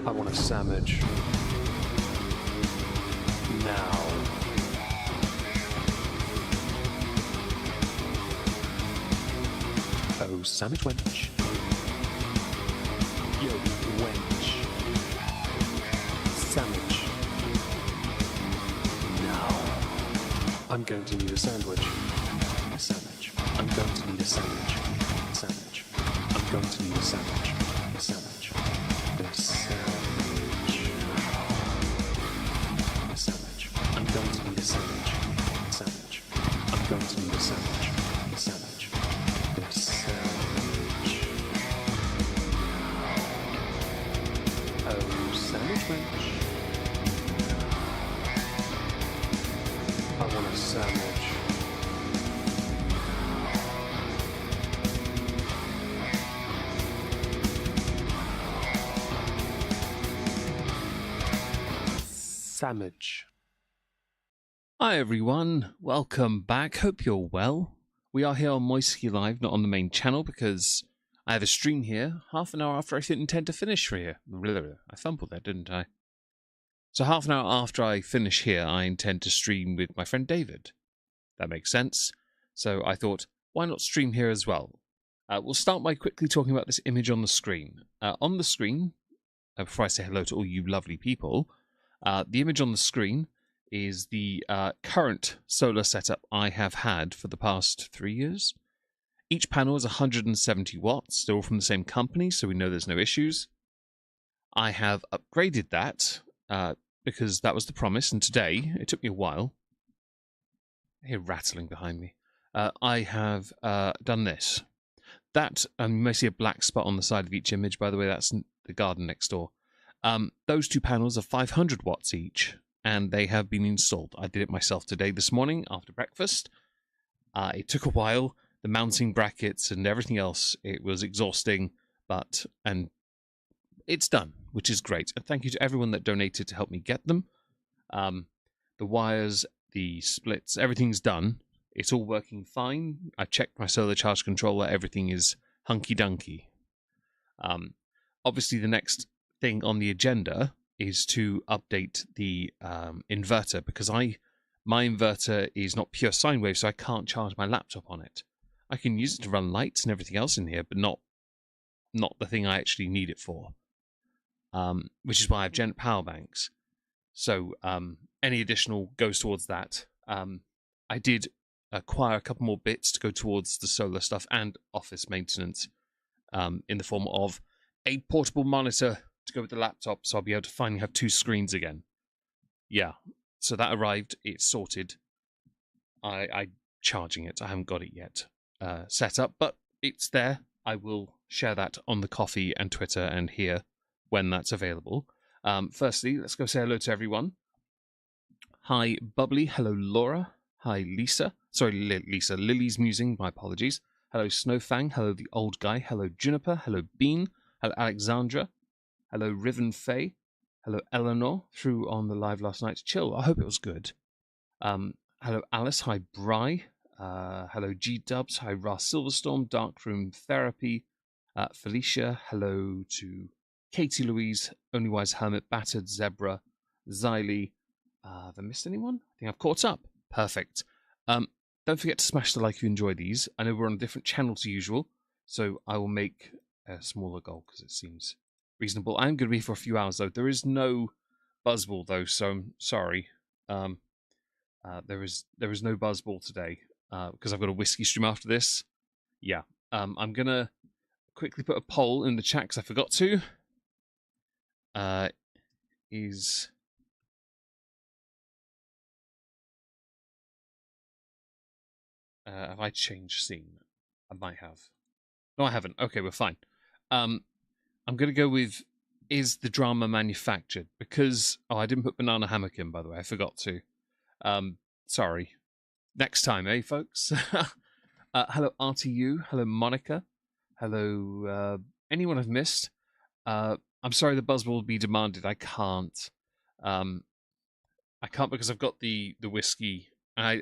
I want a sandwich. Now. Oh, sandwich wench. Yo, wench. Sandwich. Now. I'm going to need a sandwich. A sandwich. I'm going to need a sandwich. A sandwich. I'm going to need a sandwich. A sandwich. A sandwich. A sandwich. I'm going to need a sandwich. A sandwich. I'm going to need a sandwich. A sandwich. A sandwich. Oh, sandwich wench. I want a sandwich. Sandwich. Hi everyone, welcome back. Hope you're well. We are here on Moisky Live, not on the main channel, because I have a stream here half an hour after I intend to finish for here. I fumbled there, didn't I? So half an hour after I finish here, I intend to stream with my friend David. That makes sense. So I thought, why not stream here as well? We'll start by quickly talking about this image on the screen. On the screen, before I say hello to all you lovely people, the image on the screen is the current solar setup I have had for the past 3 years. Each panel is 170 watts. They're all from the same company, so we know there's no issues. I have upgraded that because that was the promise, and today, it took me a while. I hear rattling behind me. I have done this. That, you may see a black spot on the side of each image, by the way, that's the garden next door. Those two panels are 500 watts each, and they have been installed. I did it myself today, this morning, after breakfast. It took a while, the mounting brackets and everything else. It was exhausting, and it's done, which is great. And thank you to everyone that donated to help me get them. The wires, the splits, everything's done. It's all working fine. I checked my solar charge controller. Everything is hunky-dunky. Obviously, the next thing on the agenda is to update the inverter, because my inverter is not pure sine wave, so I can't charge my laptop on it. I can use it to run lights and everything else in here, but not the thing I actually need it for, which is why I have Gent power banks. So any additional goes towards that. I did acquire a couple more bits to go towards the solar stuff and office maintenance in the form of a portable monitor to go with the laptop, so I'll be able to finally have two screens again. Yeah, so that arrived. It's sorted. I'm charging it. I haven't got it yet set up, but it's there. I will share that on the coffee and Twitter and here when that's available. Firstly, let's go say hello to everyone. Hi, Bubbly. Hello, Laura. Hi, Lisa. Sorry, Lisa. Lily's musing. My apologies. Hello, Snowfang. Hello, the old guy. Hello, Juniper. Hello, Bean. Hello, Alexandra. Hello, Riven Faye. Hello, Eleanor. Through on the live last night. Chill. I hope it was good. Hello, Alice. Hi, Bry. Hello, G-Dubs. Hi, Ra Silverstorm. Darkroom Therapy. Felicia. Hello to Katie Louise. Only Wise Hermit. Battered Zebra. Xylee. Have I missed anyone? I think I've caught up. Perfect. Don't forget to smash the like if you enjoy these. I know we're on a different channel to usual, so I will make a smaller goal because it seems reasonable. I'm going to be for a few hours, though. There is no buzzball, though, so I'm sorry. There is no buzzball today because I've got a whiskey stream after this. Yeah. I'm going to quickly put a poll in the chat because I forgot to. Have I changed scene? I might have. No, I haven't. Okay, we're fine. I'm going to go with, is the drama manufactured? Because, I didn't put Banana Hammock in, by the way. I forgot to. Sorry. Next time, eh, folks? Hello, RTU. Hello, Monica. Hello, anyone I've missed? I'm sorry the buzz will be demanded. I can't. I can't because I've got the whiskey. I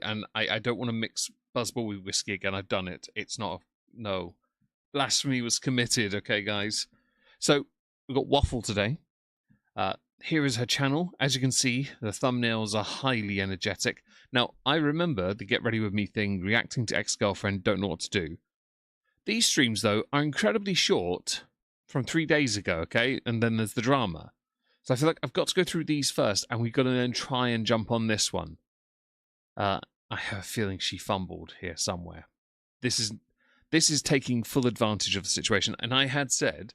don't want to mix Buzzball with whiskey again. I've done it. It's not... No. Blasphemy was committed, okay, guys? So, we've got waffle today. Here is her channel. As you can see, the thumbnails are highly energetic. Now, I remember the Get Ready With Me thing, reacting to ex-girlfriend, don't know what to do. These streams, though, are incredibly short from 3 days ago, okay? And then there's the drama. So I feel like I've got to go through these first, and we've got to then try and jump on this one. I have a feeling she fumbled here somewhere. This is taking full advantage of the situation. And I had said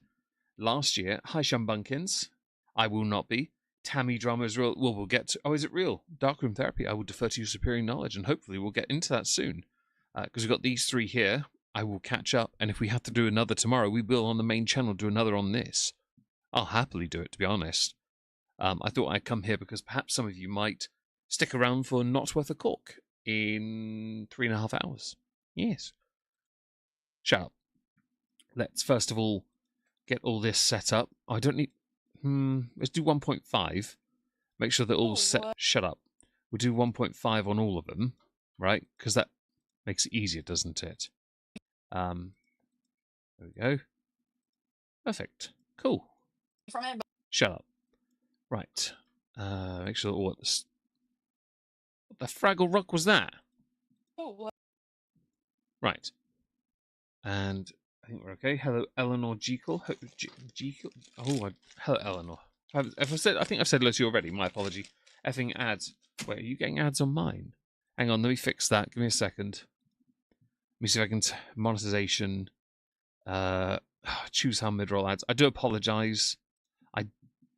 last year, hi, Bunkins, I will not be. Tammy drama is real. Well, we'll get to... Oh, is it real? Darkroom therapy. I will defer to your superior knowledge, and hopefully we'll get into that soon. Because we've got these 3 here. I will catch up, and if we have to do another tomorrow, we will on the main channel do another on this. I'll happily do it, to be honest. I thought I'd come here because perhaps some of you might stick around for Not Worth a Cork in 3.5 hours. Yes. Shut up. Let's first of all get all this set up. Oh, I don't need... let's do 1.5. Make sure they're all set... Shut up. We'll do 1.5 on all of them, right? Because that makes it easier, doesn't it? There we go. Perfect. Cool. Shut up. Right. Make sure that all... What the Fraggle Rock was that? Oh, what? Right. And I think we're okay. Hello, Eleanor Jekyll. Jekyll? Oh, hello, Eleanor. I think I've said hello to you already. My apology. Effing ads. Wait, are you getting ads on mine? Hang on, let me fix that. Give me a second. Let me see if I can... monetization. Choose how mid-roll ads. I do apologize.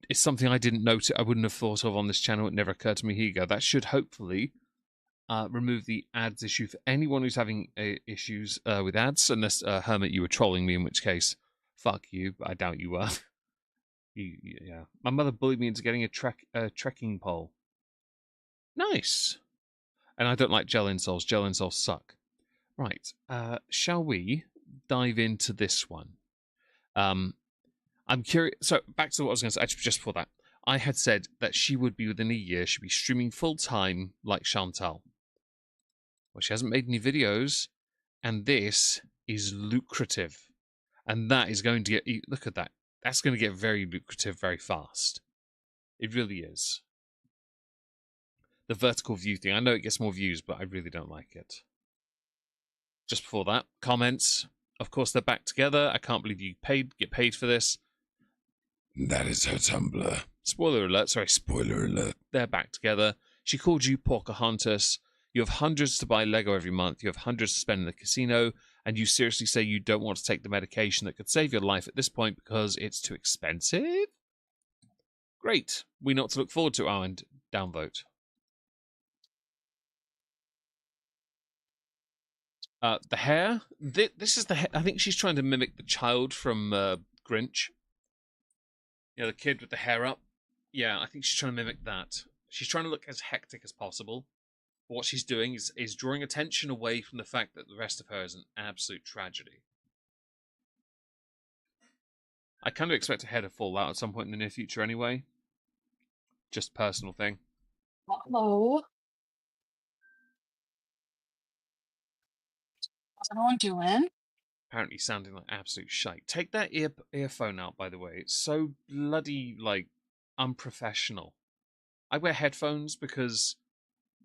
It's something I didn't note. I wouldn't have thought of on this channel. It never occurred to me. Here you go. That should hopefully remove the ads issue for anyone who's having issues with ads. Unless, Hermit, you were trolling me, in which case, fuck you. But I doubt you were. Yeah. My mother bullied me into getting a trekking pole. Nice. And I don't like gel insoles. Gel insoles suck. Right. Shall we dive into this one? I'm curious. So back to what I was going to say. Actually, just before that, I had said that she would be within a year. She'd be streaming full time like Chantal. Well, she hasn't made any videos, and this is lucrative, and that is going to get. Look at that. That's going to get very lucrative very fast. It really is. The vertical view thing. I know it gets more views, but I really don't like it. Just before that, comments. Of course, they're back together. I can't believe you get paid for this. That is her Tumblr. Spoiler alert. Sorry, spoiler alert. They're back together. She called you Pocahontas. You have hundreds to buy Lego every month. You have hundreds to spend in the casino. And you seriously say you don't want to take the medication that could save your life at this point because it's too expensive? Great. We know what to look forward to. Oh, and downvote. The hair. This is the hair. I think she's trying to mimic the child from Grinch. You know, the kid with the hair up. Yeah, I think she's trying to mimic that. She's trying to look as hectic as possible. But what she's doing is drawing attention away from the fact that the rest of her is an absolute tragedy. I kind of expect her hair to fall out at some point in the near future anyway. Just a personal thing. Hello. What's everyone doing? Apparently sounding like absolute shite. Take that earphone out, by the way. It's so bloody, like, unprofessional. I wear headphones because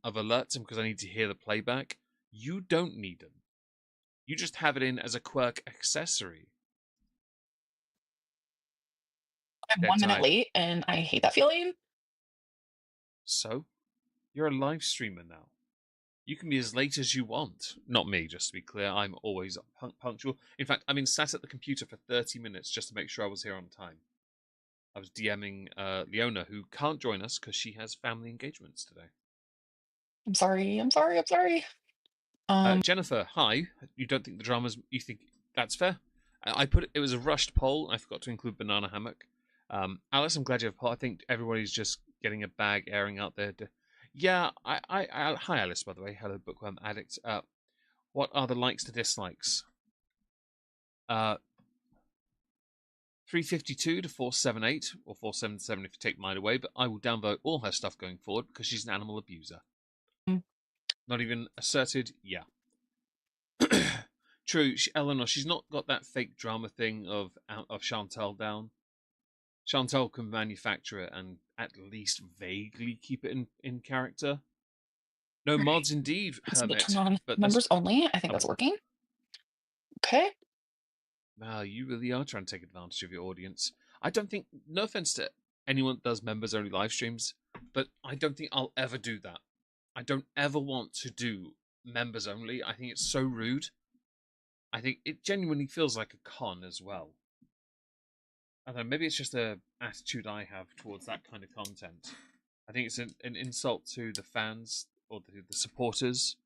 of alerts and because I need to hear the playback. You don't need them. You just have it in as a quirk accessory. I'm 1 minute late, and I hate that feeling. So, you're a live streamer now. You can be as late as you want. Not me, just to be clear. I'm always punctual. In fact, I've been sat at the computer for 30 minutes just to make sure I was here on time. I was DMing Leona, who can't join us because she has family engagements today. I'm sorry. Jennifer, hi. You don't think the drama's... You think that's fair? I put it was a rushed poll. I forgot to include Banana Hammock. Alice, I'm glad you have a poll. I think everybody's just getting a bag airing out there. Yeah, hi Alice, by the way. Hello, Bookworm Addict. What are the likes to dislikes? 352 to 478, or 477 if you take mine away, but I will downvote all her stuff going forward because she's an animal abuser. Not even asserted, yeah. True, Eleanor, she's not got that fake drama thing of Chantal down. Chantal can manufacture it and at least vaguely keep it in character. No Right. mods indeed, It's a bit Hermit. turn on But members that's, only. I think that's working. Okay. wow, you really are trying to take advantage of your audience. I don't think, no offense to anyone that does members only live streams, but I don't think I'll ever do that. I don't ever want to do members only. I think it's so rude. I think it genuinely feels like a con as well. I don't know, maybe it's just a attitude I have towards that kind of content. I think it's an insult to the fans or the supporters.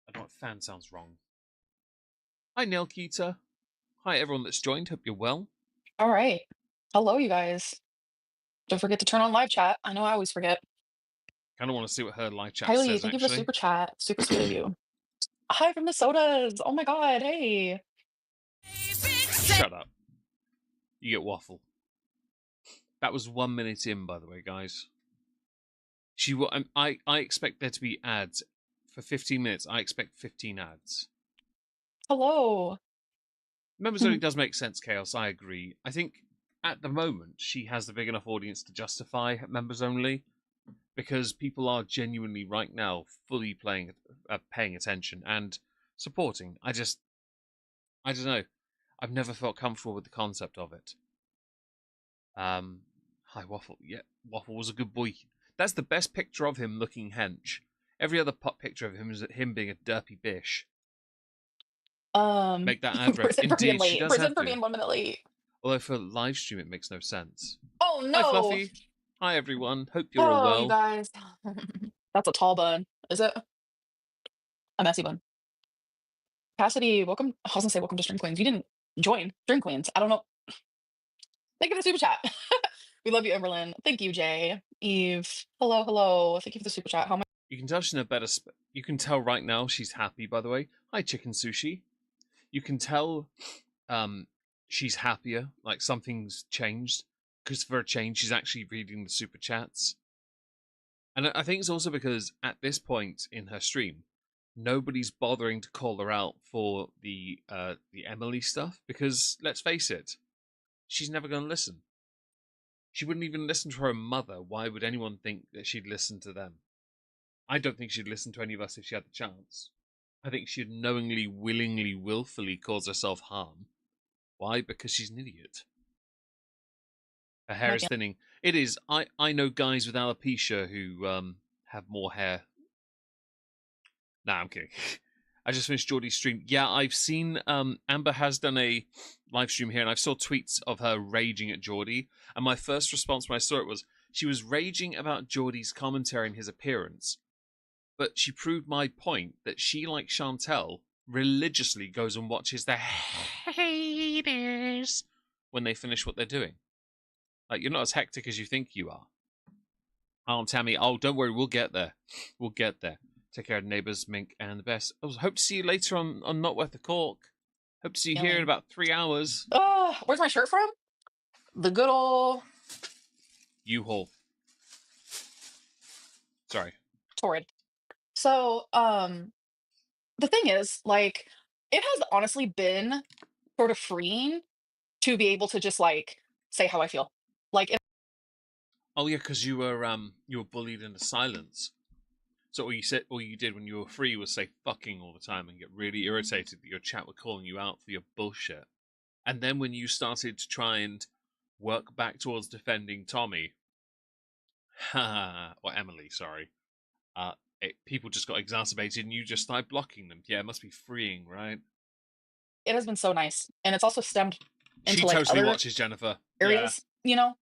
I don't know, fan sounds wrong. Hi, Nailkeeter. Hi, everyone that's joined. Hope you're well. All right. Hello, you guys. Don't forget to turn on live chat. I know I always forget. Kind of want to see what her live chat Kylie, says, thank you for the actually. super chat. Super sweet of you. Hi from the sodas. Oh my god. Hey. Shut up. You get waffle. That was 1 minute in, by the way, guys. I expect there to be ads for 15 minutes. I expect 15 ads. Hello. Members only does make sense, Chaos. I agree. I think at the moment she has the big enough audience to justify members only, because people are genuinely right now fully paying attention and supporting. I don't know. I've never felt comfortable with the concept of it. Hi Waffle. Yeah, Waffle was a good boy. That's the best picture of him looking hench. Every other picture of him is him being a derpy bish. Make that ad read. Indeed, she does Prison have for to. being 1 minute late. Although for live stream it makes no sense. Oh no. Hi Fluffy. Hi everyone. Hope you're all well. You guys. That's a tall bun. Is it? A messy bun. Cassidy, welcome. I was gonna say welcome to Stream Queens. You didn't join Stream Queens. I don't know. Thank you for the super chat. We love you, Amberlynn. Thank you, Jay. Eve. Hello, hello. Thank you for the super chat. How much? You can tell she's in a better. You can tell right now she's happy. By the way, hi Chicken Sushi. You can tell, she's happier. Like something's changed. Because for a change, she's actually reading the super chats. And I think it's also because at this point in her stream, nobody's bothering to call her out for the Emily stuff. Because let's face it, she's never going to listen. She wouldn't even listen to her mother. Why would anyone think that she'd listen to them? I don't think she'd listen to any of us if she had the chance. I think she'd knowingly, willingly, willfully cause herself harm. Why? Because she's an idiot. Her hair is thinning. It is. I know guys with alopecia who have more hair. Nah, I'm kidding. I just finished Geordie's stream. Yeah, I've seen Amber has done a live stream here, and I saw tweets of her raging at Geordie. And my first response when I saw it was she was raging about Geordie's commentary and his appearance. But she proved my point that she, like Chantel, religiously goes and watches the haters when they finish what they're doing. Like, you're not as hectic as you think you are. Aunt Tammy, oh, don't worry, we'll get there. We'll get there. Take care of neighbours, Mink, and the best. I hope to see you later on Not Worth the Cork. Hope to see you here in about 3 hours. Oh, where's my shirt from? The good old U-Haul. Sorry. Torrid. So, the thing is, like, it has honestly been sort of freeing to be able to just like say how I feel. Like, Oh yeah, because you were bullied into silence. So all you did when you were free was say fucking all the time and get really irritated that your chat were calling you out for your bullshit. And then when you started to try and work back towards defending Tommy, or Emily, sorry, people just got exacerbated and you just started blocking them. Yeah, it must be freeing, right? it has been so nice, and it's also stemmed into She like totally other watches Jennifer. areas, you know.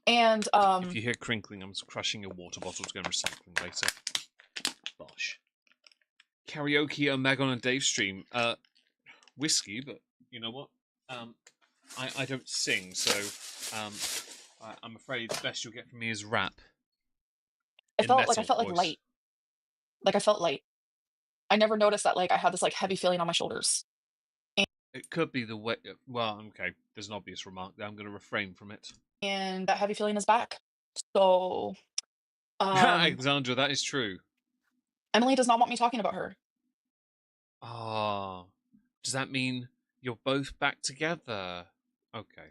And If you hear crinkling, I'm crushing a water bottle to go recycling later. Bosh. Karaoke on Megan and Dave stream. Whiskey, but you know what? I don't sing, so I'm afraid the best you'll get from me is rap. I felt like light. Like I felt light. I never noticed that like I had this like heavy feeling on my shoulders. It could be the way. Well, okay. There's an obvious remark there. I'm going to refrain from it. And that heavy feeling is back. So, Alexandra, that is true. Emily does not want me talking about her. Ah, does that mean you're both back together? Okay.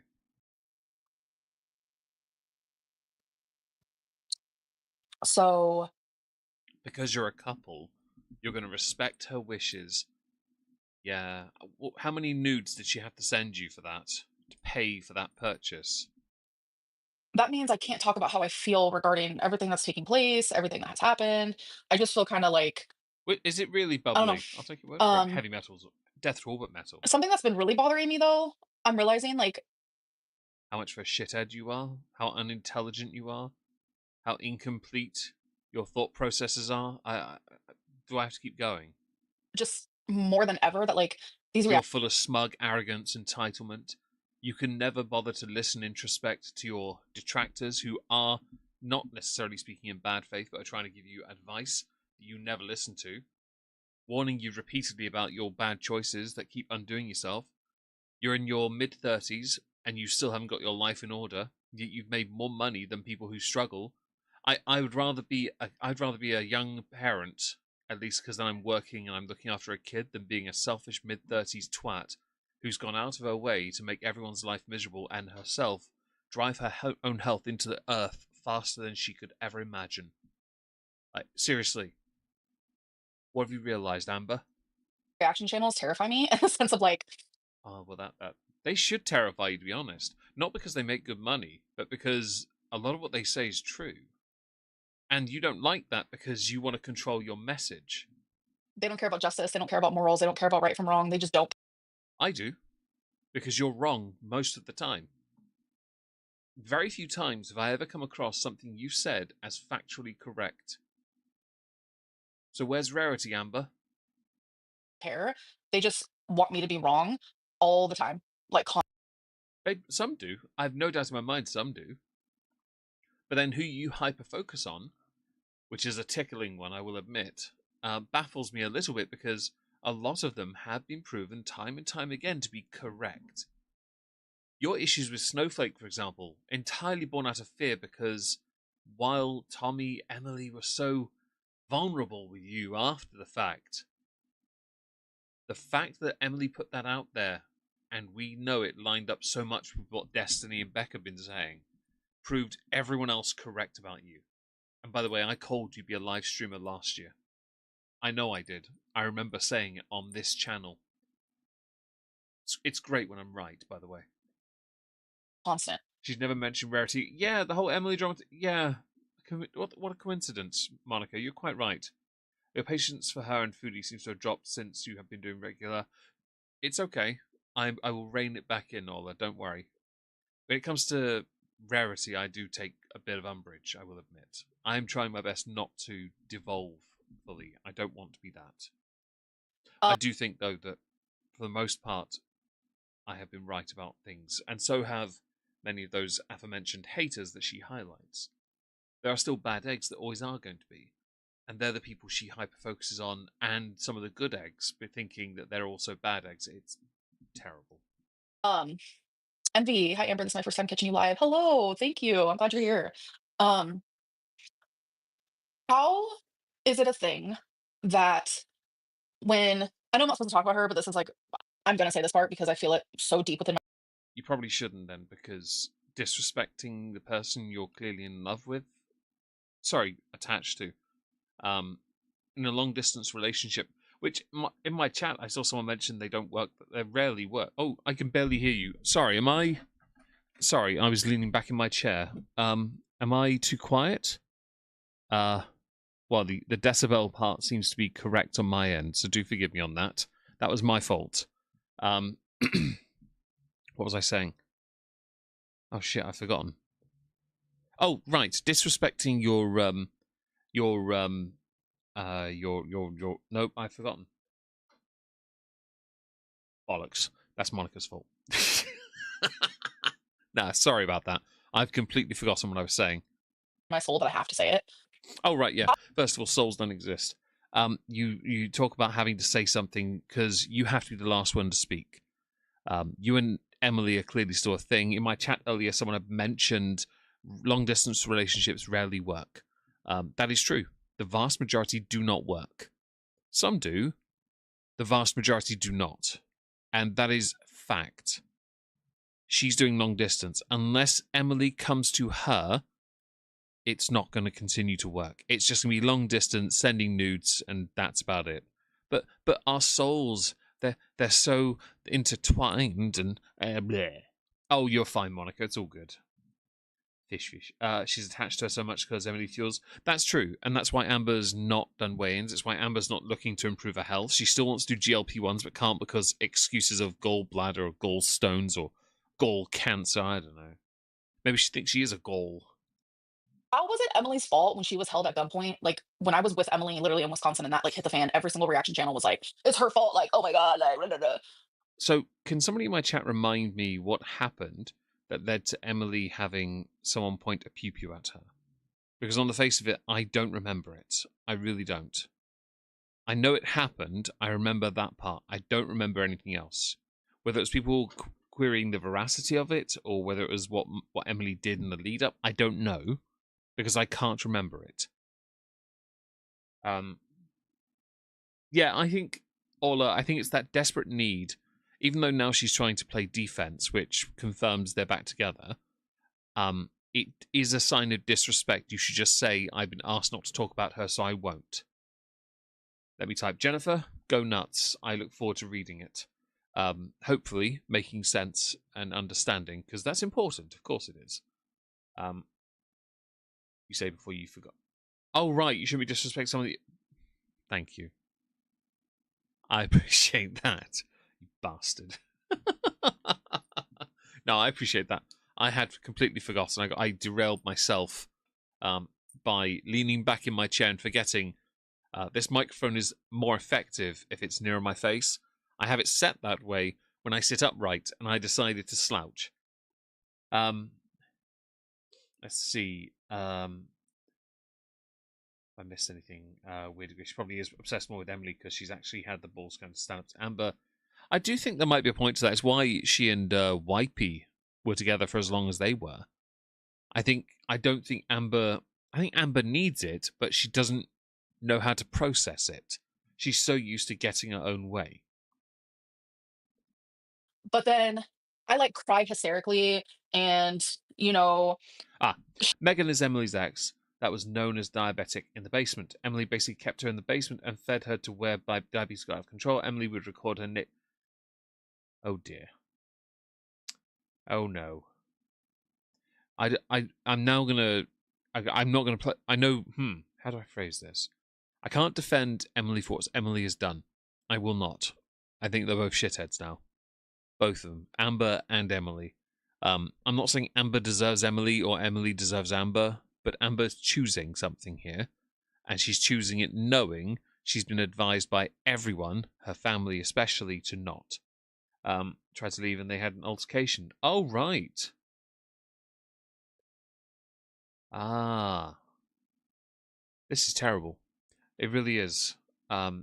So Because you're a couple, you're going to respect her wishes. Yeah. How many nudes did she have to send you for that? To pay for that purchase? that means I can't talk about how I feel regarding everything that's taking place, everything that has happened. I just feel kind of like, Wait, is it really I don't know. bubbly? I'll take your word for it. Um, Heavy metals, death to all but metal. Something that's been really bothering me though, I'm realizing like How much of a shithead you are, how unintelligent you are, how incomplete your thought processes are. Do I have to keep going? just more than ever that like these You're full of smug arrogance, entitlement. You can never bother to listen, introspect to your detractors who are not necessarily speaking in bad faith, but are trying to give you advice that you never listen to, warning you repeatedly about your bad choices that keep undoing yourself. You're in your mid-30s and you still haven't got your life in order. Yet you've made more money than people who struggle. I'd rather be a young parent, at least because then I'm working and I'm looking after a kid, than being a selfish mid-30s twat who's gone out of her way to make everyone's life miserable and herself drive her own health into the earth faster than she could ever imagine. Like, seriously, what have you realized, Amber? reaction channels terrify me in the sense of like Oh, well, that they should terrify you, to be honest. Not because they make good money, but because a lot of what they say is true. And you don't like that because you want to control your message. they don't care about justice, they don't care about morals, they don't care about right from wrong, they just don't. I do, because you're wrong most of the time. Very few times have I ever come across something you said as factually correct. So where's Rarity, Amber? Care. They just want me to be wrong all the time. Like Babe, some do. I have no doubt in my mind some do. But then who you hyper-focus on, which is a tickling one, I will admit, baffles me a little bit because a lot of them have been proven time and time again to be correct. Your issues with Snowflake, for example, entirely born out of fear because while Tommy, Emily were so vulnerable with you after the fact that Emily put that out there and we know it lined up so much with what Destiny and Beck have been saying proved everyone else correct about you. And by the way, I called you be a live streamer last year. I know I did. I remember saying it on this channel. It's great when I'm right, by the way. constant. She's never mentioned Rarity. Yeah, the whole Emily drama. Yeah. What a coincidence, Monica. You're quite right. Your patience for her and Foodie seems to have dropped since you have been doing regular. It's okay. I will rein it back in, Ola. Don't worry. When it comes to Rarity, I do take a bit of umbrage, I will admit. I'm trying my best not to devolve fully. I don't want to be that. I do think, though, that for the most part, I have been right about things, and so have many of those aforementioned haters that she highlights. There are still bad eggs that always are going to be, and they're the people she hyper-focuses on, and some of the good eggs, but thinking that they're also bad eggs. It's terrible. Um, Envy, hi Amber, this is my first time catching you live. Hello, thank you. I'm glad you're here. Um, how is it a thing that when I know I'm not supposed to talk about her, but this is like I'm gonna say this part because I feel it so deep within You probably shouldn't then, because disrespecting the person you're clearly in love with, attached to, in a long distance relationship, which in my chat I saw someone mention they don't work, but they rarely work. Oh, I can barely hear you. Sorry, I was leaning back in my chair. Am I too quiet? Well, the decibel part seems to be correct on my end, so do forgive me on that. That was my fault. What was I saying? Oh shit, I've forgotten. Oh, right, disrespecting your nope, I've forgotten. Bollocks. That's Monica's fault. Nah, sorry about that. I've completely forgotten what I was saying. my soul, but I have to say it. Oh, right, yeah. First of all, souls don't exist. You talk about having to say something because you have to be the last one to speak. You and Emily are clearly still a thing. In my chat earlier, someone had mentioned long-distance relationships rarely work. That is true. The vast majority do not work. Some do. The vast majority do not. And that is fact. She's doing long distance. Unless Emily comes to her it's not going to continue to work. It's just going to be long distance, sending nudes, and that's about it. But our souls, they're so intertwined and bleh. Oh, you're fine, Monica. It's all good. Fish. She's attached to her so much because Emily fuels. That's true, and that's why Amber's not done weigh-ins. It's why Amber's not looking to improve her health. She still wants to do GLP-1s, but can't because excuses of gallbladder or gallstones or gall cancer. I don't know. Maybe she thinks she is a gall. How was it Emily's fault when she was held at gunpoint? Like when I was with Emily, literally in Wisconsin, and that like hit the fan. Every single reaction channel was like, "It's her fault." Like, oh my god, like, blah, blah, blah. So, can somebody in my chat remind me what happened that led to Emily having someone point a pew pew at her? Because on the face of it, I don't remember it. I really don't. I know it happened. I remember that part. I don't remember anything else. Whether it was people querying the veracity of it, or whether it was what Emily did in the lead up, I don't know, because I can't remember it. Yeah, I think Ola. I think it's that desperate need. Even though now she's trying to play defense, which confirms they're back together, it is a sign of disrespect. You should just say, I've been asked not to talk about her, so I won't. Let me type, Jennifer, go nuts. I look forward to reading it. Hopefully making sense and understanding, because that's important. Of course it is. You say before you forgot. Oh, right, you shouldn't be disrespecting somebody. Thank you. I appreciate that. Bastard. No, I appreciate that. I had completely forgotten. I derailed myself by leaning back in my chair and forgetting this microphone is more effective if it's nearer my face. I have it set that way when I sit upright, and I decided to slouch. Let's see. If I missed anything weird, she probably is obsessed more with Emily because she's actually had the balls going to stand up to Amber. I do think there might be a point to that. It's why she and Wipey were together for as long as they were. I think Amber needs it, but she doesn't know how to process it. She's so used to getting her own way. But then I like cry hysterically, and Megan is Emily's ex that was known as diabetic in the basement. Emily basically kept her in the basement and fed her to where diabetes got out of control. Emily would record her Oh dear. Oh no. I'm now gonna. I'm not gonna play. I know. How do I phrase this? I can't defend Emily for what Emily has done. I will not. I think they're both shitheads now. Both of them, Amber and Emily. I'm not saying Amber deserves Emily or Emily deserves Amber, but Amber's choosing something here, and she's choosing it knowing she's been advised by everyone, her family especially, to not. Tried to leave and they had an altercation. Oh, right. This is terrible. It really is. Hi,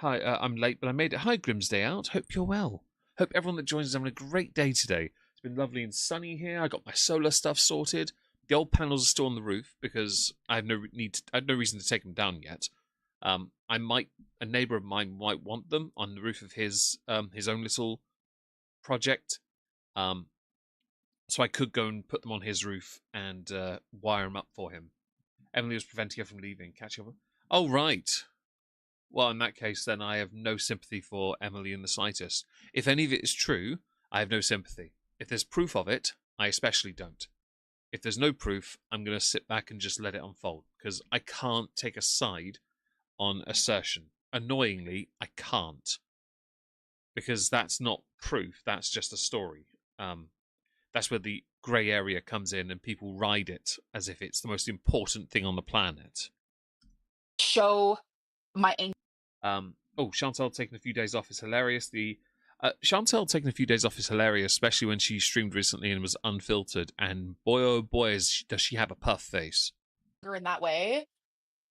I'm late, but I made it. Hi, Grimsday Out. Hope you're well. Hope everyone that joins is having a great day today. It's been lovely and sunny here. I got my solar stuff sorted. The old panels are still on the roof because I have no reason to take them down yet. A neighbour of mine might want them on the roof of his own little project. So I could go and put them on his roof and wire them up for him. Emily was preventing her from leaving. Catch up. Oh, right. Well, in that case, then I have no sympathy for Emily in the slightest. If any of it is true, I have no sympathy. If there's proof of it, I especially don't. If there's no proof, I'm going to sit back and just let it unfold, because I can't take a side on assertion. Annoyingly, I can't. Because that's not proof, that's just a story. That's where the grey area comes in and people ride it as if it's the most important thing on the planet. Show my anger. Chantal taking a few days off is hilarious. Chantal taking a few days off is hilarious, especially when she streamed recently and was unfiltered. And boy, oh boy, does she have a puff face. In that way.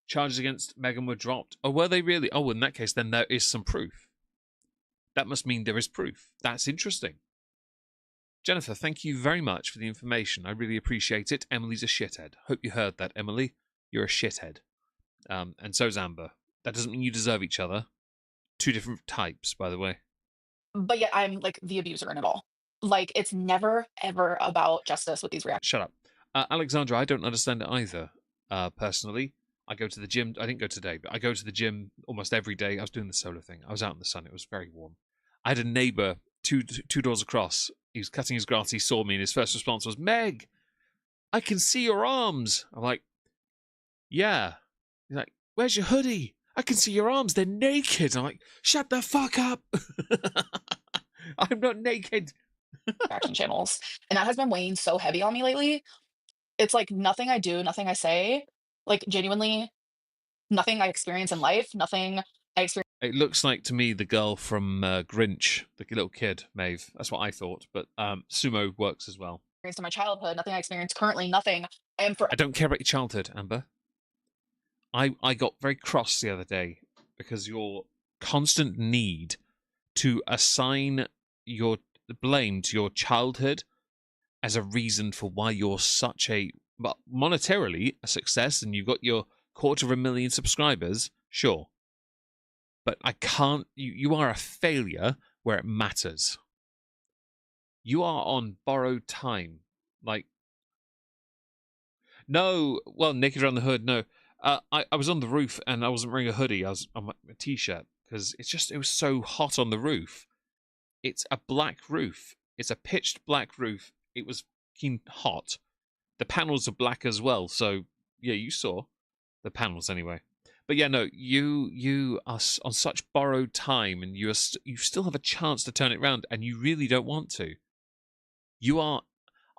Charges against Megan were dropped. Oh, were they really? Oh, in that case, then there is some proof. That must mean there is proof. That's interesting. Jennifer, thank you very much for the information. I really appreciate it. Emily's a shithead. Hope you heard that, Emily. You're a shithead. And so's Amber. That doesn't mean you deserve each other. Two different types, by the way. But yet I'm like the abuser in it all. Like, it's never, ever about justice with these reactions. Shut up. Alexandra, I don't understand it either. personally. I go to the gym. I didn't go today, but I go to the gym almost every day. I was doing the solo thing. I was out in the sun. It was very warm. I had a neighbor two doors across. He was cutting his grass. He saw me, and his first response was, "Meg, I can see your arms." I'm like, "Yeah." He's like, "Where's your hoodie? I can see your arms. They're naked." I'm like, "Shut the fuck up." I'm not naked. Action channels. And that has been weighing so heavy on me lately. It's like nothing I do, nothing I say, like genuinely nothing I experience in life, nothing I experience It looks like to me the girl from Grinch, the little kid, Maeve. That's what I thought. But Sumo works as well. in my childhood, nothing I experience currently, nothing. I am I don't care about your childhood, Amber. I got very cross the other day because your constant need to assign your blame to your childhood as a reason for why you're such a, well, monetarily a success and you've got your 250,000 subscribers, sure. But I can't, you are a failure where it matters. You are on borrowed time. Like, no, well, naked around the hood, no. I was on the roof and I wasn't wearing a hoodie. I was on a t-shirt because it was so hot on the roof. It's a black roof. It's a pitched black roof. It was fucking hot. The panels are black as well. So yeah, you saw the panels anyway. But yeah, no, you are on such borrowed time, and you still have a chance to turn it around, and you really don't want to. You are,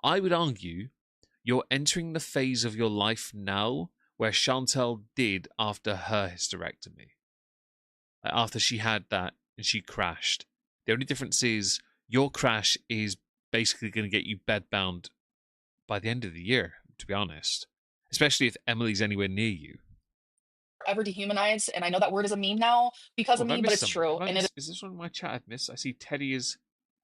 I would argue, you're entering the phase of your life now where Chantal did after her hysterectomy. After she had that and she crashed. The only difference is your crash is basically going to get you bedbound by the end of the year, to be honest. Especially if Emily's anywhere near you. Ever dehumanized, and I know that word is a meme now because of me, but it's true. And is this one of my chat I've missed? I see Teddy is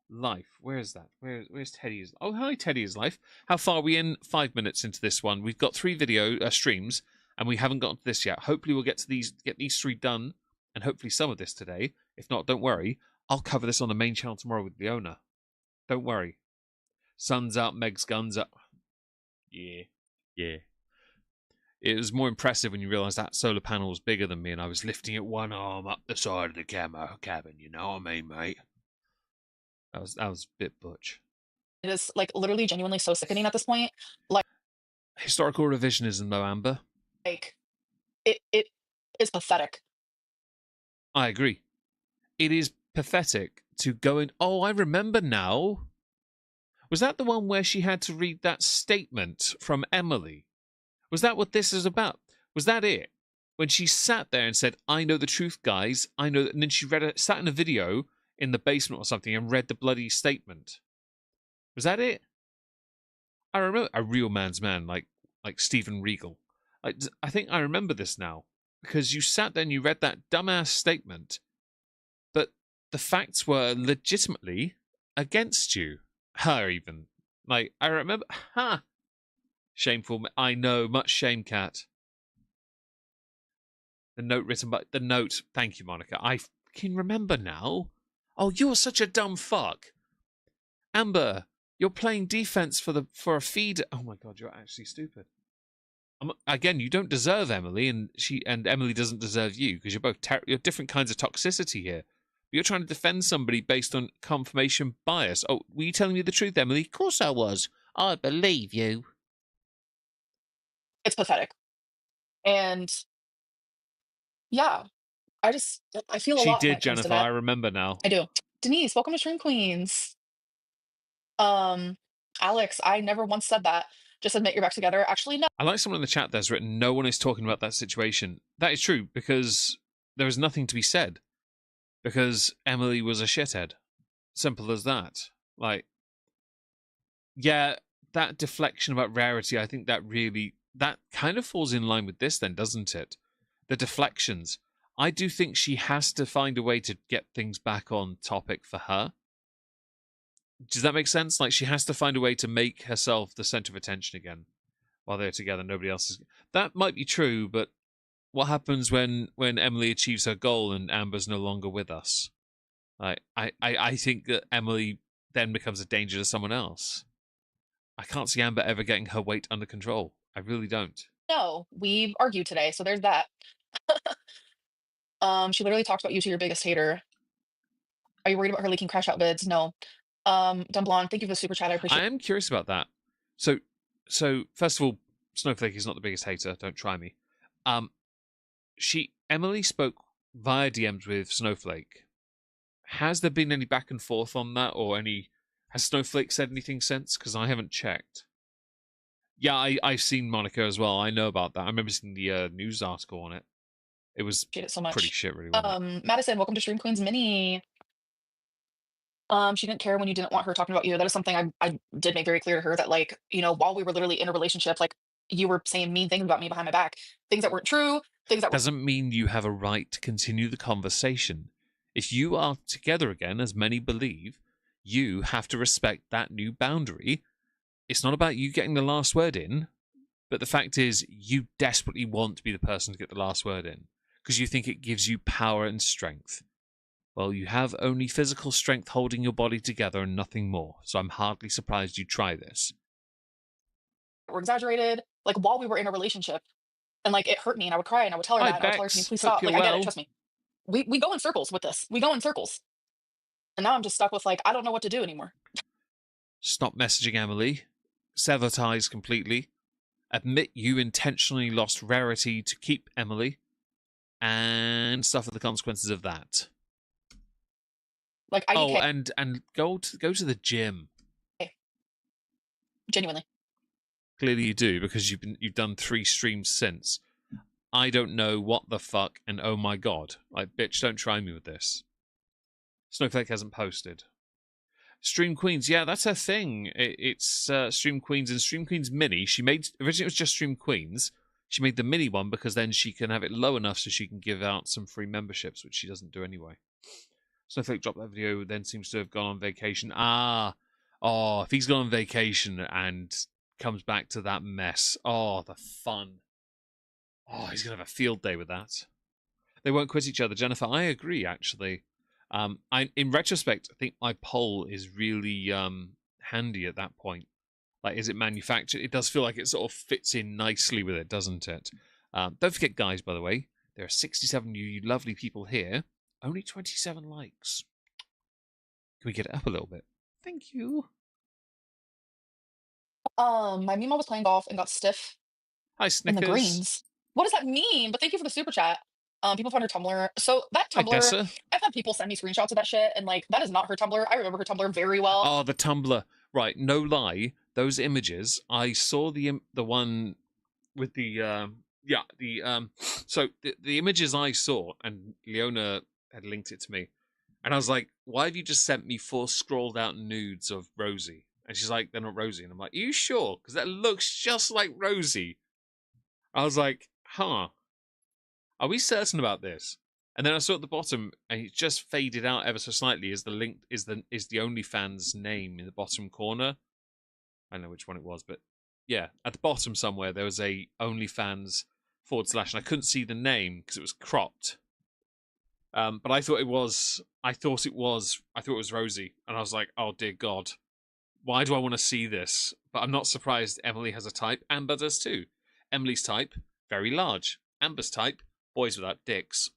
life. Where is that? Where's Teddy's? Oh, hi, Teddy is life. How far are we in? 5 minutes into this one. We've got 3 video streams, and we haven't gotten to this yet. Hopefully, we'll get these 3 done, and hopefully some of this today. If not, don't worry. I'll cover this on the main channel tomorrow with Leona. Don't worry. Sun's out, Meg's guns up. Yeah. It was more impressive when you realise that solar panel was bigger than me, and I was lifting it one arm up the side of the cabin. You know what I mean, mate? That was a bit butch. it is like literally genuinely so sickening at this point. Like Historical revisionism, though, Amber. it is pathetic. I agree. It is pathetic to go in. Oh, I remember now. Was that the one where she had to read that statement from Emily? Was that what this is about? Was that it? When she sat there and said, "I know the truth, guys. I know," and then she sat in a video in the basement or something and read the bloody statement. Was that it? I remember a real man's man, like Stephen Regal. I think I remember this now because you sat there and you read that dumbass statement, but the facts were legitimately against you. Her even. Like, I remember. Ha! Shameful. I know. Much shame, Cat. The note written by the note. Thank you, Monica. I can remember now. Oh, you're such a dumb fuck. Amber, you're playing defense for a feed. Oh my god, you're actually stupid. Again, you don't deserve Emily, and Emily doesn't deserve you because you're both you're different kinds of toxicity here. You're trying to defend somebody based on confirmation bias. Oh, were you telling me the truth, Emily? Of course I was. I believe you. It's pathetic. And yeah, I feel a She lot when did, it comes to Jennifer. that. I remember now. I do. Denise, welcome to Stream Queens. Alex, I never once said that. Just admit you're back together. Actually, no. I like someone in the chat that's written, "No one is talking about that situation." That is true because there is nothing to be said. Because Emily was a shithead. Simple as that. Like, yeah, that deflection about Rarity, I think that kind of falls in line with this then, doesn't it? The deflections. I do think she has to find a way to get things back on topic for her. Does that make sense? Like, she has to find a way to make herself the center of attention again while they're together. Nobody else is. That might be true, but what happens when Emily achieves her goal and Amber's no longer with us? I think that Emily then becomes a danger to someone else. I can't see Amber ever getting her weight under control. I really don't. No, we argued today, so there's that. She literally talked about you to your biggest hater. Are you worried about her leaking crash out vids? No. Dumblon, thank you for the super chat. I appreciate I am curious about that. So first of all, Snowflake is not the biggest hater. Don't try me. Emily spoke via DMs with Snowflake. Has there been any back and forth on that, or has Snowflake said anything since? Because I haven't checked. Yeah, I've seen Monica as well. I know about that. I remember seeing the news article on it. It was it so pretty much. shit, really, wasn't it? Madison, welcome to Stream Queens Mini. She didn't care when you didn't want her talking about you. That is something I did make very clear to her that, like, you know, while we were literally in a relationship, like, you were saying mean things about me behind my back, things that weren't true, things that were Doesn't mean you have a right to continue the conversation. If you are together again, as many believe, you have to respect that new boundary. It's not about you getting the last word in, but the fact is you desperately want to be the person to get the last word in because you think it gives you power and strength. Well, you have only physical strength holding your body together and nothing more, so I'm hardly surprised you try this. were exaggerated, like, while we were in a relationship, and, like, it hurt me, and I would cry, and I would tell her Hi, that, and I would tell her, "Can you Bex. please Hope stop?" you're Like, I get it, well. trust me. We go in circles with this. We go in circles. And now I'm just stuck with, like, I don't know what to do anymore. Stop messaging Emily. Sever ties completely. Admit you intentionally lost Rarity to keep Emily. And suffer the consequences of that. Like, Oh, IDK. and go to the gym. Genuinely. Clearly you do, because you've done 3 streams since. I don't know what the fuck, and oh my god. Like, bitch, don't try me with this. Snowflake hasn't posted. Stream Queens, yeah, that's her thing. It's Stream Queens and Stream Queens Mini. Originally it was just Stream Queens. She made the mini one because then she can have it low enough so she can give out some free memberships, which she doesn't do anyway. Snowflake dropped that video, then seems to have gone on vacation. If he's gone on vacation and comes back to that mess, the fun. He's going to have a field day with that. They won't quit each other, Jennifer. I agree, actually. In retrospect, I think my poll is really handy at that point. Like, is it manufactured? It does feel like it sort of fits in nicely with it, doesn't it? Don't forget, guys, by the way, there are 67 you lovely people here. Only 27 likes. Can we get it up a little bit? Thank you. My Mima was playing golf and got stiff Hi, in Snickers. the greens. What does that mean? But thank you for the super chat. People found her Tumblr. So that Hi, Tumblr, Dessa. I've had people send me screenshots of that shit, and, like, that is not her Tumblr. I remember her Tumblr very well. Oh, the Tumblr. Right, no lie. Those images, I saw the one with the so the images I saw, and Leona had linked it to me, and I was like, why have you just sent me 4 scrolled out nudes of Rosie? And she's like, they're not Rosie. And I'm like, are you sure? Because that looks just like Rosie. I was like, huh. Are we certain about this? And then I saw at the bottom, and it just faded out ever so slightly. Is the link is the OnlyFans name in the bottom corner? I don't know which one it was, but yeah, at the bottom somewhere there was a OnlyFans / and I couldn't see the name because it was cropped. But I thought it was Rosie, and I was like, oh dear God, why do I want to see this? But I'm not surprised Emily has a type. Amber does too. Emily's type, very large. Amber's type, boys without dicks.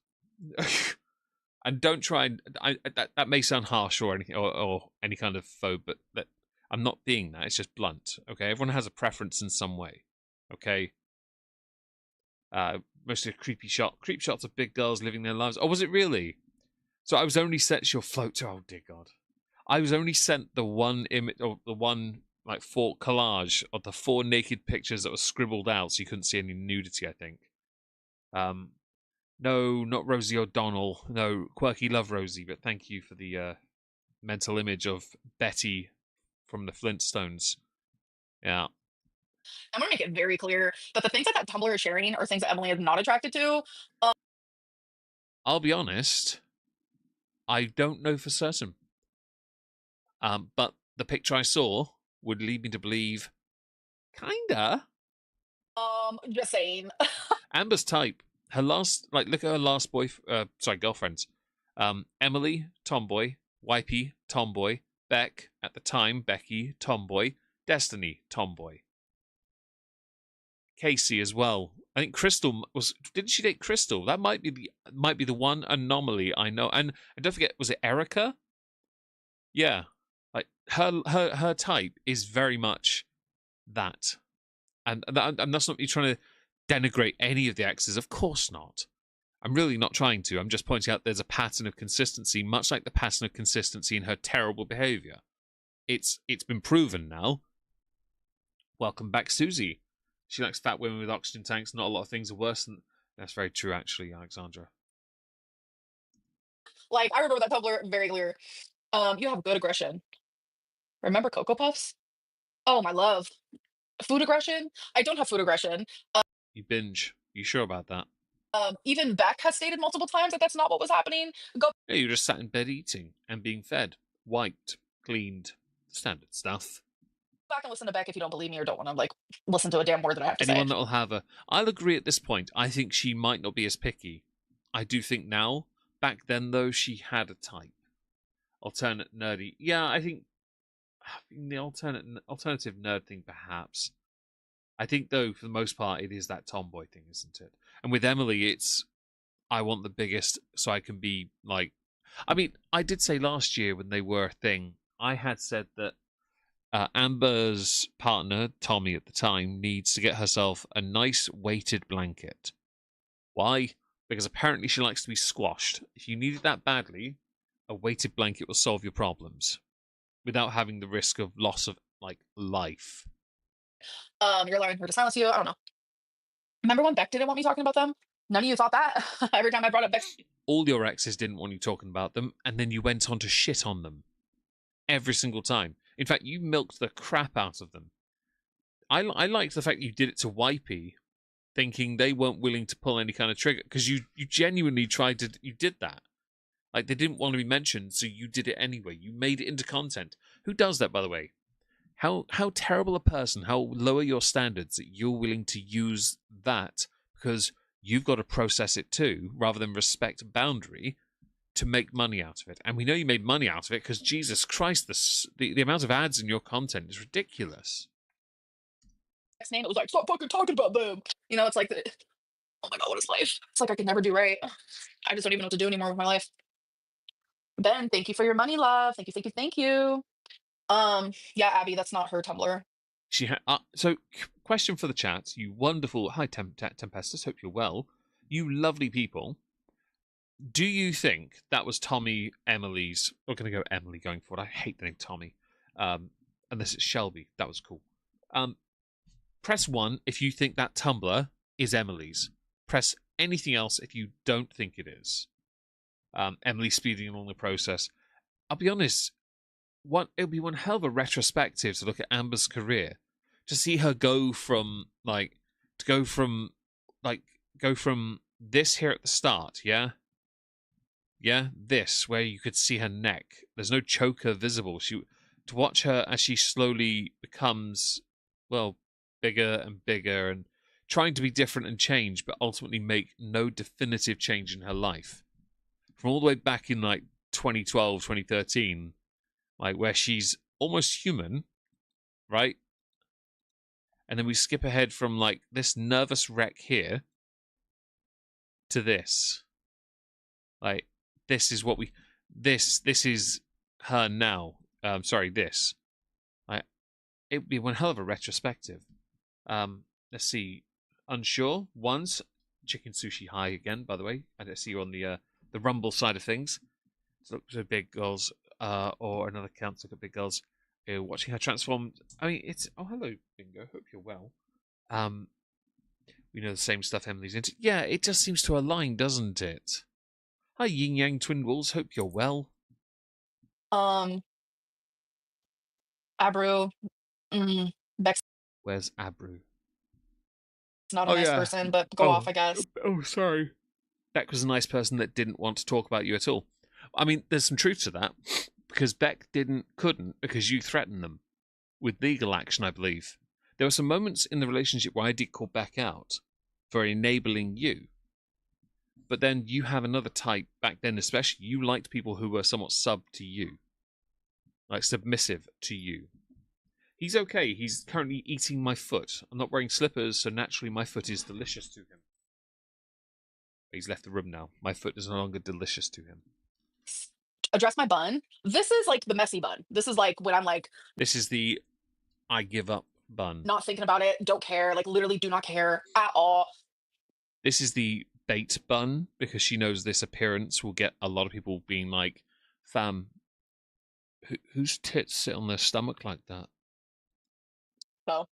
And don't try and that may sound harsh or anything or any kind of phobe, but that I'm not being that. It's just blunt. Okay, everyone has a preference in some way. Okay. Mostly a creepy shot. Creep shots of big girls living their lives. Oh, was it really? So I was only sent your float to. Oh dear God, I was only sent the one image or the one like 4 collage of the 4 naked pictures that were scribbled out, so you couldn't see any nudity. I think. No, not Rosie O'Donnell. No, quirky love Rosie, but thank you for the mental image of Betty from the Flintstones. Yeah. I'm gonna make it very clear that the things that Tumblr is sharing are things that Emily is not attracted to. I'll be honest, I don't know for certain. But the picture I saw would lead me to believe, kinda. Just saying. Amber's type. Her last, look at her last girlfriends. Emily, tomboy. Wipey, tomboy. Beck, at the time, Becky, tomboy. Destiny, tomboy. Casey as well. I think Crystal was. Didn't she date Crystal? That might be the one anomaly I know. And don't forget, was it Erica? Yeah, like her type is very much that, and that's not me trying to denigrate any of the exes. Of course not. I'm really not trying to. I'm just pointing out there's a pattern of consistency, much like the pattern of consistency in her terrible behavior. It's been proven now. Welcome back, Susie. She likes fat women with oxygen tanks. Not a lot of things are worse than... That's very true, actually, Alexandra. Like, I remember that Tumblr very clear. You have good aggression. Remember Cocoa Puffs? Oh, my love. Food aggression? I don't have food aggression. You binge. You sure about that? Even Beck has stated multiple times that that's not what was happening. Go Yeah, you just sat in bed eating and being fed, wiped, cleaned, standard stuff. back and listen to Beck if you don't believe me or don't want to like listen to a damn word that I have to Anyone say. that'll have a... I'll agree at this point. I think she might not be as picky. I do think now. Back then, though, she had a type. Alternate nerdy. Yeah, I think the alternative nerd thing, perhaps. I think, though, for the most part, it is that tomboy thing, isn't it? And with Emily, it's I want the biggest so I can be like... I mean, I did say last year when they were a thing, I had said that Amber's partner, Tommy at the time, needs to get herself a nice weighted blanket. Why? Because apparently she likes to be squashed. If you need it that badly, a weighted blanket will solve your problems without having the risk of loss of like life. You're allowing her to silence you. I don't know. Remember when Beck didn't want me talking about them? None of you thought that. Every time I brought up Beck, All your exes didn't want you talking about them, and then you went on to shit on them every single time. In fact, you milked the crap out of them. I liked the fact you did it to Wipey, thinking they weren't willing to pull any kind of trigger, because you genuinely you did that. Like, they didn't want to be mentioned, so you did it anyway. You made it into content. Who does that, by the way? How terrible a person, how lower your standards that you're willing to use that because you've got to process it too, rather than respect a boundary to make money out of it. And we know you made money out of it because, Jesus Christ, the amount of ads in your content is ridiculous. Beck's name, it was like, stop fucking talking about them. You know, it's like, oh my God, what is life? It's like I can never do right. I just don't even know what to do anymore with my life. Ben, thank you for your money, love. Thank you, thank you, thank you. Yeah, Abby, that's not her Tumblr. So, question for the chat, you wonderful... Hi, Tempestus, hope you're well. You lovely people. Do you think that was Tommy Emily's... We're going to go Emily going forward. I hate the name Tommy. Unless it's Shelby. That was cool. Press 1 if you think that Tumblr is Emily's. Press anything else if you don't think it is. Emily speeding along the process. I'll be honest, it'll be one hell of a retrospective to look at Amber's career. To see her go from this here at the start, yeah? Yeah, this, where you could see her neck. There's no choker visible. To watch her as she slowly becomes, well, bigger and bigger and trying to be different and change, but ultimately make no definitive change in her life. From all the way back in, like, 2012, 2013, like, where she's almost human, right? And then we skip ahead from, like, this nervous wreck here to this. Like, this is what we... This is her now. This. Like, it would be one hell of a retrospective. Let's see. Unsure. Once. Chicken Sushi High again, by the way. I don't see you on the Rumble side of things. So look to big girls, or another account to look at big girls. Watching her transform. I mean, it's... Oh, hello, Bingo. Hope you're well. We know the same stuff Emily's into. Yeah, it just seems to align, doesn't it? Hi, Yin Yang Twin Wolves. Hope you're well. Abru, Beck's Where's Abru? not a nice person, but go off, I guess. Oh, sorry. Beck was a nice person that didn't want to talk about you at all. I mean, there's some truth to that, because Beck couldn't, because you threatened them with legal action, I believe. There were some moments in the relationship where I did call Beck out for enabling you. But then you have another type back then, especially. You liked people who were somewhat sub to you. Like, submissive to you. He's okay. He's currently eating my foot. I'm not wearing slippers, so naturally my foot is delicious to him. He's left the room now. My foot is no longer delicious to him. Address my bun. This is like the messy bun. This is like when I'm like This is the I give up bun. not thinking about it, don't care, like literally do not care at all. This is the bait bun, because she knows this appearance will get a lot of people being like, fam, whose tits sit on their stomach like that? So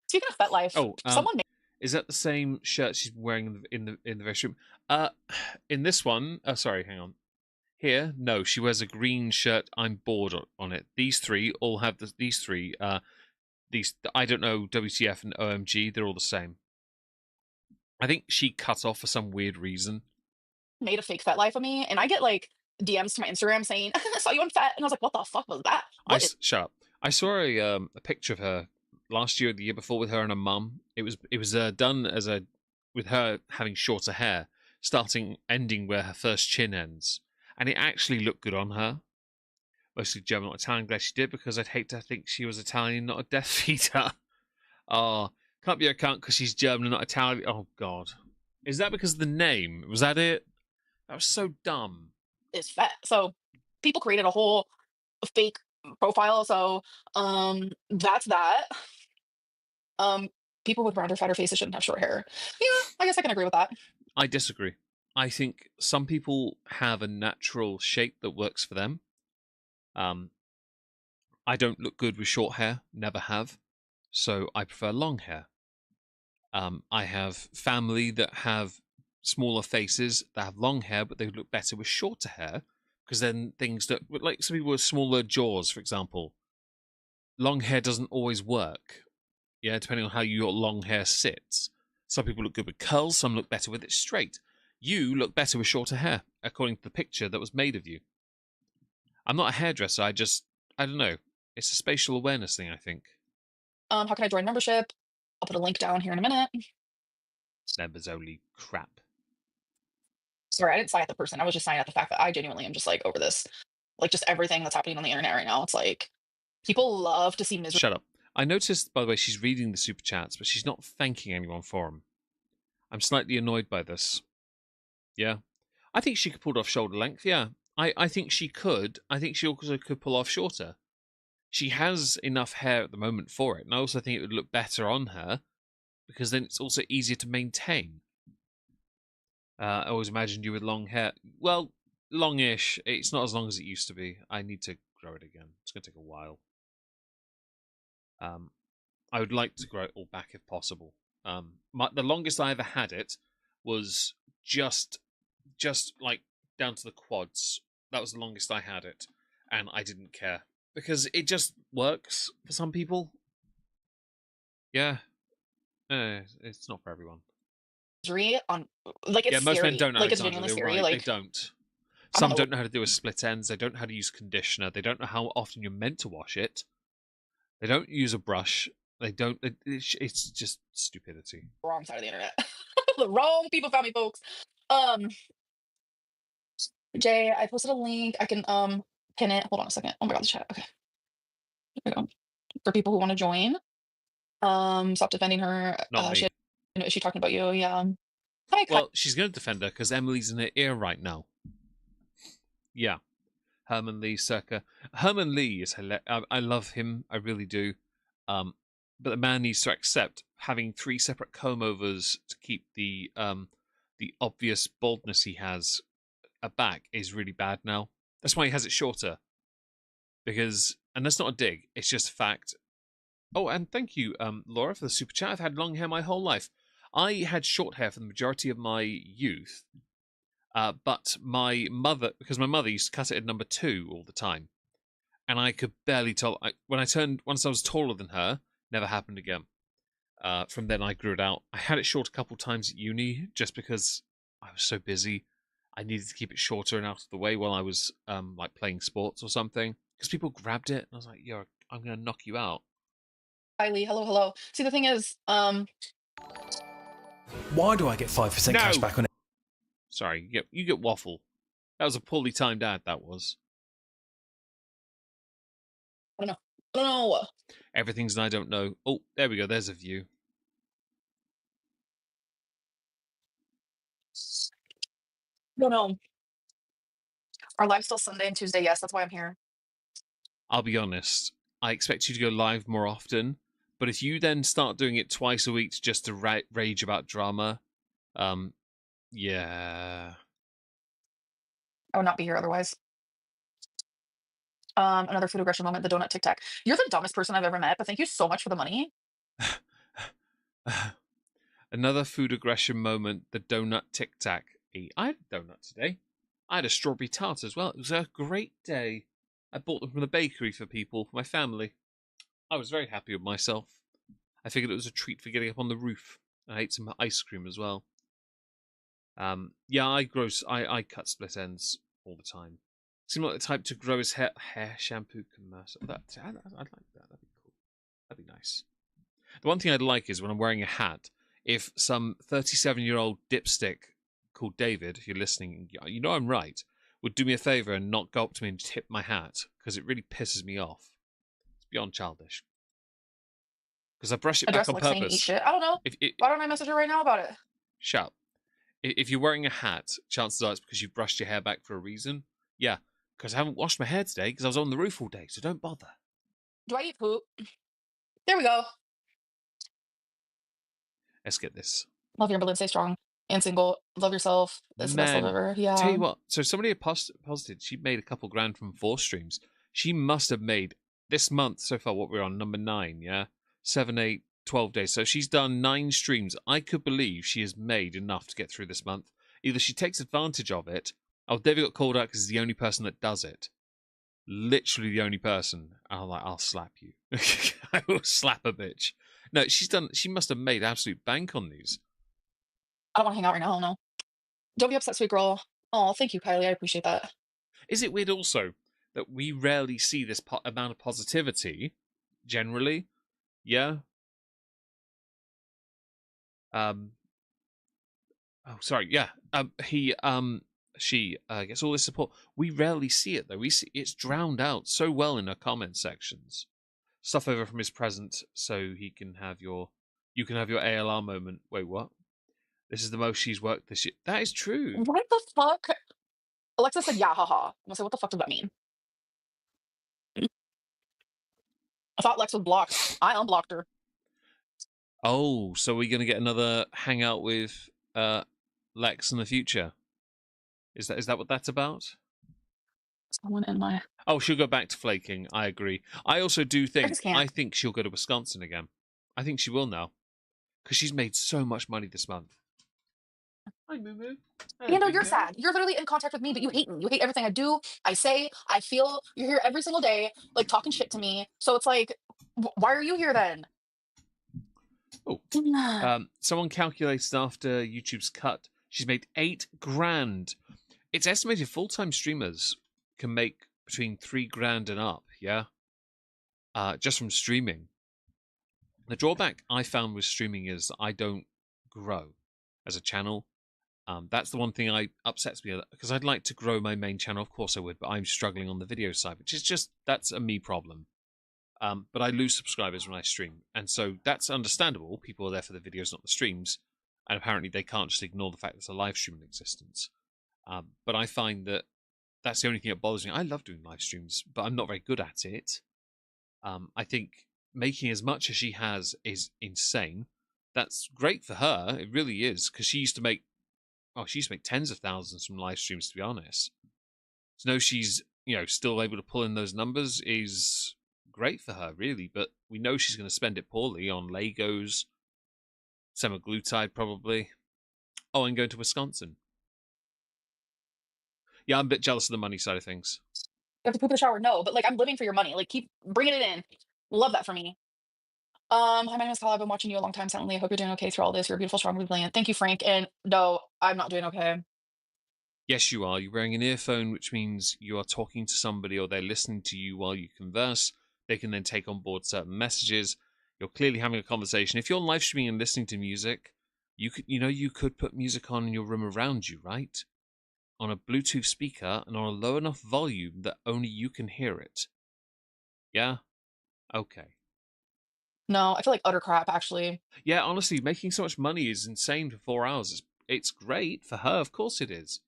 speaking of FetLife, Oh, someone is that the same shirt she's wearing in the restroom? In this one, sorry, hang on. Here, no, she wears a green shirt. I'm bored on it. These three all have these three. These I don't know, WTF and OMG. They're all the same. I think she cut off for some weird reason. made a fake FetLife of me, and I get like DMs to my Instagram saying, "I saw you on Fet," and I was like, "What the fuck was that?" Shut up. I saw a picture of her last year, or the year before, with her and her mum. It was done as with her having shorter hair, ending where her first chin ends, and it actually looked good on her. Mostly German, not Italian. Glad she did, because I'd hate to think she was Italian, not a Death Eater. Oh, can't be her account because she's German and not Italian. Oh God, is that because of the name? Was that it? That was so dumb. Is fat. So people created a whole fake profile. So that's that. People with rounder, fatter faces shouldn't have short hair. Yeah, I guess I can agree with that. I disagree. I think some people have a natural shape that works for them. I don't look good with short hair, never have, so I prefer long hair. I have family that have smaller faces that have long hair, but they look better with shorter hair, because then things that, like some people with smaller jaws, for example, long hair doesn't always work. Yeah, depending on how your long hair sits. Some people look good with curls, some look better with it straight. You look better with shorter hair, according to the picture that was made of you. I'm not a hairdresser, I don't know. It's a spatial awareness thing, I think. How can I join membership? I'll put a link down here in a minute. Members only crap. Sorry, I didn't sign at the person. I was just signing at the fact that I genuinely am just like over this. Like just everything that's happening on the internet right now. It's like people love to see misery. Shut up. I noticed, by the way, she's reading the super chats, but she's not thanking anyone for them. I'm slightly annoyed by this. Yeah. I think she could pull it off shoulder length, yeah. I think she could. I think she also could pull off shorter. She has enough hair at the moment for it, and I also think it would look better on her, because then it's also easier to maintain. I always imagined you with long hair. Well, longish. It's not as long as it used to be. I need to grow it again. It's going to take a while. I would like to grow it all back if possible. The longest I ever had it was just like down to the quads. That was the longest I had it, and I didn't care because it just works for some people. Yeah, it's not for everyone. On like it's yeah, most scary. men don't know. Like it's Alexandra, genuinely they're scary. right, Like they don't. I'm Some not- don't know how to do a split ends. They don't know how to use conditioner. They don't know how often you're meant to wash it. They don't use a brush. They don't. It's just stupidity. wrong side of the internet. The wrong people found me, folks. Jay, I posted a link. I can pin it. Hold on a second. Oh my god, the chat. Okay. Here we go. For people who want to join. Stop defending her. Not me. Is she talking about you? Yeah. Hi, Well, she's going to defend her because Emily's in her ear right now. Yeah. Herman Lee circa. Herman Lee is hilarious. I love him. I really do. But the man needs to accept having 3 separate comb-overs to keep the obvious baldness he has back is really bad now. That's why he has it shorter. Because, and that's not a dig, it's just a fact. Oh, and thank you, Laura, for the super chat. I've had long hair my whole life. I had short hair for the majority of my youth. But my mother, because my mother used to cut it at number 2 all the time, and I could barely tell. Once I was taller than her, never happened again. From then I grew it out. I had it short a couple times at uni, just because I was so busy. I needed to keep it shorter and out of the way while I was like playing sports or something, because people grabbed it, and I was like, "Yo, I'm gonna knock you out." Hi Lee. Hello. See, the thing is, Why do I get 5% No! cash back on it? Sorry, you get waffle. That was a poorly timed ad. That was. I don't know. I don't know. Everything's an I don't know. Oh, there we go. There's a view. I don't know. Our live's still Sunday and Tuesday. Yes, that's why I'm here. I'll be honest. I expect you to go live more often, but if you then start doing it twice a week just to rage about drama, yeah. I would not be here otherwise. Another food aggression moment, the donut tic tac. You're the dumbest person I've ever met, but thank you so much for the money. Another food aggression moment, the donut tic tac. I had a donut today. I had a strawberry tart as well. It was a great day. I bought them from the bakery for people, for my family. I was very happy with myself. I figured it was a treat for getting up on the roof. I ate some ice cream as well. Yeah, I cut split ends all the time. Seem like the type to grow his hair shampoo commercial. I'd like that. That'd be cool. That'd be nice. The one thing I'd like is when I'm wearing a hat, if some 37-year-old dipstick called David, if you're listening, you know I'm right, would do me a favor and not go up to me and tip my hat, because it really pisses me off. It's beyond childish. Because I brush it back Address on like saying eat purpose. shit. I don't know. Why don't I message her right now about it? Shut up. If you're wearing a hat, chances are it's because you've brushed your hair back for a reason. Yeah, because I haven't washed my hair today because I was on the roof all day, so don't bother. Do I eat poop? There we go. Let's get this. Love your Amberlynn, stay strong and single. Love yourself. It's the best love ever. Yeah. Tell you what, so somebody had posited she made a couple grand from 4 streams. She must have made this month so far, what we're on, number 9, yeah? 7, 8, 12 days. So she's done 9 streams. I could believe she has made enough to get through this month. Either she takes advantage of it. Oh, David got called out because he's the only person that does it. Literally the only person. I'll slap you. I will slap a bitch. No, she must have made absolute bank on these. I don't want to hang out right now. No. Don't be upset, sweet girl. Oh, thank you, Kylie. I appreciate that. Is it weird also that we rarely see this amount of positivity generally? Yeah. Oh, sorry. Yeah. She gets all this support. We rarely see it though. We see it's drowned out so well in her comment sections. Stuff over from his present, so you can have your ALR moment. Wait, what? This is the most she's worked this year. That is true. What the fuck? Alexa said, yeah, haha. I'm gonna say, what the fuck does that mean? I thought Lex was blocked. I unblocked her. Oh, so we're gonna get another hangout with Lex in the future? Is that what that's about? Someone in my. Oh, she'll go back to flaking. I agree. I also do think I think she'll go to Wisconsin again. I think she will now, because she's made so much money this month. Hi, Moo Moo. You know, you're sad. You're literally in contact with me, but you hate me. You hate everything I do, I say, I feel. You're here every single day, like talking shit to me. So it's like, why are you here then? Oh, someone calculated after YouTube's cut, she's made 8 grand. It's estimated full-time streamers can make between 3 grand and up. Yeah, just from streaming. The drawback I found with streaming is I don't grow as a channel. That's the one thing I upsets me, because I'd like to grow my main channel. Of course I would, but I'm struggling on the video side, which is just, that's a me problem. But I lose subscribers when I stream, and so that's understandable. People are there for the videos, not the streams, and apparently they can't just ignore the fact there's a live stream in existence. But I find that that's the only thing that bothers me. I love doing live streams, but I'm not very good at it. I think making as much as she has is insane. That's great for her. It really is, because she used to make tens of thousands from live streams, to be honest. To know she's, still able to pull in those numbers is great for her, really. But we know she's going to spend it poorly on Legos, semaglutide probably. Oh, and going to Wisconsin. Yeah, I'm a bit jealous of the money side of things. You have to poop in the shower? No, but like, I'm living for your money. Like, keep bringing it in. Love that for me. Hi, my name is Kyle. I've been watching you a long time silently. I hope you're doing okay through all this. You're beautiful, strong, resilient. Thank you, Frank. And no, I'm not doing okay. Yes, you are. You're wearing an earphone, which means you are talking to somebody or they're listening to you while you converse. They can then take on board certain messages. You're clearly having a conversation. If you're live streaming and listening to music, you could put music on in your room around you, right? On a Bluetooth speaker and on a low enough volume that only you can hear it. Yeah? Okay. No, I feel like utter crap, actually. Yeah, honestly, making so much money is insane for 4 hours. It's great for her, of course it is.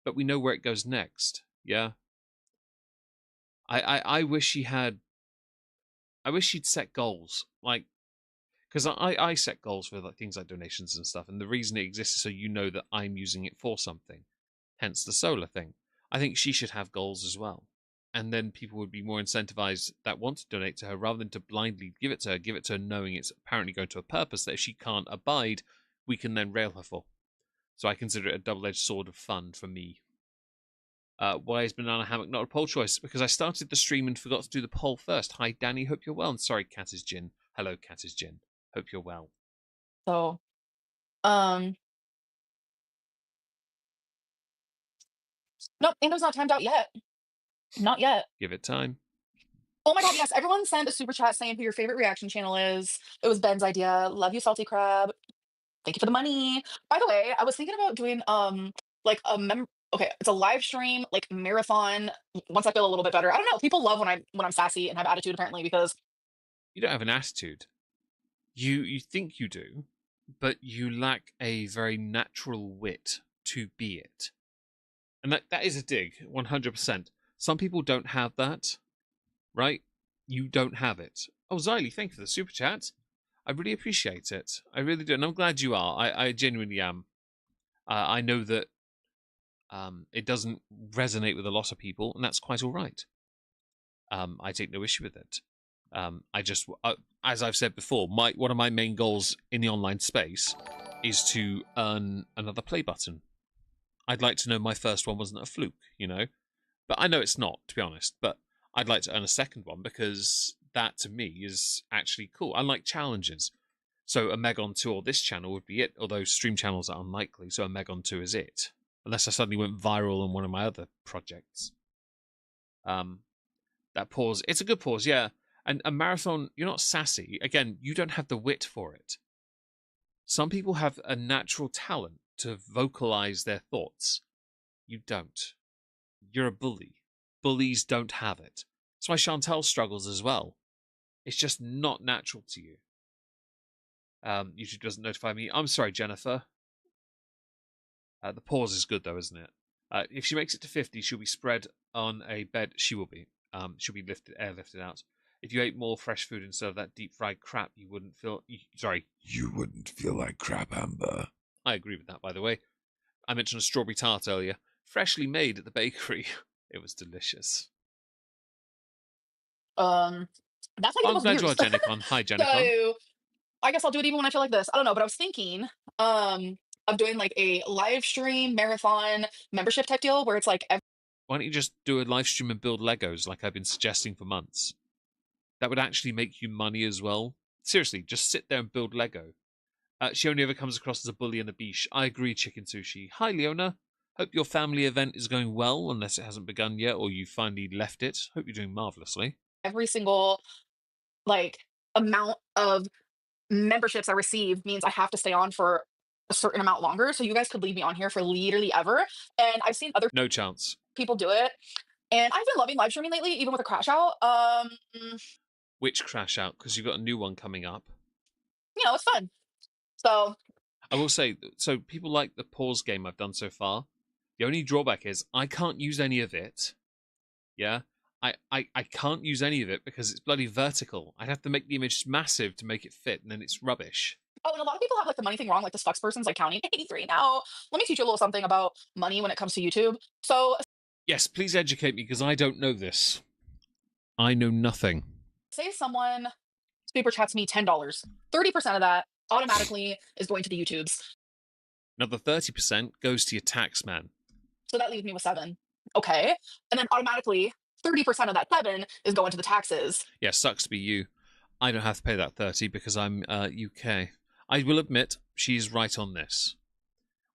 But we know where it goes next. Yeah. I wish she had. I wish she'd set goals. Like, because I set goals for like things like donations and stuff, and the reason it exists is so you know that I'm using it for something. Hence the solar thing. I think she should have goals as well, and then people would be more incentivized that want to donate to her rather than to blindly give it to her knowing it's apparently going to a purpose that if she can't abide, we can then rail her for. So I consider it a double-edged sword of fun for me. Why is banana hammock not a poll choice? Because I started the stream and forgot to do the poll first. Hi, Danny. Hope you're well. And sorry, Cat is Jin. Hello, Cat is Jin. Hope you're well. So, um, nope, Indo's not timed out yet. Not yet. Give it time. Oh my god, yes, everyone send a super chat saying who your favorite reaction channel is. It was Ben's idea. Love you, Salty Crab. Thank you for the money. By the way, I was thinking about doing like a okay, it's a live stream, like marathon once I feel a little bit better. I don't know. People love when I'm sassy and have attitude apparently because You don't have an attitude. You think you do, but you lack a very natural wit to be it. And that is a dig, 100%. Some people don't have that, right? You don't have it. Oh, Xylee, thank you for the super chat. I really appreciate it. I really do. And I'm glad you are. I genuinely am. I know that it doesn't resonate with a lot of people, and that's quite all right. I take no issue with it. I just, as I've said before, one of my main goals in the online space is to earn another play button. I'd like to know my first one wasn't a fluke, you know? But I know it's not, to be honest. But I'd like to earn a second one because that, to me, is actually cool. I like challenges. So a Megon 2 or this channel would be it, although stream channels are unlikely, so a Megon 2 is it. Unless I suddenly went viral on one of my other projects. That pause, it's a good pause, yeah. And a marathon, you're not sassy. Again, you don't have the wit for it. Some people have a natural talent to vocalize their thoughts. You don't. You're a bully. Bullies don't have it. That's why Chantal struggles as well. It's just not natural to you. YouTube doesn't notify me. I'm sorry, Jennifer. The pause is good though, isn't it? If she makes it to 50, she'll be spread on a bed. She will be. She'll be airlifted out. If you ate more fresh food instead of that deep fried crap, you wouldn't feel. You wouldn't feel like crap, Amber. I agree with that, by the way. I mentioned a strawberry tart earlier, freshly made at the bakery. It was delicious. that's like I'm glad you are, Jenicon. Hi, Jenicon. So I guess I'll do it even when I feel like this. I don't know, but I was thinking of doing like a live stream marathon membership type deal where it's like Why don't you just do a live stream and build Legos like I've been suggesting for months? That would actually make you money as well. Seriously, just sit there and build Lego. She only ever comes across as a bully and a biche. I agree, Chicken Sushi. Hi, Leona. Hope your family event is going well, unless it hasn't begun yet or you finally left it. Hope you're doing marvelously. every single like amount of memberships I receive means I have to stay on for a certain amount longer. So you guys could leave me on here for literally ever. And I've seen other No chance. people do it. And I've been loving live streaming lately, even with a crash out. Which crash out? Because you've got a new one coming up. It's fun. So I will say, so people like the pause game I've done so far. The only drawback is I can't use any of it. Yeah? I can't use any of it because it's bloody vertical. I'd have to make the image massive to make it fit, and then it's rubbish. oh, and a lot of people have like the money thing wrong, like this fucks person's like counting 83 now. Let me teach you a little something about money when it comes to YouTube. So Yes, please educate me because I don't know this. I know nothing. say someone super chats me $10. 30% of that automatically is going to the YouTubes. Another 30% goes to your tax man. So that leaves me with 7. Okay. And then automatically 30% of that 7 is going to the taxes. Yeah, sucks to be you. I don't have to pay that 30 because I'm UK. I will admit she's right on this.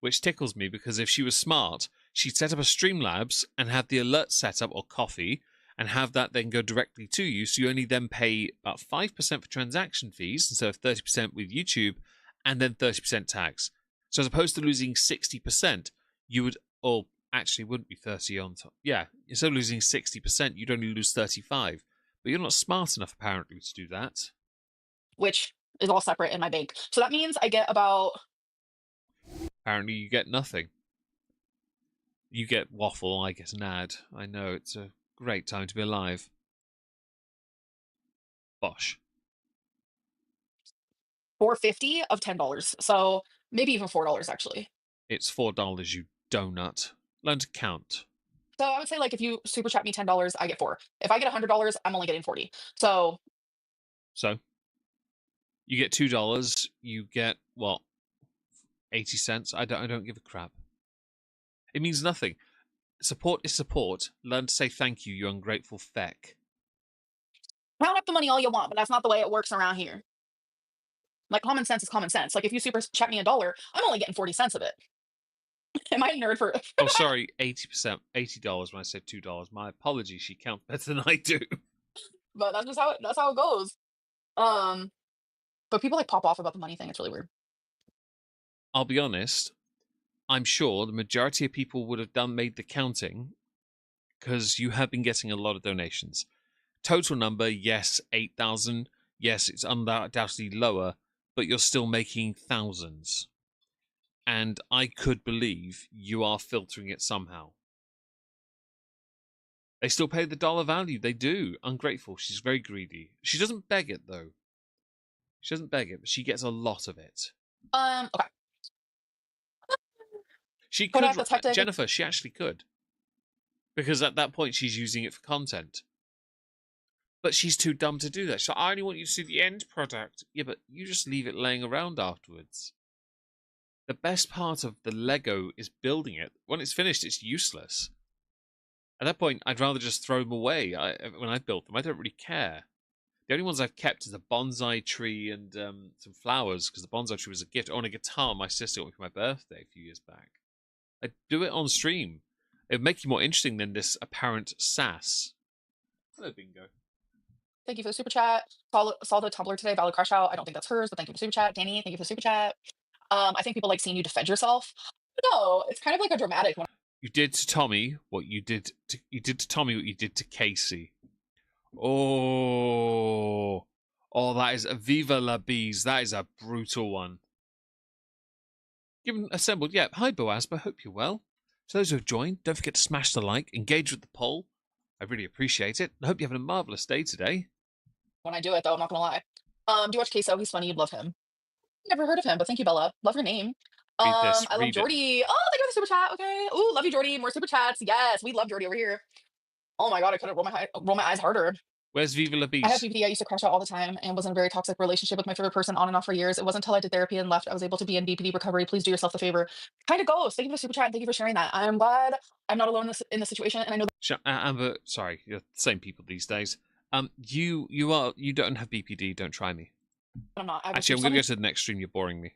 Which tickles me because if she was smart, she'd set up a Streamlabs and have the alert set up or coffee and have that then go directly to you. So you only then pay about 5% for transaction fees instead of 30% with YouTube and then 30% tax. So as opposed to losing 60%, you would, or actually wouldn't be 30 on top. Yeah, instead of losing 60%, you'd only lose 35. But you're not smart enough, apparently, to do that. which is all separate in my bank. So that means I get about Apparently, you get nothing. You get waffle, I get an ad. I know, it's a great time to be alive. Bosh. $4.50 of $10. So maybe even $4 actually. It's $4, you donut. Learn to count. So I would say like if you super chat me $10, I get 4. If I get $100, I'm only getting 40. So So, you get $2, you get, what, 80 cents? I don't give a crap. It means nothing. Support is support. Learn to say thank you, you ungrateful feck. count up the money all you want, but that's not the way it works around here. Like common sense is common sense. Like if you super chat me $1, I'm only getting 40 cents of it. Am I a nerd for Oh, sorry, 80%, $80 when I said $2. My apologies, she counts better than I do. but that's just how it goes. But people like pop off about the money thing. It's really weird. I'll be honest, I'm sure the majority of people would have made the counting because you have been getting a lot of donations. Total number, yes, 8,000. Yes, it's undoubtedly lower, but you're still making thousands. And I could believe you are filtering it somehow. They still pay the dollar value. They do. Ungrateful. She's very greedy. She doesn't beg it, though. She doesn't beg it, but she gets a lot of it. Okay. She Put could, out the tech deck. Jennifer, she actually could. Because at that point, she's using it for content. But she's too dumb to do that. She's like, I only want you to see the end product. Yeah, but you just leave it laying around afterwards. The best part of the Lego is building it. When it's finished, it's useless. At that point, I'd rather just throw them away when I've built them. I don't really care. The only ones I've kept is a bonsai tree and some flowers, because the bonsai tree was a gift. Oh, and a guitar my sister got me for my birthday a few years back. I'd do it on stream. It would make you more interesting than this apparent sass. Hello, Bingo. Thank you for the super chat. Saw the Tumblr today, Valid Crash Out. I don't think that's hers, but thank you for the super chat. Danny, thank you for the super chat. I think people like seeing you defend yourself. No, it's kind of like a dramatic one. You did to Tommy what you did to Tommy what you did to Casey. Oh, that is a Viva la Bees. That is a brutal one. Given assembled, yeah. Hi, Boasba. Hope you're well. To those who have joined, don't forget to smash the like, engage with the poll. I really appreciate it. I hope you're having a marvelous day today. When I do it, though, I'm not gonna lie. Do you watch Queso? He's funny. You'd love him. Never heard of him, but thank you, Bella. Love your name. Read this. I love Jordy. Oh, thank you for the super chat. Okay. Ooh, love you, Jordy. More super chats. Yes, we love Jordy over here. Oh my god, I couldn't roll my eyes harder. Where's Viva la Bees? I have BPD. I used to crash out all the time and was in a very toxic relationship with my favorite person on and off for years. It wasn't until I did therapy and left I was able to be in BPD recovery. Please do yourself the favor. Kind of goes. Thank you for the super chat. And thank you for sharing that. I'm glad I'm not alone in this situation. And I know Amber, sorry, you're the same people these days. You don't have BPD. Don't try me. I'm not. Actually, I'm going to go to the next stream. You're boring me.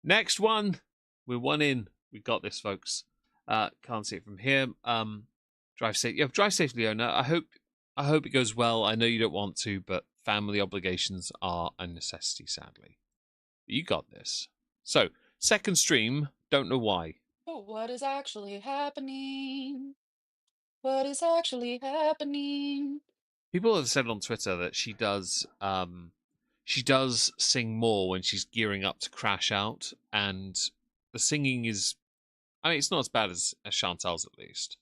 Next one. We're one in. We got this, folks. Can't see it from here. Drive safe. Yeah, drive safely, Leona. I hope it goes well. I know you don't want to, but family obligations are a necessity, sadly. But you got this. So, second stream. Don't know why. Oh, what is actually happening? What is actually happening? People have said on Twitter that she does sing more when she's gearing up to crash out, and the singing is, I mean, it's not as bad as Chantal's at least.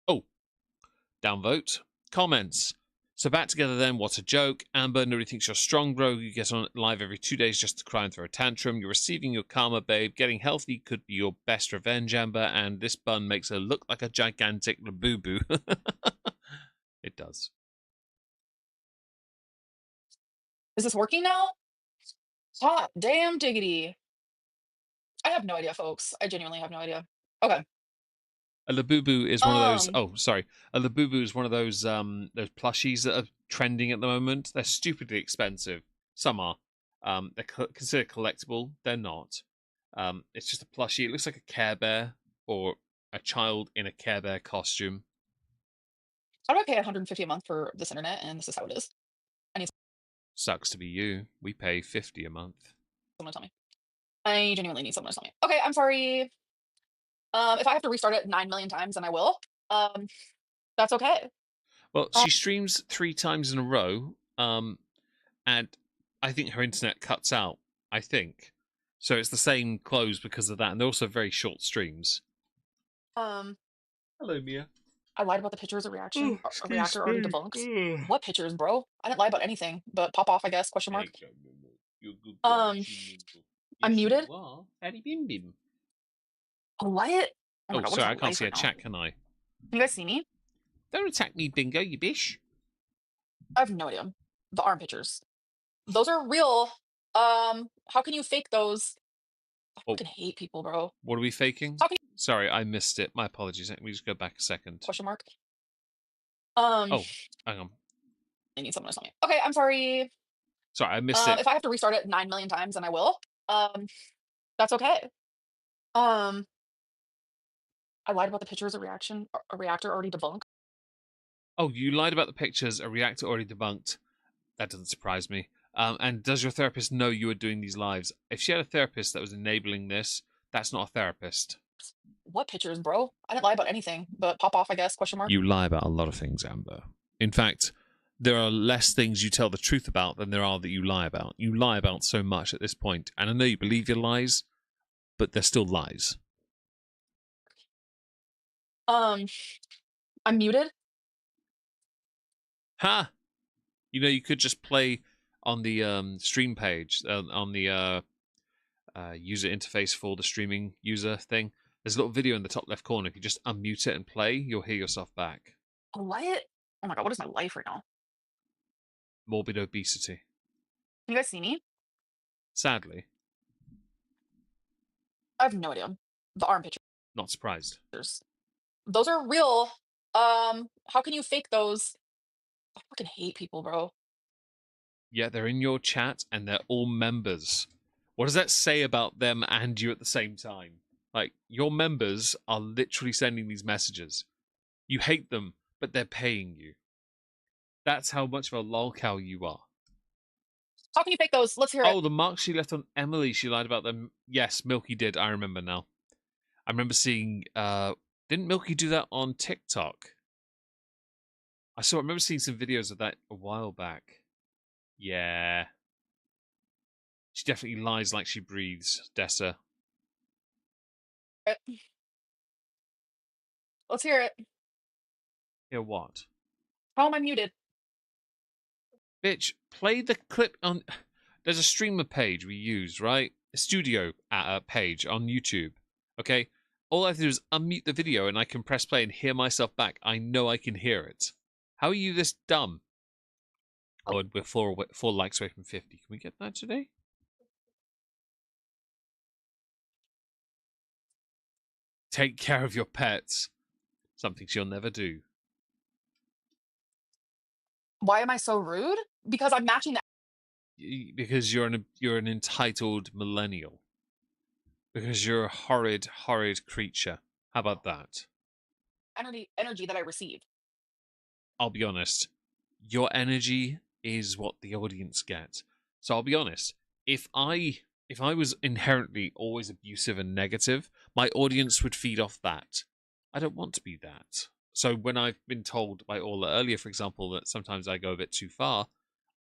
Oh, downvote. Comments. So back together then, what a joke. Amber, nobody thinks you're strong, bro. You get on live every 2 days just to cry and throw a tantrum. You're receiving your karma, babe. Getting healthy could be your best revenge, Amber, and this bun makes her look like a gigantic boo-boo. It does. Is this working now? Hot damn diggity. I have no idea, folks. I genuinely have no idea. Okay. A Labubu is one of those. Oh, sorry. A Labubu is one of those plushies that are trending at the moment. They're stupidly expensive. Some are. They're considered collectible. They're not. It's just a plushie. It looks like a Care Bear or a child in a Care Bear costume. How do I pay $150 a month for this internet? And this is how it is. I need Sucks to be you. We pay $50 a month. someone to tell me. I genuinely need someone to tell me. Okay, I'm sorry. If I have to restart it 9 million times, then I will. That's okay. Well, she streams 3 times in a row, and I think her internet cuts out. I think so. It's the same close because of that, and they're also very short streams. Um, Hello, Mia. I lied about the pictures. A reaction, a Excuse reactor already me. debunked. What pictures, bro? I didn't lie about anything, but pop off, I guess? Question mark. You're a good girl. Um, I'm Yes, you muted. are. Fatty Bim Bim. What? Oh my Oh, god, what is sorry, my I can't life see a right now? chat, can I? Can you guys see me? Don't attack me, Bingo, you bish. I have no idea. The arm pictures. Those are real. How can you fake those? I Oh, fucking hate people, bro. what are we faking? How can you Sorry, I missed it. My apologies. Let me just go back a second. question mark? Um, Oh, hang on. I need someone to tell me. Okay, I'm sorry. Sorry, I missed it. If I have to restart it 9 million times, then I will. That's okay. Um, I lied about the pictures. A reactor already debunked. Oh, you lied about the pictures. A reactor already debunked. That doesn't surprise me. And does your therapist know you are doing these lives? If she had a therapist that was enabling this, that's not a therapist. What pictures, bro? I didn't lie about anything, but pop off, I guess? Question mark. You lie about a lot of things, Amber. In fact, there are less things you tell the truth about than there are that you lie about. You lie about so much at this point, and I know you believe your lies, but they're still lies. Um, I'm muted. Ha! You know, you could just play on the stream page, on the user interface for the streaming user thing. There's a little video in the top left corner. If you just unmute it and play, you'll hear yourself back. What? Oh my god, what is my life right now? Morbid obesity. Can you guys see me? Sadly, I have no idea. The arm not surprised. pictures. Those are real. How can you fake those? I fucking hate people, bro. Yeah, they're in your chat and they're all members. What does that say about them and you at the same time? Like, your members are literally sending these messages. You hate them, but they're paying you. That's how much of a lolcow you are. How can you fake those? Let's hear it. Oh, the marks she left on Emily, she lied about them. Yes, Milky did. I remember now. I remember seeing, didn't Milky do that on TikTok? I remember seeing some videos of that a while back. Yeah. She definitely lies like she breathes, Dessa. Let's hear it. Hear what? How am I muted? Bitch, play the clip on... There's a streamer page we use, right? A studio page on YouTube, okay? All I have to do is unmute the video and I can press play and hear myself back. I know I can hear it. How are you this dumb? Oh, and we're four likes away from 50. Can we get that today? Take care of your pets. Something she'll never do. Why am I so rude? Because I'm matching the Because you're an entitled millennial. Because you're a horrid, horrid creature. How about that? energy that I receive. I'll be honest. Your energy is what the audience get. So I'll be honest. If I was inherently always abusive and negative, my audience would feed off that. I don't want to be that. So when I've been told by Orla earlier, for example, that sometimes I go a bit too far,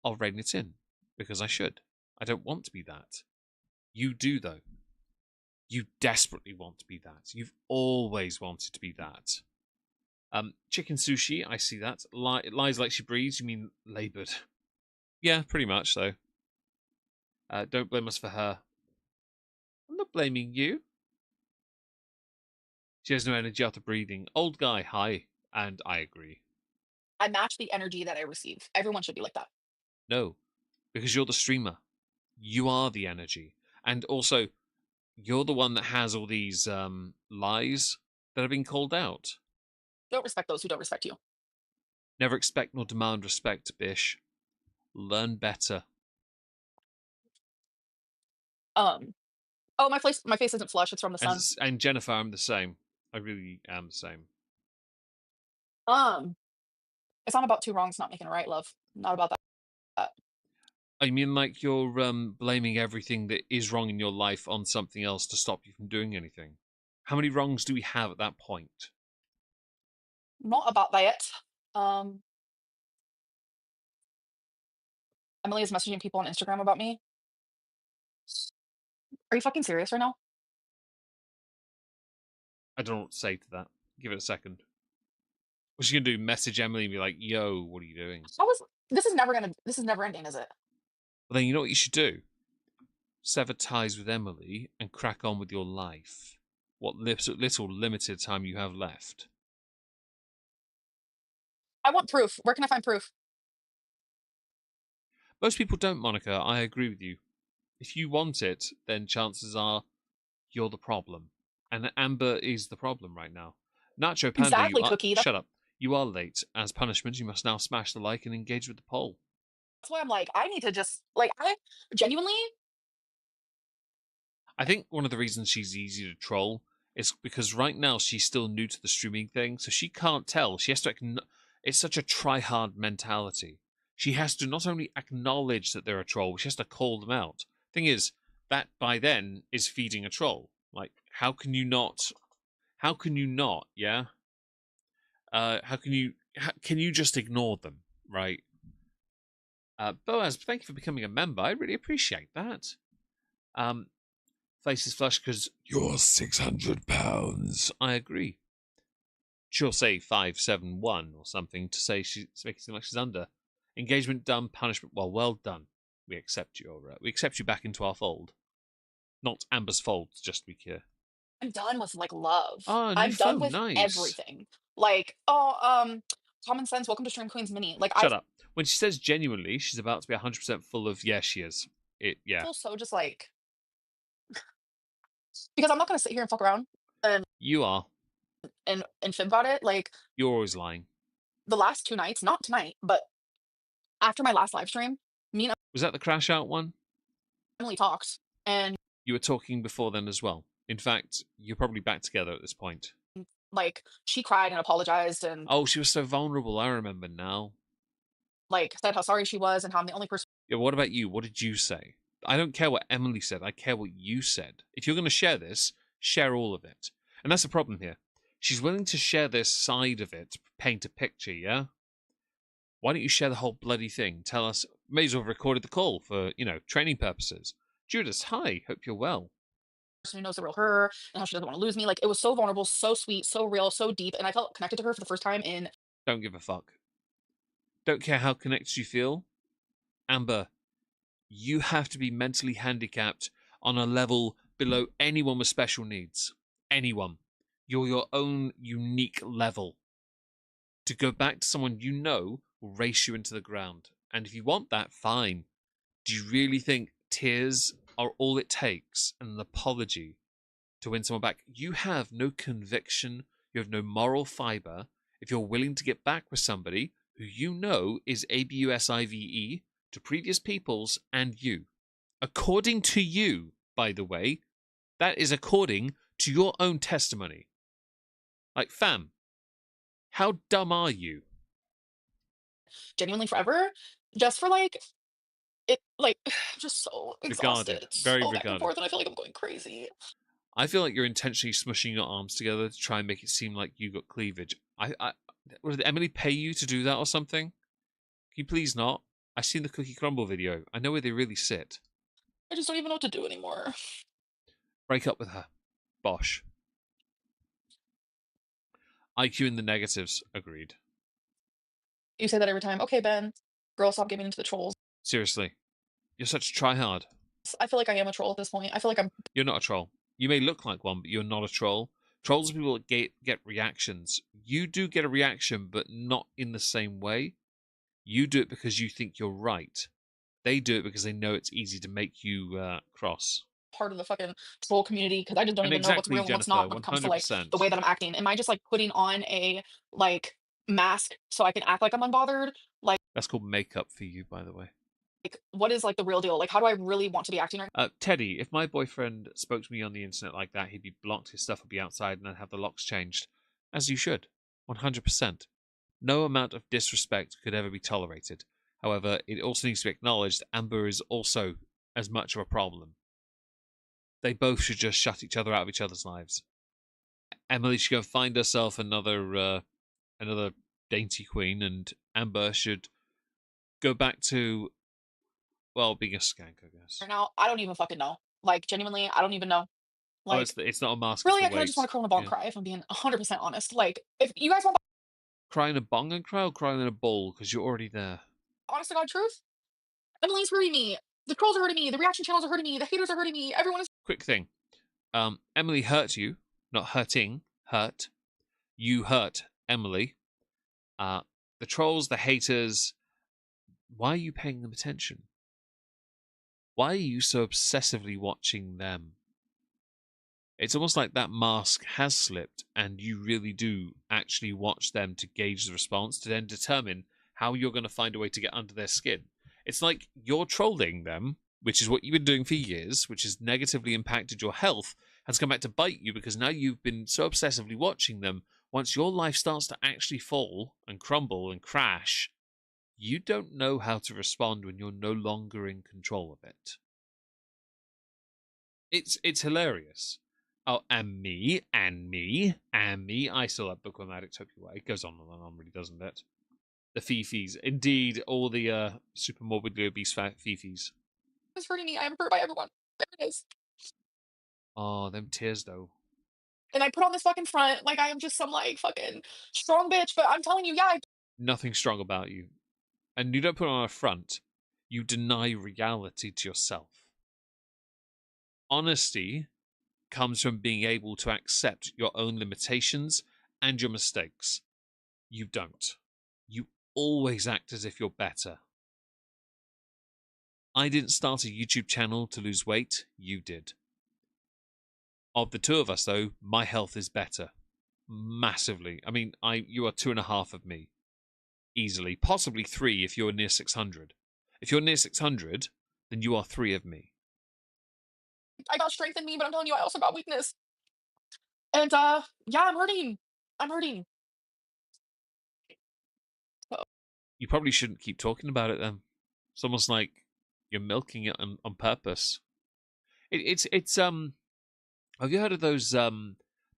I'll rein it in. Because I should. I don't want to be that. You do, though. You desperately want to be that. You've always wanted to be that. Chicken sushi, I see that. Lies like she breathes, you mean laboured. Yeah, pretty much, though. Don't blame us for her. I'm not blaming you. She has no energy after breathing. Old guy, hi. And I agree. I match the energy that I receive. Everyone should be like that. No, because you're the streamer. You are the energy. And also, you're the one that has all these lies that have been called out. Don't respect those who don't respect you. Never expect nor demand respect, Bish. Learn better. Oh, my face isn't flush. It's from the sun. And Jennifer, I'm the same. I really am the same. It's not about two wrongs not making a right, love. Not about that. I mean, like you're blaming everything that is wrong in your life on something else to stop you from doing anything. How many wrongs do we have at that point? Not about that. Emily is messaging people on Instagram about me. Are you fucking serious right now? I don't know what to say to that. Give it a second. What's she gonna do? Message Emily and be like, "Yo, what are you doing?" This is never ending, is it? Well, then you know what you should do? Sever ties with Emily and crack on with your life. What little limited time you have left. I want proof. Where can I find proof? Most people don't, Monica. I agree with you. If you want it, then chances are you're the problem. And Amber is the problem right now. Nacho Panda, Exactly, Cookie. shut up. You are late. As punishment, you must now smash the like and engage with the poll. That's why I'm like, I need to just like I genuinely I think one of the reasons she's easy to troll is because right now she's still new to the streaming thing, so she can't tell. She has to. It's such a try-hard mentality. She has to not only acknowledge that they're a troll, she has to call them out. Thing is, that by then is feeding a troll. Like, how can you not? How can you not? Yeah. How can you? Can you just ignore them? Right. Boaz, thank you for becoming a member. I really appreciate that. Face is flushed because you're £600. I agree. She'll say 571 or something to say to make it seem like she's under. Engagement done, punishment well done. We accept you back into our fold. Not Amber's fold, just to be clear. I'm done with like love. Oh, new I'm done phone, with nice. everything. Like, common sense, welcome to Stream Queens Mini. Like Shut up. When she says genuinely, she's about to be 100% full of yeah, she is. I feel so just like because I'm not gonna sit here and fuck around and You are. and fib about it. Like You're always lying. the last 2 nights, not tonight, but after my last live stream, me and Was that the crash out one? Emily talked and You were talking before then as well. In fact, you're probably back together at this point. like she cried and apologized and Oh, she was so vulnerable. I remember now. like said how sorry she was and how I'm the only person. Yeah, what about you? What did you say? I don't care what Emily said. I care what you said. If you're going to share this, share all of it. And that's the problem here. She's willing to share this side of it, paint a picture, yeah? Why don't you share the whole bloody thing? Tell us, may as well have recorded the call for, training purposes. Judas, hi, hope you're well. Person who knows the real her and how she doesn't want to lose me. Like it was so vulnerable, so sweet, so real, so deep, and I felt connected to her for the first time in. Don't give a fuck. Don't care how connected you feel. Amber, you have to be mentally handicapped on a level below anyone with special needs. Anyone. You're your own unique level. To go back to someone you know will race you into the ground. And if you want that, fine. Do you really think tears are all it takes and an apology to win someone back? You have no conviction. You have no moral fiber. If you're willing to get back with somebody who you know is ABUSIVE to previous peoples and you. According to you, by the way, that is according to your own testimony. Like, fam, how dumb are you? Genuinely forever, just for like it, like just so exhausted. Regarded. Very so back and regarded. forth, and I feel like I'm going crazy. I feel like you're intentionally smushing your arms together to try and make it seem like you got cleavage. Did Emily pay you to do that or something? Can you please not? I've seen the cookie crumble video. I know where they really sit. I just don't even know what to do anymore. Break up with her. Bosh. IQ in the negatives. Agreed. You say that every time. Okay, Ben, girl, stop giving into the trolls. Seriously. You're such a tryhard. I feel like I am a troll at this point. I feel like I'm. You're not a troll. You may look like one, but you're not a troll. Trolls are people that get reactions. You do get a reaction, but not in the same way. You do it because you think you're right. They do it because they know it's easy to make you cross. Part of the fucking troll community because I just don't even know what's real and what's not when it comes to like the way that I'm acting. Am I just like putting on a like mask so I can act like I'm unbothered? Like that's called makeup for you, by the way. Like what is like the real deal? Like how do I really want to be acting right now? Teddy, if my boyfriend spoke to me on the internet like that, he'd be blocked, his stuff would be outside, and I'd have the locks changed. As you should. 100%. No amount of disrespect could ever be tolerated. However, it also needs to be acknowledged Amber is also as much of a problem. They both should just shut each other out of each other's lives. Emily should go find herself another dainty queen, and Amber should go back to Well, being a skank, I guess. Right now, I don't even fucking know. Like, genuinely, I don't even know. Oh, Like, it's not a mask, it's really, the I kind of just want weight. to curl in a ball and Yeah. cry, if I'm being 100% honest. Like, if you guys want Cry in a bong and cry, or cry in a bowl, because you're already there. honest to God truth, Emily's hurting me. The trolls are hurting me. The reaction channels are hurting me. The haters are hurting me. Everyone is. Quick thing. Emily hurt you, not hurting, hurt. You hurt Emily. The trolls, the haters, why are you paying them attention? Why are you so obsessively watching them? It's almost like that mask has slipped, and you really do actually watch them to gauge the response, to then determine how you're going to find a way to get under their skin. It's like you're trolling them, which is what you've been doing for years, which has negatively impacted your health, has come back to bite you because now you've been so obsessively watching them. Once your life starts to actually fall and crumble and crash, you don't know how to respond when you're no longer in control of it. It's hilarious. Oh, and me. I still have Bookworm Addict, hope you. It goes on and on, really, doesn't it? The Fifis. Indeed, all the super morbidly obese Fifis. It's hurting me. I am hurt by everyone. There it is. Oh, them tears, though. And I put on this fucking front like I am just some like fucking strong bitch, but I'm telling you, yeah, Nothing strong about you. And you don't put on a front. You deny reality to yourself. Honesty comes from being able to accept your own limitations and your mistakes. You don't. You always act as if you're better. I didn't start a YouTube channel to lose weight. You did. Of the two of us, though, my health is better. Massively. I mean, you are 2.5 of me. Easily. Possibly 3 if you're near 600. If you're near 600, then you are 3 of me. I got strength in me, but I'm telling you, I also got weakness. And yeah, I'm hurting. I'm hurting. You probably shouldn't keep talking about it then. It's almost like you're milking it on purpose. It's have you heard of those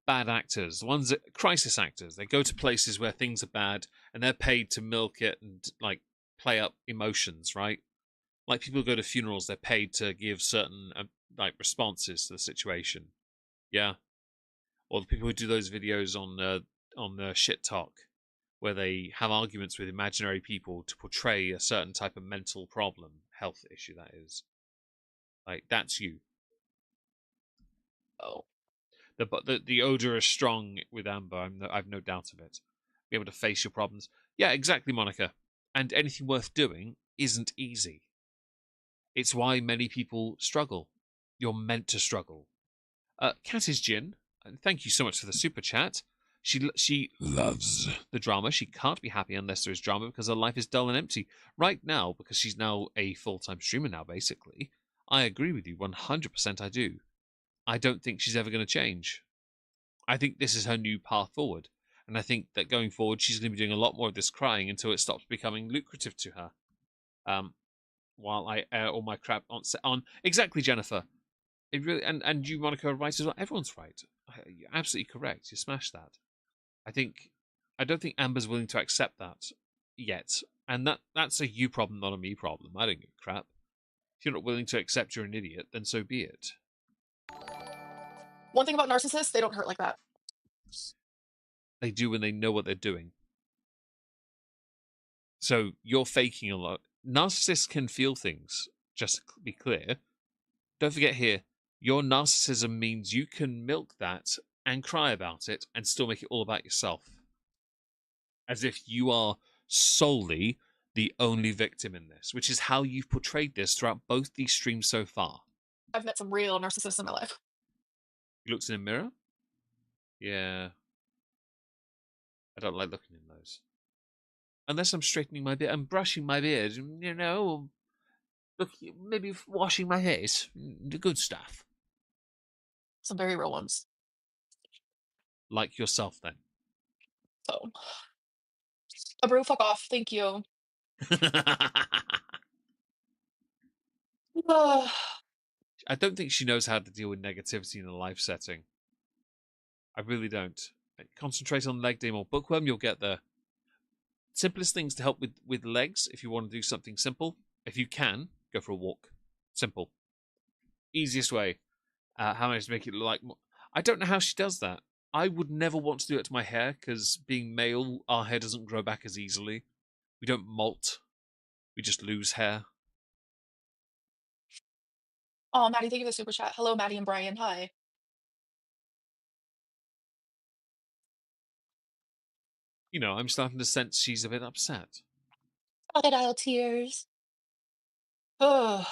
bad actors, the ones that crisis actors? They go to places where things are bad and they're paid to milk it and like play up emotions, right? Like people go to funerals, they're paid to give certain like responses to the situation. Yeah. Or the people who do those videos on the shit talk where they have arguments with imaginary people to portray a certain type of mental problem, health issue that is. Like that's you. Oh. The odor is strong with Amber. I've no doubt of it. Be able to face your problems. Yeah, exactly, Monica. And anything worth doing isn't easy. It's why many people struggle. You're meant to struggle. Cat is Jin. And thank you so much for the super chat. She loves the drama. She can't be happy unless there is drama because her life is dull and empty. Right now, because she's now a full-time streamer now, basically, I agree with you 100%. I do. I don't think she's ever going to change. I think this is her new path forward. And I think that going forward, she's going to be doing a lot more of this crying until it stops becoming lucrative to her. While I air all my crap on exactly, Jennifer. It really and you, Monica, are right as well. Everyone's right. You're absolutely correct. You smashed that. I don't think Amber's willing to accept that yet. And that's a you problem, not a me problem. I don't give a crap. If you're not willing to accept you're an idiot, then so be it. One thing about narcissists, they don't hurt like that. They do when they know what they're doing. So you're faking a lot. Narcissists can feel things, just to be clear. Don't forget here, your narcissism means you can milk that and cry about it and still make it all about yourself. As if you are solely the only victim in this, which is how you've portrayed this throughout both these streams so far. I've met some real narcissists in my life. You looked in a mirror? Yeah. I don't like looking in those. Unless I'm straightening my beard, I'm brushing my beard, you know, look, maybe washing my face, the good stuff. Some very real ones. Like yourself, then. So, a brew, fuck off. Thank you. I don't think she knows how to deal with negativity in a live setting. I really don't. Concentrate on leg day more. Bookworm, you'll get there. Simplest things to help with legs, if you want to do something simple, if you can, Go for a walk. Simple. Easiest way. How am I to make it look like more? I don't know how she does that. I would never want to do it to my hair because being male, our hair doesn't grow back as easily. We don't molt. We just lose hair. Oh, Maddie, thank you for the super chat. Hello, Maddie and Brian. Hi. You know, I'm starting to sense she's a bit upset. Crocodile tears. Ugh.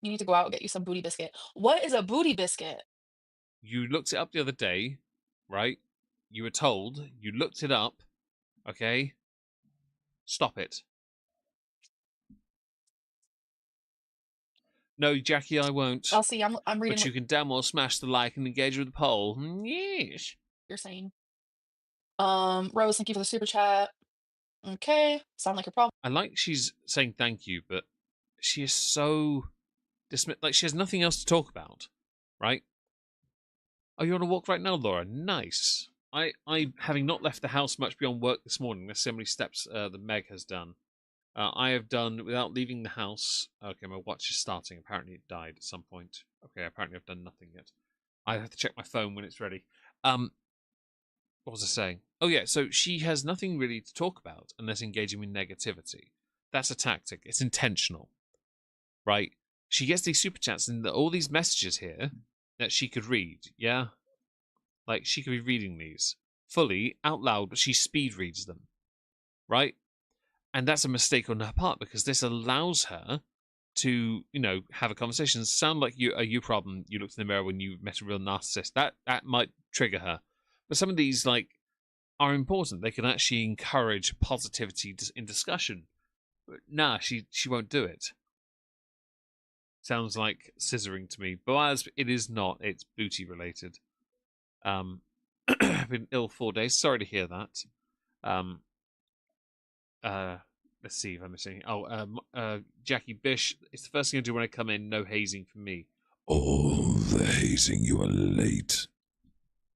You need to go out and get you some booty biscuit. What is a booty biscuit? You looked it up the other day, right? You were told. You looked it up. Okay? Stop it. No, Jackie, I won't. I'll see. I'm reading But you what can damn well smash the like and engage with the poll. Yes. you're saying. Rose, thank you for the super chat. Okay. Sound like a problem. I like she's saying thank you, but she is so like she has nothing else to talk about, right? Oh, you're on a walk right now, Laura. Nice. I having not left the house much beyond work this morning. There's so many steps that Meg has done. I have done without leaving the house. Okay, my watch is starting. Apparently it died at some point. Okay, apparently I've done nothing yet. I have to check my phone when it's ready. What was I saying? Oh yeah, so she has nothing really to talk about unless engaging with negativity. That's a tactic. It's intentional, right? She gets these super chats and all these messages here that she could read. Yeah, like she could be reading these fully out loud, but she speed reads them, right? And that's a mistake on her part because this allows her to, you know, have a conversation. Sound like you problem. You looked in the mirror when you met a real narcissist. That might trigger her. But some of these like are important. They can actually encourage positivity in discussion. But nah, she won't do it. Sounds like scissoring to me, but as it is not. It's booty related. I've been ill 4 days. Sorry to hear that. Let's see if I'm missing. Jackie Bish. It's the first thing I do when I come in. No hazing for me. Oh, the hazing. You are late.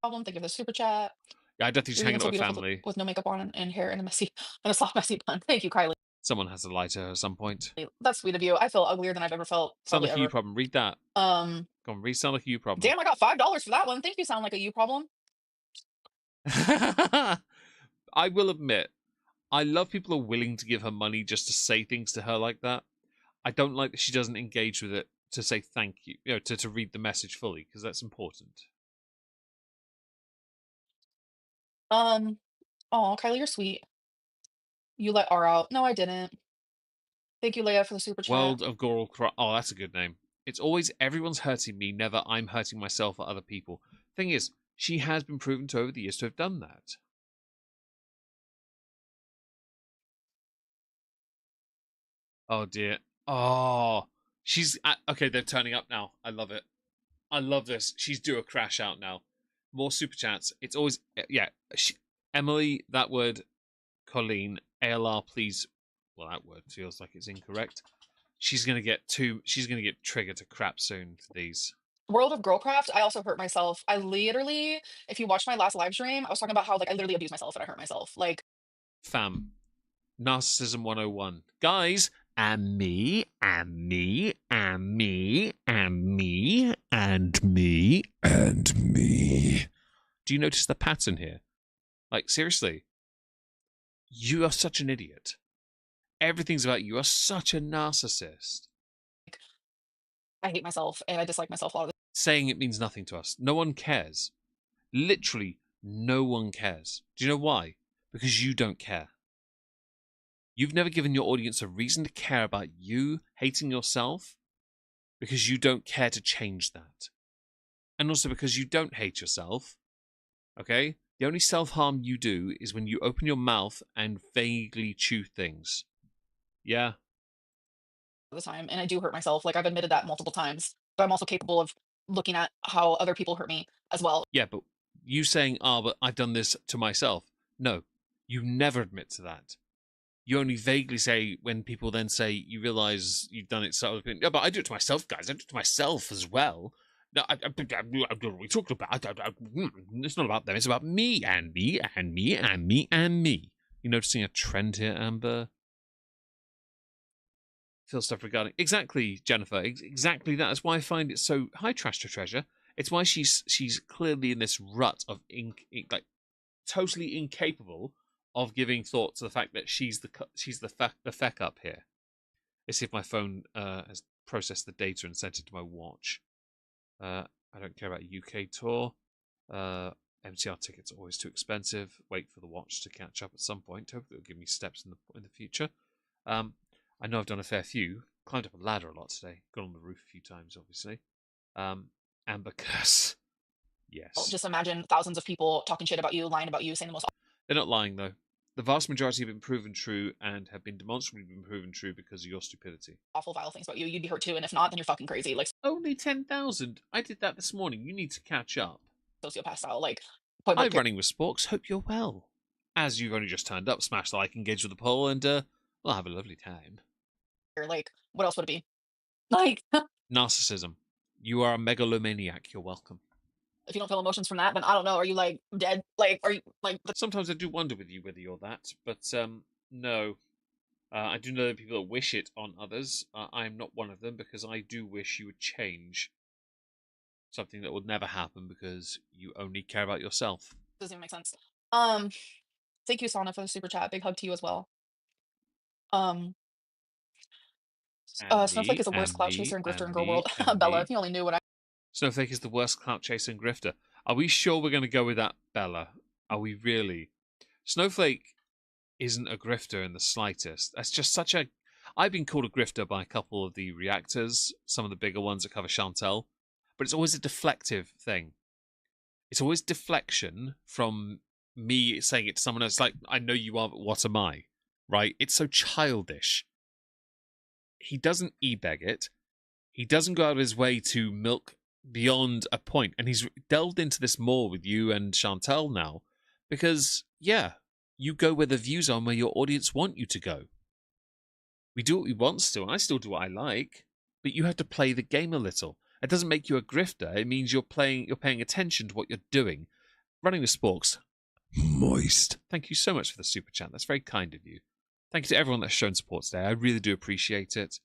Thank you for the super chat. Yeah, I don't think she's You're hanging even so out with beautiful family. with no makeup on and hair and a soft messy bun. Thank you, Kylie. Someone has to lie to her at some point. That's sweet of you. I feel uglier than I've ever felt. Sound Probably like a you ever. problem. Read that. Go on, read sound like a you problem. Damn, I got $5 for that one. Thank you. Sound like a you problem. I will admit, I love people who are willing to give her money just to say things to her like that. I don't like that she doesn't engage with it to say thank you, you know, to read the message fully, because that's important. Oh, Kylie, you're sweet. You let R out. No, I didn't. Thank you, Leia, for the super chat. World of Goral Cry. Oh, that's a good name. It's always everyone's hurting me, never I'm hurting myself or other people. Thing is, she has been proven to over the years to have done that. Oh dear. Oh, she's okay. They're turning up now. I love it. I love this. She's due a crash out now. More super chats. It's always yeah. Emily, that word. Colleen, ALR, please. Well, that word feels like it's incorrect. She's gonna get triggered to crap soon for these. World of Girlcraft, I also hurt myself. I literally, if you watch my last live stream, I was talking about how like I literally abused myself and I hurt myself. Like, Fam, Narcissism 101. Guys, and me, and me, and me, and me, and me, And me. do you notice the pattern here? Like, seriously, you are such an idiot. Everything's about you. You are such a narcissist. I hate myself and I dislike myself a lot of Saying it means nothing to us. No one cares. Literally, no one cares. Do you know why? Because you don't care. You've never given your audience a reason to care about you hating yourself because you don't care to change that. And also because you don't hate yourself. Okay? The only self-harm you do is when you open your mouth and vaguely chew things. Yeah? the time, and I do hurt myself. Like I've admitted that multiple times, but I'm also capable of looking at how other people hurt me as well. Yeah, but you saying, but I've done this to myself. No, you never admit to that. You only vaguely say when people then say you realize you've done it. So, yeah, but I do it to myself, guys. I do it to myself as well. No, we talked about. It's not about them. It's about me and me and me and me and me. You noticing a trend here, Amber? Phil stuff regarding exactly Jennifer. Exactly that. That's why I find it so high trash to treasure. It's why she's clearly in this rut of like totally incapable of giving thought to the fact that she's the feck up here. Let's see if my phone has processed the data and sent it to my watch. I don't care about a UK tour. MCR tickets are always too expensive. Wait for the watch to catch up at some point. Hopefully it'll give me steps in the future. I know I've done a fair few. Climbed up a ladder a lot today. Gone on the roof a few times, obviously. Amber Curse. Yes. Just imagine thousands of people talking shit about you, lying about you, saying the most They're not lying, though. The vast majority have been proven true and have been demonstrably proven true because of your stupidity. awful, vile things about you. You'd be hurt too, and if not, then you're fucking crazy. Like Only 10,000. I did that this morning. You need to catch up. sociopath style. Like Hi, Running with Sporks. Hope you're well. As you've only just turned up, smash the like, engage with the poll, and we'll have a lovely time. Like, what else would it be? Like, Narcissism. You are a megalomaniac. You're welcome. if you don't feel emotions from that, then I don't know. Are you like dead? Like, are you like? Sometimes I do wonder with you whether you're that, but no. I do know that people that wish it on others. I am not one of them because I do wish you would change. Something that would never happen because you only care about yourself. Doesn't even make sense. Thank you, Sana, for the super chat. Big hug to you as well. Snowflake is the worst clout chaser and grifter in girl world. Bella, if you only knew what I. Snowflake is the worst clout chaser and grifter. Are we sure we're going to go with that, Bella? Are we really? Snowflake isn't a grifter in the slightest. That's just such a... I've been called a grifter by a couple of the reactors, some of the bigger ones that cover Chantel, but it's always a deflective thing. It's always deflection from me saying it to someone else, like, I know you are, but what am I? Right? It's so childish. He doesn't e-beg it. He doesn't go out of his way to milk beyond a point. And he's delved into this more with you and Chantel now. Because, yeah, you go where the views are and where your audience want you to go. We do what we want still. I still do what I like. But you have to play the game a little. It doesn't make you a grifter. It means you're paying attention to what you're doing. Running the Sporks. Moist. Thank you so much for the super chat. That's very kind of you. Thank you to everyone that's shown support today. I really do appreciate it.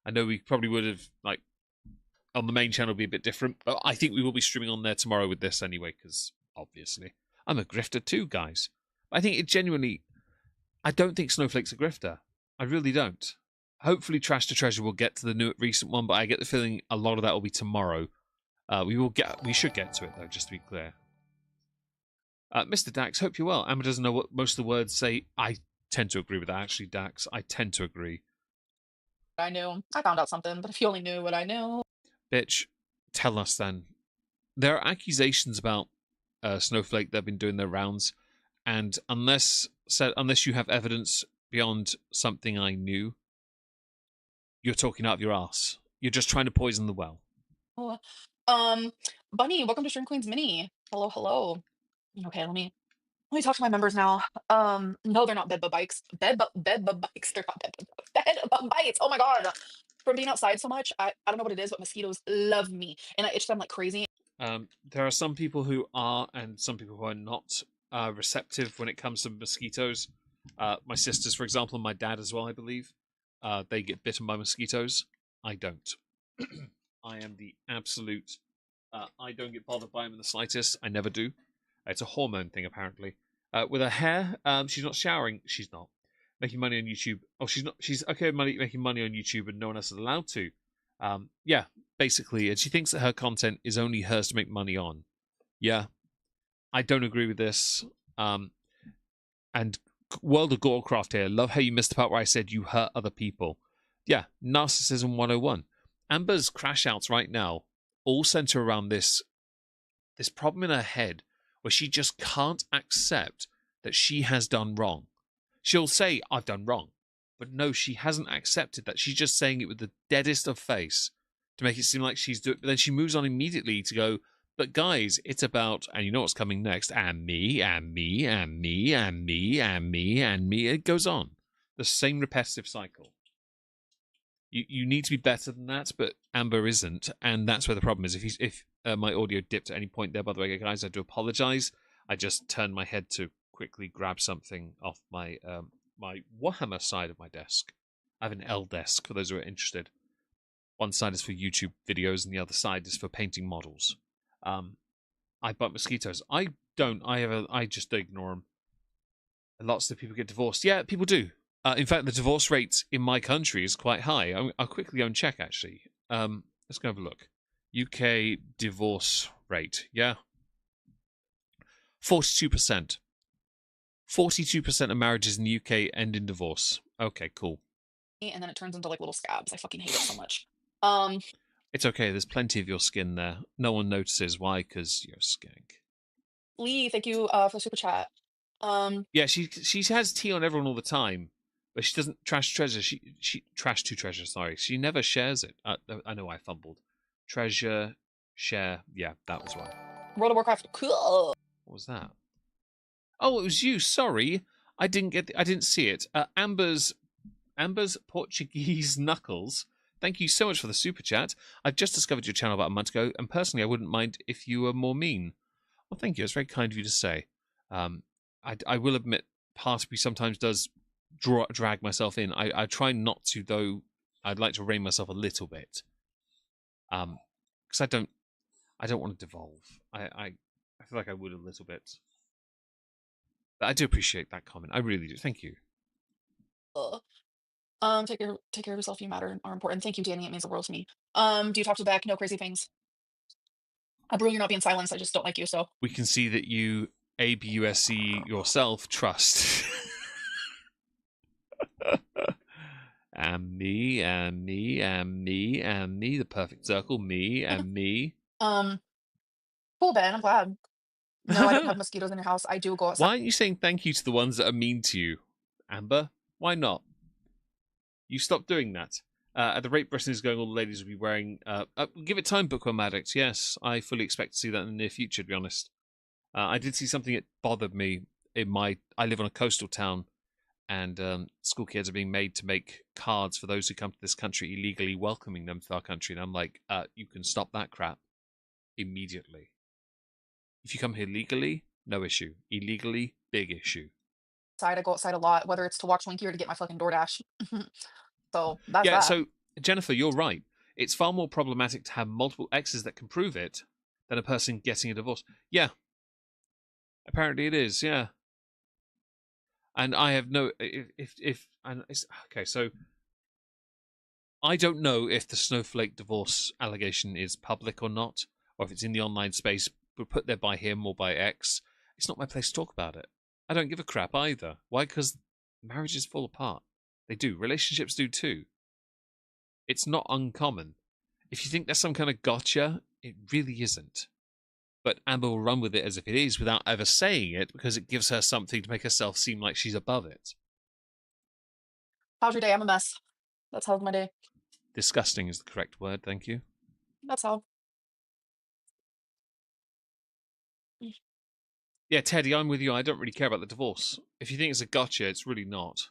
I know we probably would have, like, on the main channel be a bit different, but I think we will be streaming on there tomorrow with this anyway, because, obviously, I'm a grifter too, guys. I think it genuinely... I don't think Snowflake's a grifter. I really don't. Hopefully Trash to Treasure will get to the recent one, but I get the feeling a lot of that will be tomorrow. We should get to it, though, just to be clear. Mr. Dax, hope you're well. Amber doesn't know what most of the words say. I tend to agree with that, actually, Dax. I tend to agree. I knew. I found out something, but if you only knew what I knew. Bitch, tell us then. There are accusations about Snowflake that have been doing their rounds, and unless you have evidence beyond something I knew, you're talking out of your ass. You're just trying to poison the well. Bunny, welcome to Stream Queens Mini. Hello, hello. Okay, let me talk to my members now. No, they're not bed bikes. Bed bikes. They're not bed bites. Oh my god. From being outside so much, I don't know what it is, but mosquitoes love me, and I itch them like crazy. There are some people who are, and some people who are not receptive when it comes to mosquitoes. My sisters, for example, and my dad as well, I believe. They get bitten by mosquitoes. I don't. I am the absolute... I don't get bothered by them in the slightest. I never do. It's a hormone thing, apparently. With her hair, she's not showering. She's not. Making money on YouTube. Oh, she's not. She's okay with making money on YouTube, and no one else is allowed to. Yeah, basically. And she thinks that her content is only hers to make money on. Yeah. I don't agree with this. And World of Gorecraft here. Love how you missed the part where I said you hurt other people. Yeah, Narcissism 101. Amber's crash outs right now all center around this problem in her head where she just can't accept that she has done wrong. She'll say, I've done wrong. But no, she hasn't accepted that. She's just saying it with the deadest of face to make it seem like she's doing it. But then she moves on immediately to go, but guys, it's about, and you know what's coming next, and me, and me, and me, and me, and me, and me. It goes on. The same repetitive cycle. You need to be better than that, but Amber isn't, and that's where the problem is. If my audio dipped at any point there, by the way, guys, I do apologize. I just turned my head to quickly grab something off my my Warhammer side of my desk, I have an L desk for those who are interested. One side is for YouTube videos, and the other side is for painting models. I bite mosquitoes. I don't. I just ignore them. Lots of people get divorced. Yeah, people do. In fact, the divorce rate in my country is quite high. I'll quickly go and check, actually. Let's go have a look. UK divorce rate. Yeah. 42%. 42% of marriages in the UK end in divorce. Okay, cool. And then it turns into like little scabs. I fucking hate it so much. It's okay. There's plenty of your skin there. No one notices. Why? Because you're a skank. Lee, thank you for the super chat. Yeah, she has tea on everyone all the time, but she doesn't trash treasure. She trash to treasure. Sorry, she never shares it. I know I fumbled. Treasure, share. Yeah, that was why. World of Warcraft. Cool. What was that? Oh, it was you. Sorry, I didn't see it. Amber's Portuguese Knuckles. Thank you so much for the super chat. I've just discovered your channel about a month ago, and personally, I wouldn't mind if you were more mean. Well, thank you. It's very kind of you to say. I will admit, part of me sometimes does drag myself in. I try not to, though. I'd like to rein myself a little bit, because I don't want to devolve. I feel like I would a little bit. But I do appreciate that comment. I really do. Thank you. Take care of yourself. You matter and are important. Thank you, Danny. It means the world to me. Do you talk to Beck? No crazy things. Brew, you're not being silenced. I just don't like you. So We can see that you ABUSC yourself trust. And me, and me, and me, and me, the perfect circle, me, and me. cool, Ben. I'm glad. No, I don't have mosquitoes in your house. I do go outside. Why aren't you saying thank you to the ones that are mean to you, Amber? Why not? You stop doing that. At the rate Britain is going, all the ladies will be wearing... give it time, Bookworm Addicts. Yes, I fully expect to see that in the near future, to be honest. I did see something that bothered me. I live on a coastal town, and school kids are being made to make cards for those who come to this country illegally, welcoming them to our country. And I'm like, you can stop that crap immediately. If you come here legally, no issue. Illegally, big issue. I go outside a lot, whether it's to watch Winky or to get my fucking DoorDash. So that's Yeah, that. so Jennifer, you're right. It's far more problematic to have multiple exes that can prove it than a person getting a divorce. Yeah. Apparently it is, yeah. And I have no... Okay, so... I don't know if the Snowflake divorce allegation is public or not, or if it's in the online space, but put there by him or by X. It's not my place to talk about it. I don't give a crap either. Why? Because marriages fall apart. They do. Relationships do too. It's not uncommon. If you think there's some kind of gotcha, it really isn't. But Amber will run with it as if it is without ever saying it, because it gives her something to make herself seem like she's above it. How's your day? I'm a mess. That's how's my day. Disgusting is the correct word, thank you. That's how. Yeah, Teddy, I'm with you. I don't really care about the divorce. If you think it's a gotcha, it's really not.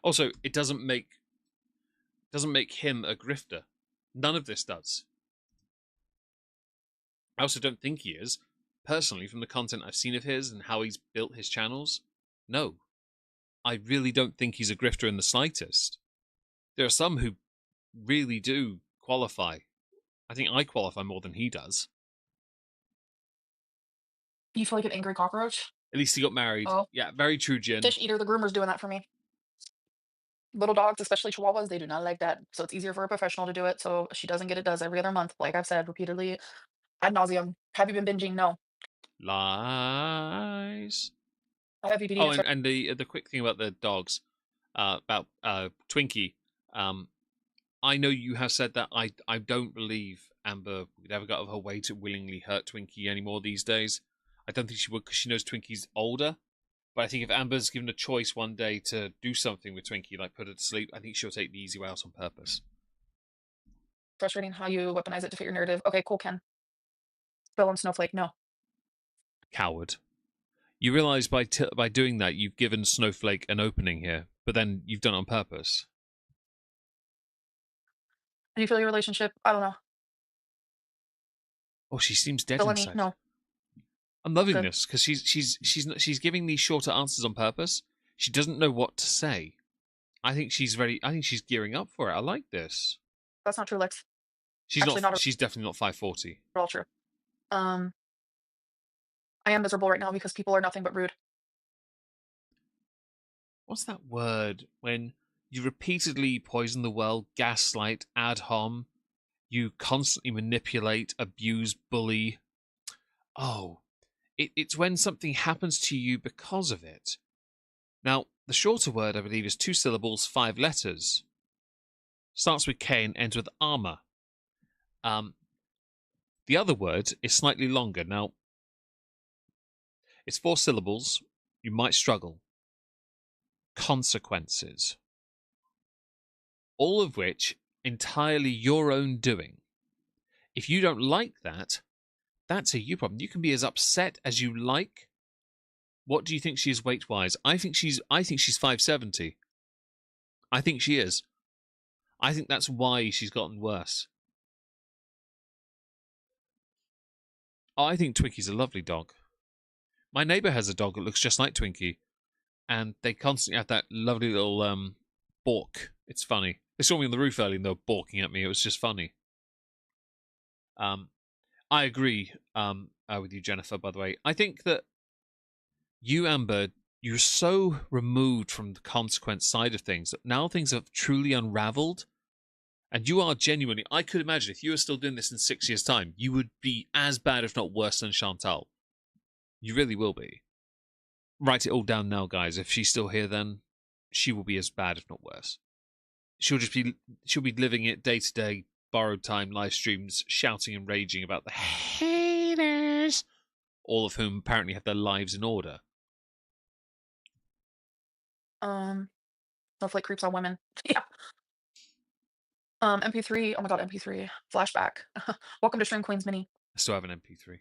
Also, it doesn't make him a grifter. None of this does. I also don't think he is. Personally, from the content I've seen of his and how he's built his channels, no. I really don't think he's a grifter in the slightest. There are some who really do qualify. I think I qualify more than he does. You feel like an angry cockroach? At least he got married. Oh. Yeah, very true, Jen. Fish eater, the groomer's doing that for me. Little dogs, especially Chihuahuas, they do not like that. So it's easier for a professional to do it. So she doesn't get it, does every other month. Like I've said repeatedly, ad nauseum. Have you been binging? No. Lies. I have you Oh, and the quick thing about the dogs, about Twinkie. I know you have said that. I don't believe Amber would ever go out of her way to willingly hurt Twinkie anymore these days. I don't think she would, because she knows Twinkie's older. But I think if Amber's given a choice one day to do something with Twinkie, like put her to sleep, I think she'll take the easy way out on purpose. Frustrating how you weaponize it to fit your narrative. Okay, cool, Ken. Bill and Snowflake, no. Coward. You realise by doing that, you've given Snowflake an opening here, but then you've done it on purpose. Do you feel your relationship? I don't know. Oh, she seems dead Villainy, inside. no. I'm loving this because she's giving these shorter answers on purpose. She doesn't know what to say. I think she's ready. I think she's gearing up for it. I like this. That's not true, Lex. She's Actually, not. not She's definitely not 540. at all true. I am miserable right now because people are nothing but rude. What's that word when you repeatedly poison the well, gaslight, ad hom, you constantly manipulate, abuse, bully? Oh, it's when something happens to you because of it. Now, the shorter word, I believe, is 2 syllables, 5 letters. Starts with K and ends with armor. The other word is slightly longer. Now, it's 4 syllables. You might struggle. Consequences. All of which entirely your own doing. If you don't like that, that's a you problem. You can be as upset as you like. What do you think she is weight-wise? I think she's 570. I think she is. I think that's why she's gotten worse. Oh, I think Twinkie's a lovely dog. My neighbour has a dog that looks just like Twinkie, and they constantly have that lovely little balk. It's funny. They saw me on the roof earlier and they were balking at me. It was just funny. I agree with you, Jennifer, by the way. I think that you, Amber, you're so removed from the consequence side of things that now things have truly unraveled. And you are genuinely, I could imagine if you were still doing this in 6 years' time, you would be as bad, if not worse, than Chantal. You really will be. Write it all down now, guys. If she's still here, then she will be as bad, if not worse. She'll be living it day to day, borrowed time, live streams, shouting and raging about the haters, all of whom apparently have their lives in order. Snowflake creeps on women. Yeah. MP3. Oh my god, MP3. Flashback. Welcome to Stream Queens Mini. I still have an MP3.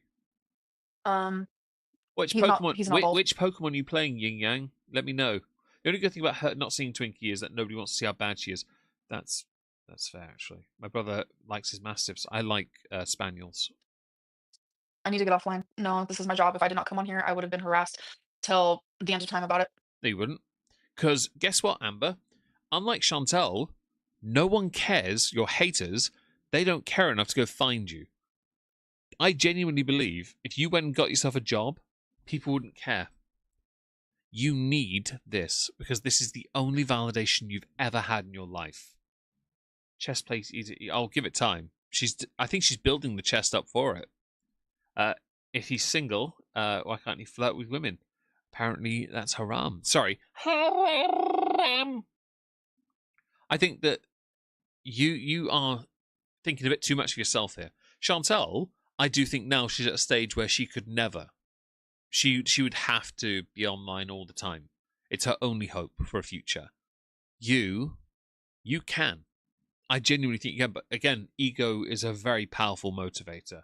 Which he's Pokemon? not- he's not bald. Which Pokemon are you playing, Yin Yang? Let me know. The only good thing about her not seeing Twinkie is that nobody wants to see how bad she is. That's fair, actually. My brother likes his Mastiffs. I like Spaniels. I need to get offline. No, this is my job. If I did not come on here, I would have been harassed till the end of time about it. No, you wouldn't. Because guess what, Amber? Unlike Chantal, no one cares. Your haters, they don't care enough to go find you. I genuinely believe if you went and got yourself a job, people wouldn't care. You need this because this is the only validation you've ever had in your life. Chest plate easy. I'll give it time. I think she's building the chest up for it. If he's single, why can't he flirt with women? Apparently, that's haram. Sorry, haram. I think that you are thinking a bit too much of yourself here. Chantal, I do think now she's at a stage where she could never. She would have to be online all the time. It's her only hope for a future. You can. I genuinely think you can, but again, ego is a very powerful motivator.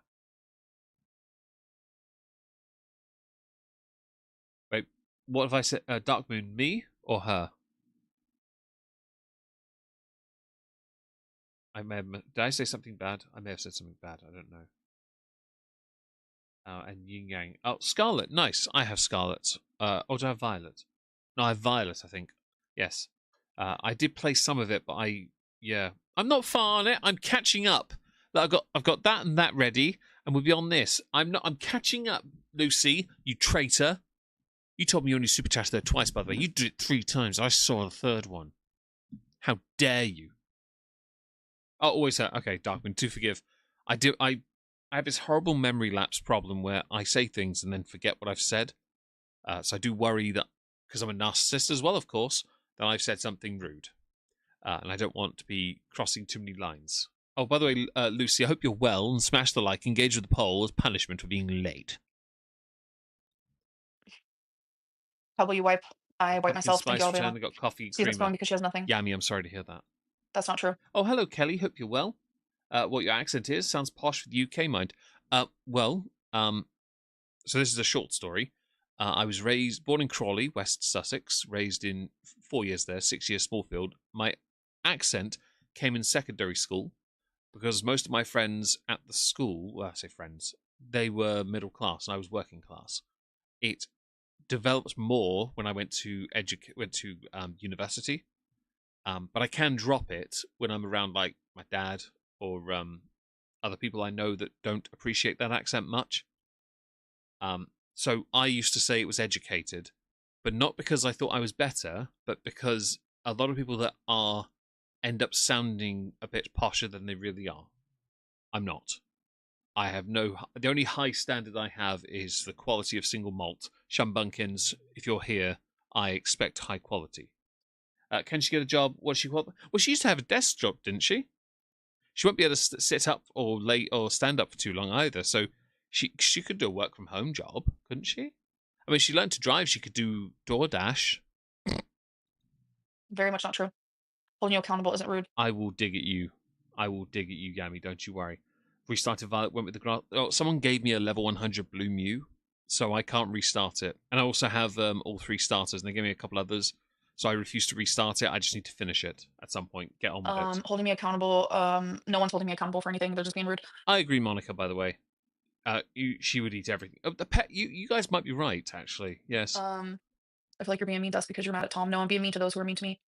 Wait, what have I said? Dark Moon, me or her? Did I say something bad? I may have said something bad. I don't know. And Yin Yang. Oh, Scarlet. Nice. I have Scarlet. Or do I have Violet? No, I have Violet, I think. Yes. I did play some of it, but I'm not far on it. I'm catching up. I've got that and that ready, and we'll be on this. I'm catching up, Lucy, you traitor. You told me you only super chatted there twice, by the way. You did it 3 times. I saw the third one. How dare you? Oh, always her. Okay, Darkman, do forgive. I have this horrible memory lapse problem where I say things and then forget what I've said. So I do worry that, because I'm a narcissist as well, of course, that I've said something rude. And I don't want to be crossing too many lines. Oh, by the way, Lucy, I hope you're well, and smash the like, engage with the poll as punishment for being late. Probably I wipe myself. Thank you, Spice Alabama. I got coffee Steven's creamer. phone because she has nothing. Yummy, I'm sorry to hear that. That's not true. Oh, hello, Kelly. Hope you're well. What your accent is sounds posh with UK mind. So this is a short story. I was born in Crawley, West Sussex, raised in 4 years there, 6 years Smallfield. My accent came in secondary school because most of my friends at the school, well, I say friends, they were middle class and I was working class. It developed more when I went to university. But I can drop it when I'm around like my dad or other people I know that don't appreciate that accent much. So I used to say it was educated, but not because I thought I was better, but because a lot of people that are end up sounding a bit posher than they really are. I'm not. I have no. The only high standard I have is the quality of single malt. Shumbunkins, if you're here, I expect high quality. Can she get a job? What's she called? Well, she used to have a desk job, didn't she? She won't be able to sit up or lay or stand up for too long either. So she could do a work from home job, couldn't she? I mean, she learned to drive. She could do DoorDash. Very much not true. Holding you accountable isn't rude. I will dig at you. I will dig at you, Gammy. Don't you worry. Restarted Violet, went with the grass. Oh, someone gave me a level 100 Blue Mew, so I can't restart it. And I also have all 3 starters, and they gave me a couple others, so I refuse to restart it. I just need to finish it at some point. Get on with it. Holding me accountable. No one's holding me accountable for anything. They're just being rude. I agree, Monica. By the way, she would eat everything. Oh, the pet. You guys might be right, actually. Yes. I feel like you're being mean to us because you're mad at Tom. No, I'm being mean to those who are mean to me.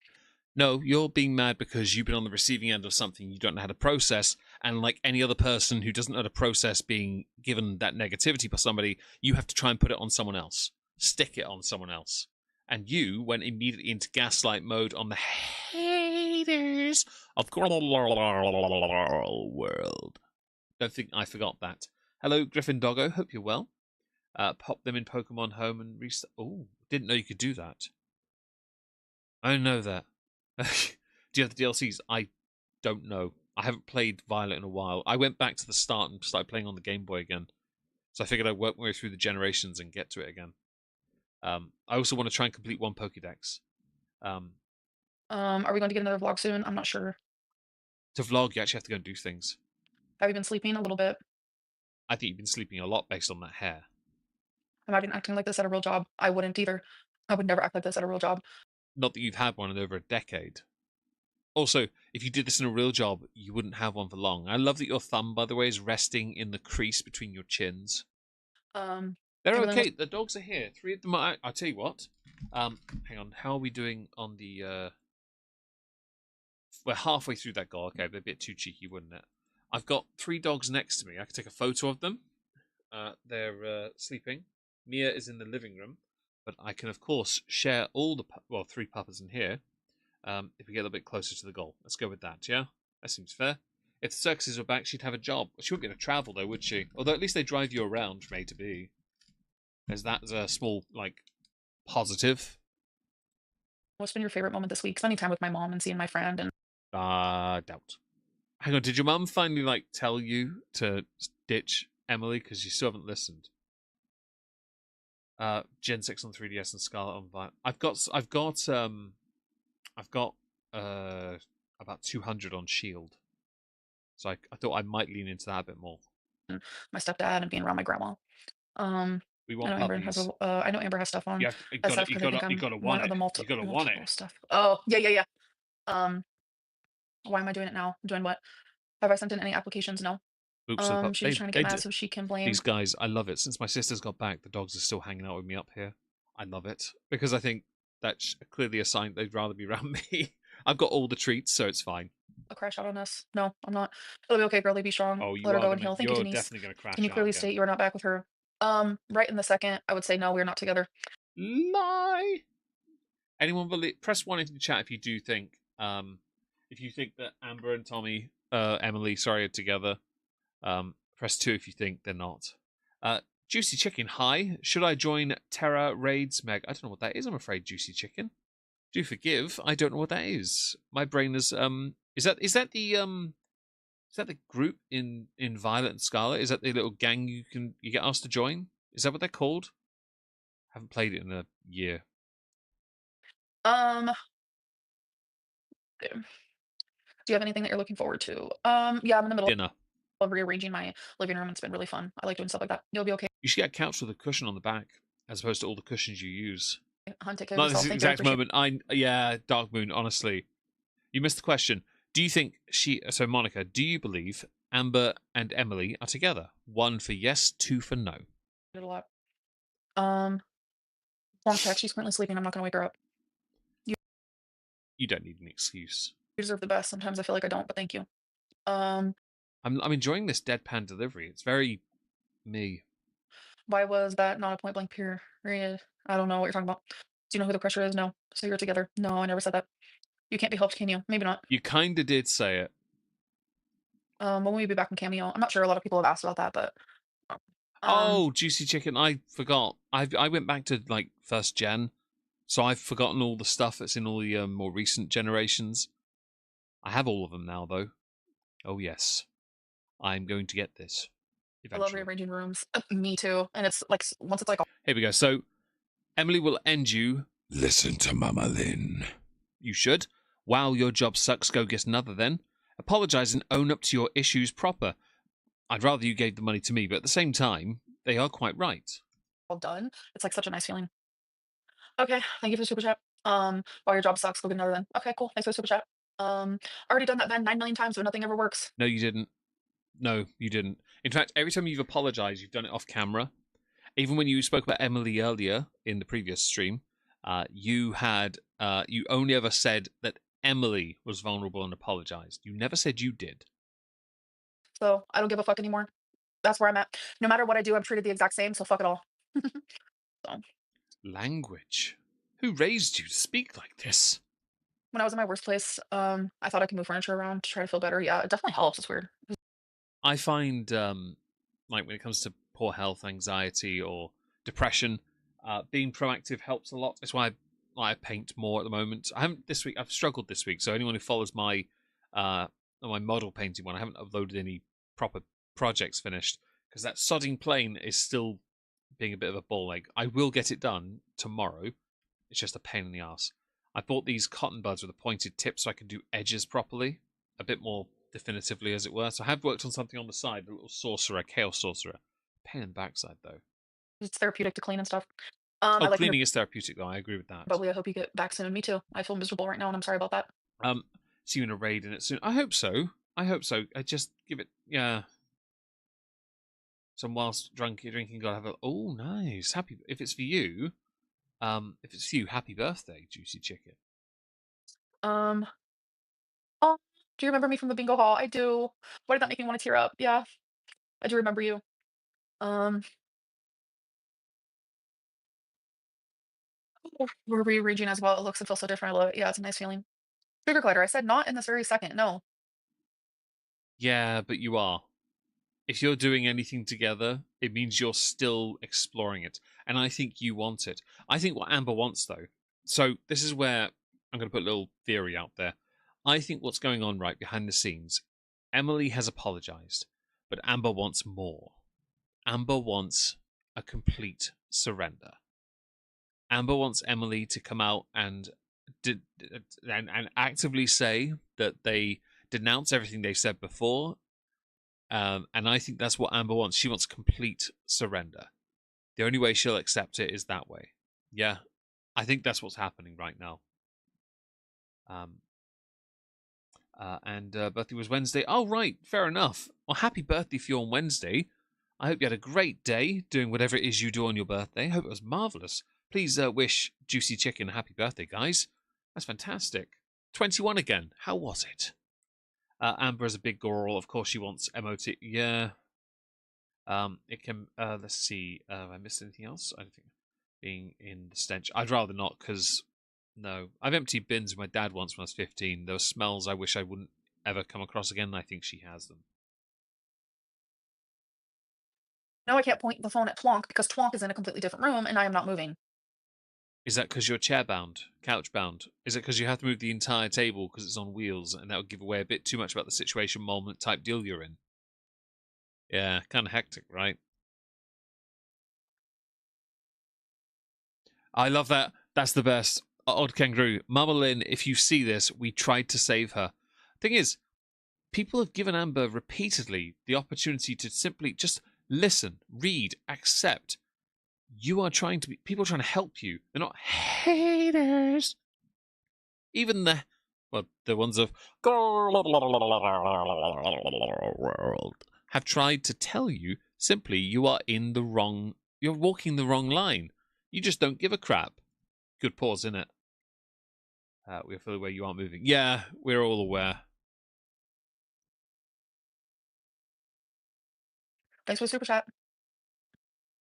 No, you're being mad because you've been on the receiving end of something you don't know how to process, and like any other person who doesn't know how to process being given that negativity by somebody, you have to try and put it on someone else, stick it on someone else. And you went immediately into gaslight mode on the haters of the world. Don't think I forgot that. Hello, Griffin Doggo. Hope you're well. Pop them in Pokemon Home and restart. Oh, didn't know you could do that. I don't know that. Do you have the DLCs? I don't know. I haven't played Violet in a while. I went back to the start and started playing on the Game Boy again. So I figured I'd work my way through the generations and get to it again. I also want to try and complete one Pokédex. Are we going to get another vlog soon? I'm not sure. To vlog, you actually have to go and do things. Have you been sleeping a little bit? I think you've been sleeping a lot based on that hair. Am I been acting like this at a real job? I wouldn't either. I would never act like this at a real job. Not that you've had one in over a decade. Also, if you did this in a real job, you wouldn't have one for long. I love that your thumb, by the way, is resting in the crease between your chins. They're Amberlynn okay. The dogs are here. 3 of them are. I'll tell you what. Hang on. How are we doing on the? We're halfway through that goal. Okay, but a bit too cheeky, wouldn't it? I've got 3 dogs next to me. I can take a photo of them. They're sleeping. Mia is in the living room, but I can of course share all the 3 puppies in here. If we get a little bit closer to the goal, let's go with that. Yeah, that seems fair. If the circuses were back, she'd have a job. She wouldn't be able to travel though, would she? Although at least they drive you around from A to B. There's that as a small positive. What's been your favorite moment this week? Spending time with my mom and seeing my friend. And Doubt. Hang on, did your mum finally tell you to ditch Emily because you still haven't listened? Gen 6 on 3DS and Scarlet on Violet. I've got about 200 on Shield, so I thought I might lean into that a bit more. my stepdad and being around my grandma. We I want know Amber has puppies. I know Amber has stuff on. You gotta want it. You gotta want it. Stuff. Oh yeah. Why am I doing it now? Doing what? Have I sent in any applications? No. Oops, so the She's just trying to get mad so she can blame. These guys, I love it. Since my sister's got back, the dogs are still hanging out with me up here. I love it because I think that's clearly a sign they'd rather be around me. I've got all the treats, so it's fine. A crash out on us? No, I'm not. It'll be okay, girlie. Be strong. Oh, you Let her are go and heal. Thank you, you're Denise. definitely gonna crash. Can you clearly state you are not back with her? Right in the second, I would say no, we're not together. Lie. Anyone believe? Press 1 in the chat if you do think that Amber and Emily, are together. Press 2 if you think they're not. Juicy Chicken, hi. Should I join Terra Reid'S Meg? I don't know what that is, I'm afraid, Juicy Chicken. Do forgive, I don't know what that is. My brain is is that the group in Violet and Scarlet? Is that the little gang you get asked to join? Is that what they're called? I haven't played it in a year. Do you have anything that you're looking forward to? Yeah, I'm in the middle Dinner. of rearranging my living room. It's been really fun. I like doing stuff like that. You'll be okay. You should get a couch with a cushion on the back, as opposed to all the cushions you use. Hunt, take care of Not yourself. this Thank you, I exact appreciate moment. Dark Moon. Honestly, you missed the question. Do you think So, Monica, do you believe Amber and Emily are together? 1 for yes, 2 for no. it a lot. Long text. She's currently sleeping. I'm not gonna wake her up. You don't need an excuse. You deserve the best. Sometimes I feel like I don't, but thank you. Um, I'm enjoying this deadpan delivery. It's very me. why was that not a point blank period? I don't know what you're talking about. Do you know who the crusher is? No. So you're together? No, I never said that. You can't be helped, can you? Maybe not. You kind of did say it. When will we be back in Cameo? I'm not sure. A lot of people have asked about that, but Oh, Juicy Chicken. I forgot. I went back to like first gen, so I've forgotten all the stuff that's in all the more recent generations. I have all of them now, though. Oh yes, I'm going to get this I love eventually. rearranging rooms. Me too. And it's like once it's like Here we go. So Emily will end you. Listen to Mama Lynn. You should. Wow, your job sucks. Go get another then. Apologize and own up to your issues proper. I'd rather you gave the money to me, but at the same time, they are quite right. all done, it's like such a nice feeling. Okay, thank you for the super chat. While your job sucks, go get another then. Okay, cool. Thanks for the super chat. Already done that Ben 9 million times, but nothing ever works. No, you didn't. No, you didn't. In fact, every time you've apologized, you've done it off camera. Even when you spoke about Emily earlier in the previous stream, you only ever said that Emily was vulnerable and apologized. You never said you did. So I don't give a fuck anymore. That's where I'm at. No matter what I do, I'm treated the exact same, so fuck it all. So Language. Who raised you to speak like this? when I was in my worst place, I thought I could move furniture around to try to feel better. Yeah, it definitely helps. It's weird. I find, like when it comes to poor health, anxiety, or depression, being proactive helps a lot. That's why I paint more at the moment. I haven't this week. I've struggled this week. So anyone who follows my model painting one, I haven't uploaded any proper projects finished because that sodding plane is still being a bit of a ball ache. I will get it done tomorrow. It's just a pain in the ass. I bought these cotton buds with a pointed tip so I can do edges properly, a bit more definitively, as it were. So I have worked on something on the side, a little sorcerer, chaos sorcerer. Pain in the backside, though. It's therapeutic to clean and stuff. Oh, I like cleaning is therapeutic, though. I agree with that. but I hope you get back soon. Me too. I feel miserable right now, and I'm sorry about that. See you in a raid in it soon. I hope so. I just give it, yeah. Some whilst drinking, gotta have a. Oh, nice. Happy if it's for you. Happy birthday, Juicy Chicken. Oh, do you remember me from the bingo hall? I do. Why did that make me want to tear up? Yeah, I do remember you. We're rearranging as well. It looks and feels so different. I love it. Yeah, it's a nice feeling. Sugar glider. I said not in this very second. No. Yeah, but you are. If you're doing anything together, it means you're still exploring it. And I think you want it. I think what Amber wants, though, so this is where I'm going to put a little theory out there. I think what's going on right behind the scenes, Emily has apologized, but Amber wants more. Amber wants a complete surrender. Amber wants Emily to come out and actively say that they denounce everything they said before. And I think that's what Amber wants. She wants complete surrender. The only way she'll accept it is that way. Yeah, I think that's what's happening right now. Birthday was Wednesday. Oh, right, fair enough. Well, happy birthday for you on Wednesday. I hope you had a great day doing whatever it is you do on your birthday. I hope it was marvellous. Please wish Juicy Chicken a happy birthday, guys. That's fantastic. 21 again. How was it? Amber is a big girl. Of course, she wants MOT. Yeah. It can. Let's see. Have I missed anything else? I don't think. Being in the stench. I'd rather not, because no. I've emptied bins with my dad once when I was 15. There were smells I wish I wouldn't ever come across again, and I think she has them. No, I can't point the phone at Twonk because Twonk is in a completely different room and I am not moving. Is that because you're chair bound, couch bound? Is it because you have to move the entire table because it's on wheels, and that would give away a bit too much about the situation, moment type deal you're in? Yeah, kind of hectic, right? I love that. That's the best. Odd Kangaroo. Mama Lynn, if you see this, we tried to save her. Thing is, people have given Amber repeatedly the opportunity to simply just listen, read, accept. You are trying to be. People are trying to help you. They're not haters. Even the ones of have tried to tell you simply you are in the wrong. You're walking the wrong line. You just don't give a crap. Good pause, innit? We're fully aware you aren't moving. Yeah, we're all aware. Thanks for the super chat.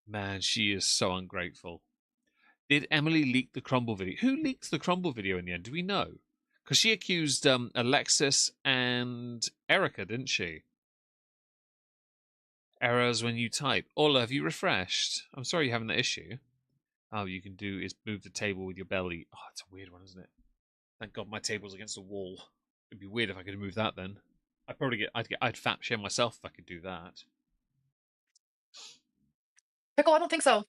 Man, she is so ungrateful. Did Emily leak the Crumble video? Who leaked the Crumble video in the end? Do we know? Because she accused Alexis and Erica, didn't she? Errors when you type. Ola, have you refreshed? I'm sorry you're having that issue. Oh, you can do is move the table with your belly. Oh, it's a weird one, isn't it? Thank God my table's against the wall. It'd be weird if I could move that then. I'd fat shame myself if I could do that. Pickle, I don't think so.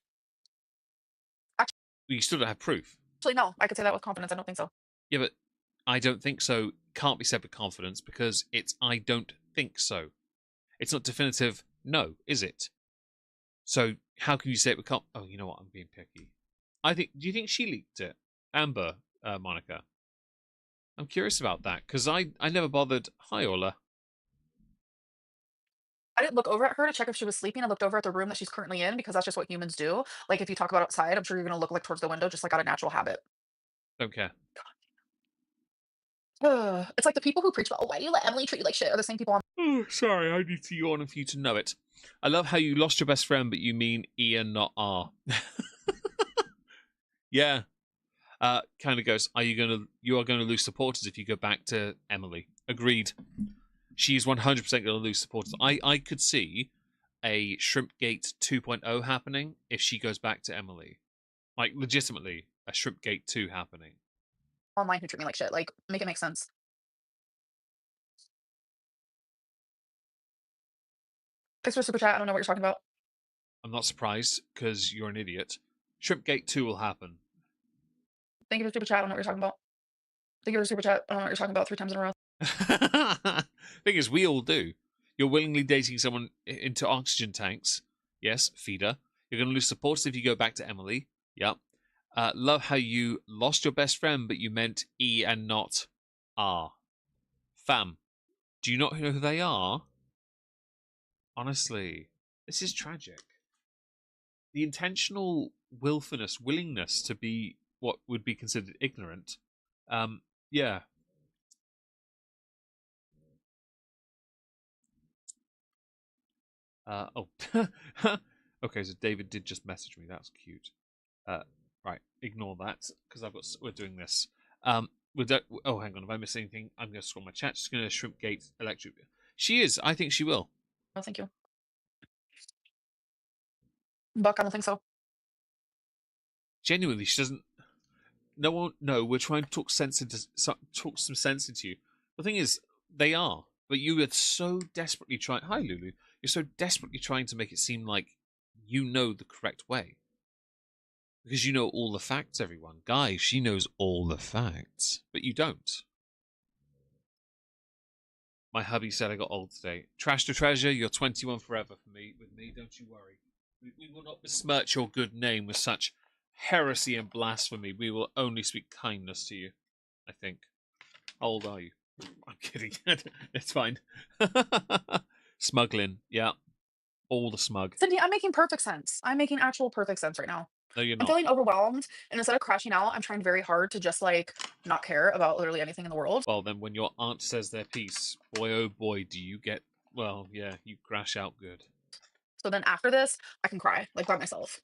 You still don't have proof. Actually, no. I could say that with confidence. I don't think so. Yeah, but I don't think so can't be said with confidence because it's I don't think so. It's not definitive no, is it? So how can you say it with oh, you know what? I'm being picky. Do you think she leaked it? Amber, Monica. I'm curious about that because I never bothered. Hi, Ola. I didn't look over at her to check if she was sleeping. I looked over at the room that she's currently in because that's just what humans do. Like if you talk about outside, I'm sure you're gonna look like towards the window, just like out of natural habit. Don't care. It's like the people who preach about, oh, why do you let Emily treat you like shit? Are the same people on. Oh, sorry, I need to yawn for you to know it. I love how you lost your best friend, but you mean Ian, not R. Yeah. Kind of goes, you are gonna lose supporters if you go back to Emily. Agreed. She's 100% gonna lose supporters. I could see a Shrimpgate 2.0 happening if she goes back to Emily. Like legitimately a Shrimpgate 2 happening. Online who treat me like shit. Like, make it make sense. Thanks for super chat. I don't know what you're talking about. I'm not surprised because you're an idiot. Shrimpgate 2 will happen. Thank you for super chat. I don't know what you're talking about. Thank you for super chat. I don't know what you're talking about 3 times in a row. Thing is, we all do. You're willingly dating someone into oxygen tanks. Yes, feeder. You're going to lose supporters if you go back to Emily. Yep. Love how you lost your best friend, but you meant E and not R. Fam, do you not know who they are? Honestly, this is tragic. The intentional willingness to be what would be considered ignorant. Yeah. Okay, so David did just message me. That's cute. Right, ignore that because we're doing this. Oh, hang on. If I miss anything, I'm going to scroll my chat. Just going to Shrimpgate Electric. She is. I think she will. Oh, thank you. Buck, I don't think so. Genuinely, she doesn't. No, we're trying to talk some sense into you. The thing is, they are. But you are so desperately trying. Hi, Lulu. You're so desperately trying to make it seem like you know the correct way. Because you know all the facts, everyone. Guys, she knows all the facts. But you don't. My hubby said I got old today. Trash to treasure, you're 21 forever for me. With me, don't you worry. We will not besmirch your good name with such heresy and blasphemy. We will only speak kindness to you, I think. How old are you? I'm kidding. It's fine. Smuggling, yeah. All the smug. Cindy, I'm making perfect sense. I'm making actual perfect sense right now. No, you're I'm not. feeling overwhelmed, and instead of crashing out, I'm trying very hard to just like not care about literally anything in the world. Well, then when your aunt says their piece, boy oh boy, do you get, well, yeah, you crash out good. So then after this, I can cry, like by myself.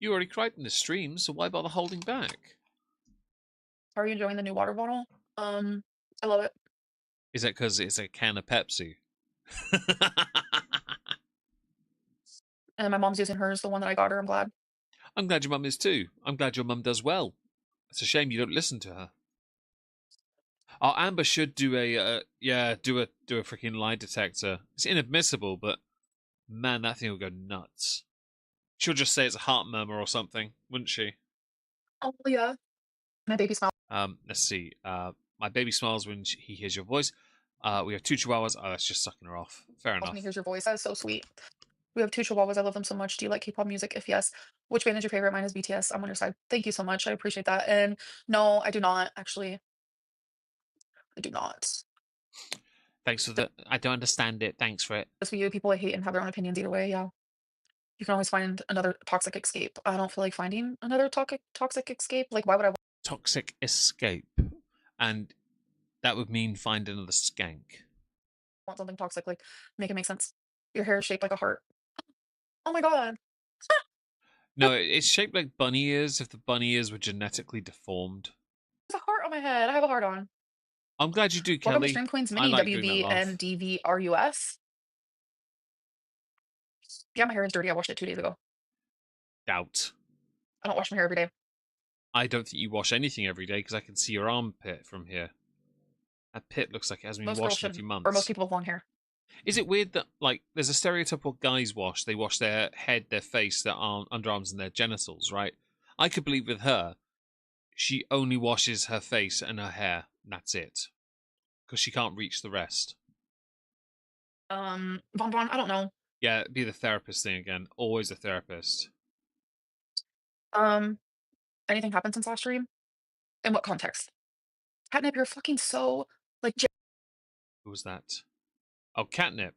You already cried in the stream, so why bother holding back? How are you enjoying the new water bottle? I love it. Is that because it's a can of Pepsi? And my mom's using hers, the one that I got her. I'm glad. I'm glad your mum is too. I'm glad your mum does well. It's a shame you don't listen to her. Oh, Amber should do a freaking lie detector. It's inadmissible, but man, that thing will go nuts. She'll just say it's a heart murmur or something, wouldn't she? Oh yeah. My baby smells. Let's see. My baby smiles when he hears your voice. We have 2 chihuahuas. Oh, that's just sucking her off. Fair enough. When he hears your voice, that's so sweet. We have 2 chihuahuas. I love them so much. Do you like K-pop music? If yes, which band is your favorite? Mine is BTS. I'm on your side. Thank you so much. I appreciate that. And no, I do not actually. I do not. Thanks for the. I don't understand it. Thanks for it. Just for you, people I hate and have their own opinions either way. Yeah. You can always find another toxic escape. I don't feel like finding another toxic escape. Like, why would I? Toxic escape. And that would mean find another skank. Want something toxic, like make it make sense. Your hair is shaped like a heart. Oh my god. No, it's shaped like bunny ears if the bunny ears were genetically deformed. There's a heart on my head. I have a heart on. I'm glad you do, Welcome to Kelly. Stream Queens I Mini like doing that laugh. WBNDVRUS. Yeah, my hair is dirty. I washed it 2 days ago. Doubt. I don't wash my hair every day. I don't think you wash anything every day because I can see your armpit from here. That pit looks like it hasn't been Most girls washed in a should, few months. or most people with long hair. Is it weird that, like, there's a stereotype what guys wash? They wash their head, their face, their underarms, and their genitals, right? I could believe with her, she only washes her face and her hair, and that's it. Because she can't reach the rest. Bon Bon, I don't know. Yeah, be the therapist thing again. Always a therapist. Anything happened since last stream? In what context? Catnip, you're fucking so, like, Who was that? Oh, catnip.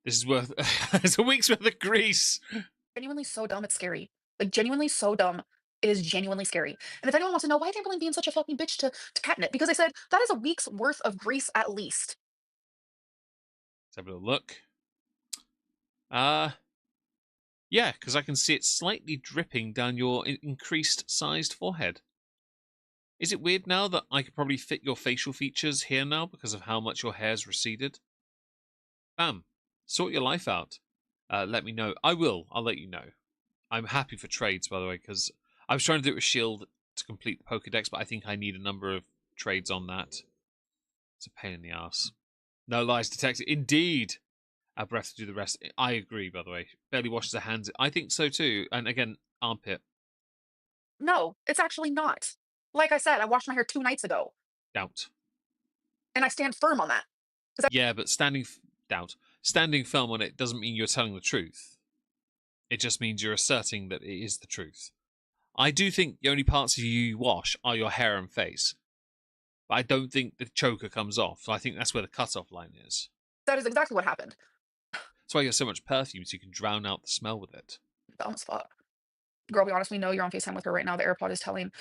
This is worth... it's a week's worth of grease. genuinely so dumb, it's scary. Like, genuinely so dumb, it is genuinely scary. And if anyone wants to know why is Amberlynn being such a fucking bitch to Catnip, because I said, that is a week's worth of grease at least. Let's have a little look. Yeah, because I can see it slightly dripping down your increased sized forehead. Is it weird now that I could probably fit your facial features here now because of how much your hair's receded? Bam. Sort your life out. Let me know. I will. I'll let you know. I'm happy for trades, by the way, because I was trying to do it with Shield to complete the Pokedex, but I think I need a number of trades on that. It's a pain in the ass. No lies detected. Indeed. Our breath to do the rest. I agree, by the way. Barely washes her hands. I think so too. And again, armpit. No, it's actually not. Like I said, I washed my hair 2 nights ago. Doubt. And I stand firm on that. Yeah, but standing firm on it doesn't mean you're telling the truth. It just means you're asserting that it is the truth. I do think the only parts of you wash are your hair and face. But I don't think the choker comes off. So I think that's where the cutoff line is. That is exactly what happened. That's why you have so much perfume, so you can drown out the smell with it. Dumb as fuck. Girl, be honest, we know you're on FaceTime with her right now. The AirPod is telling.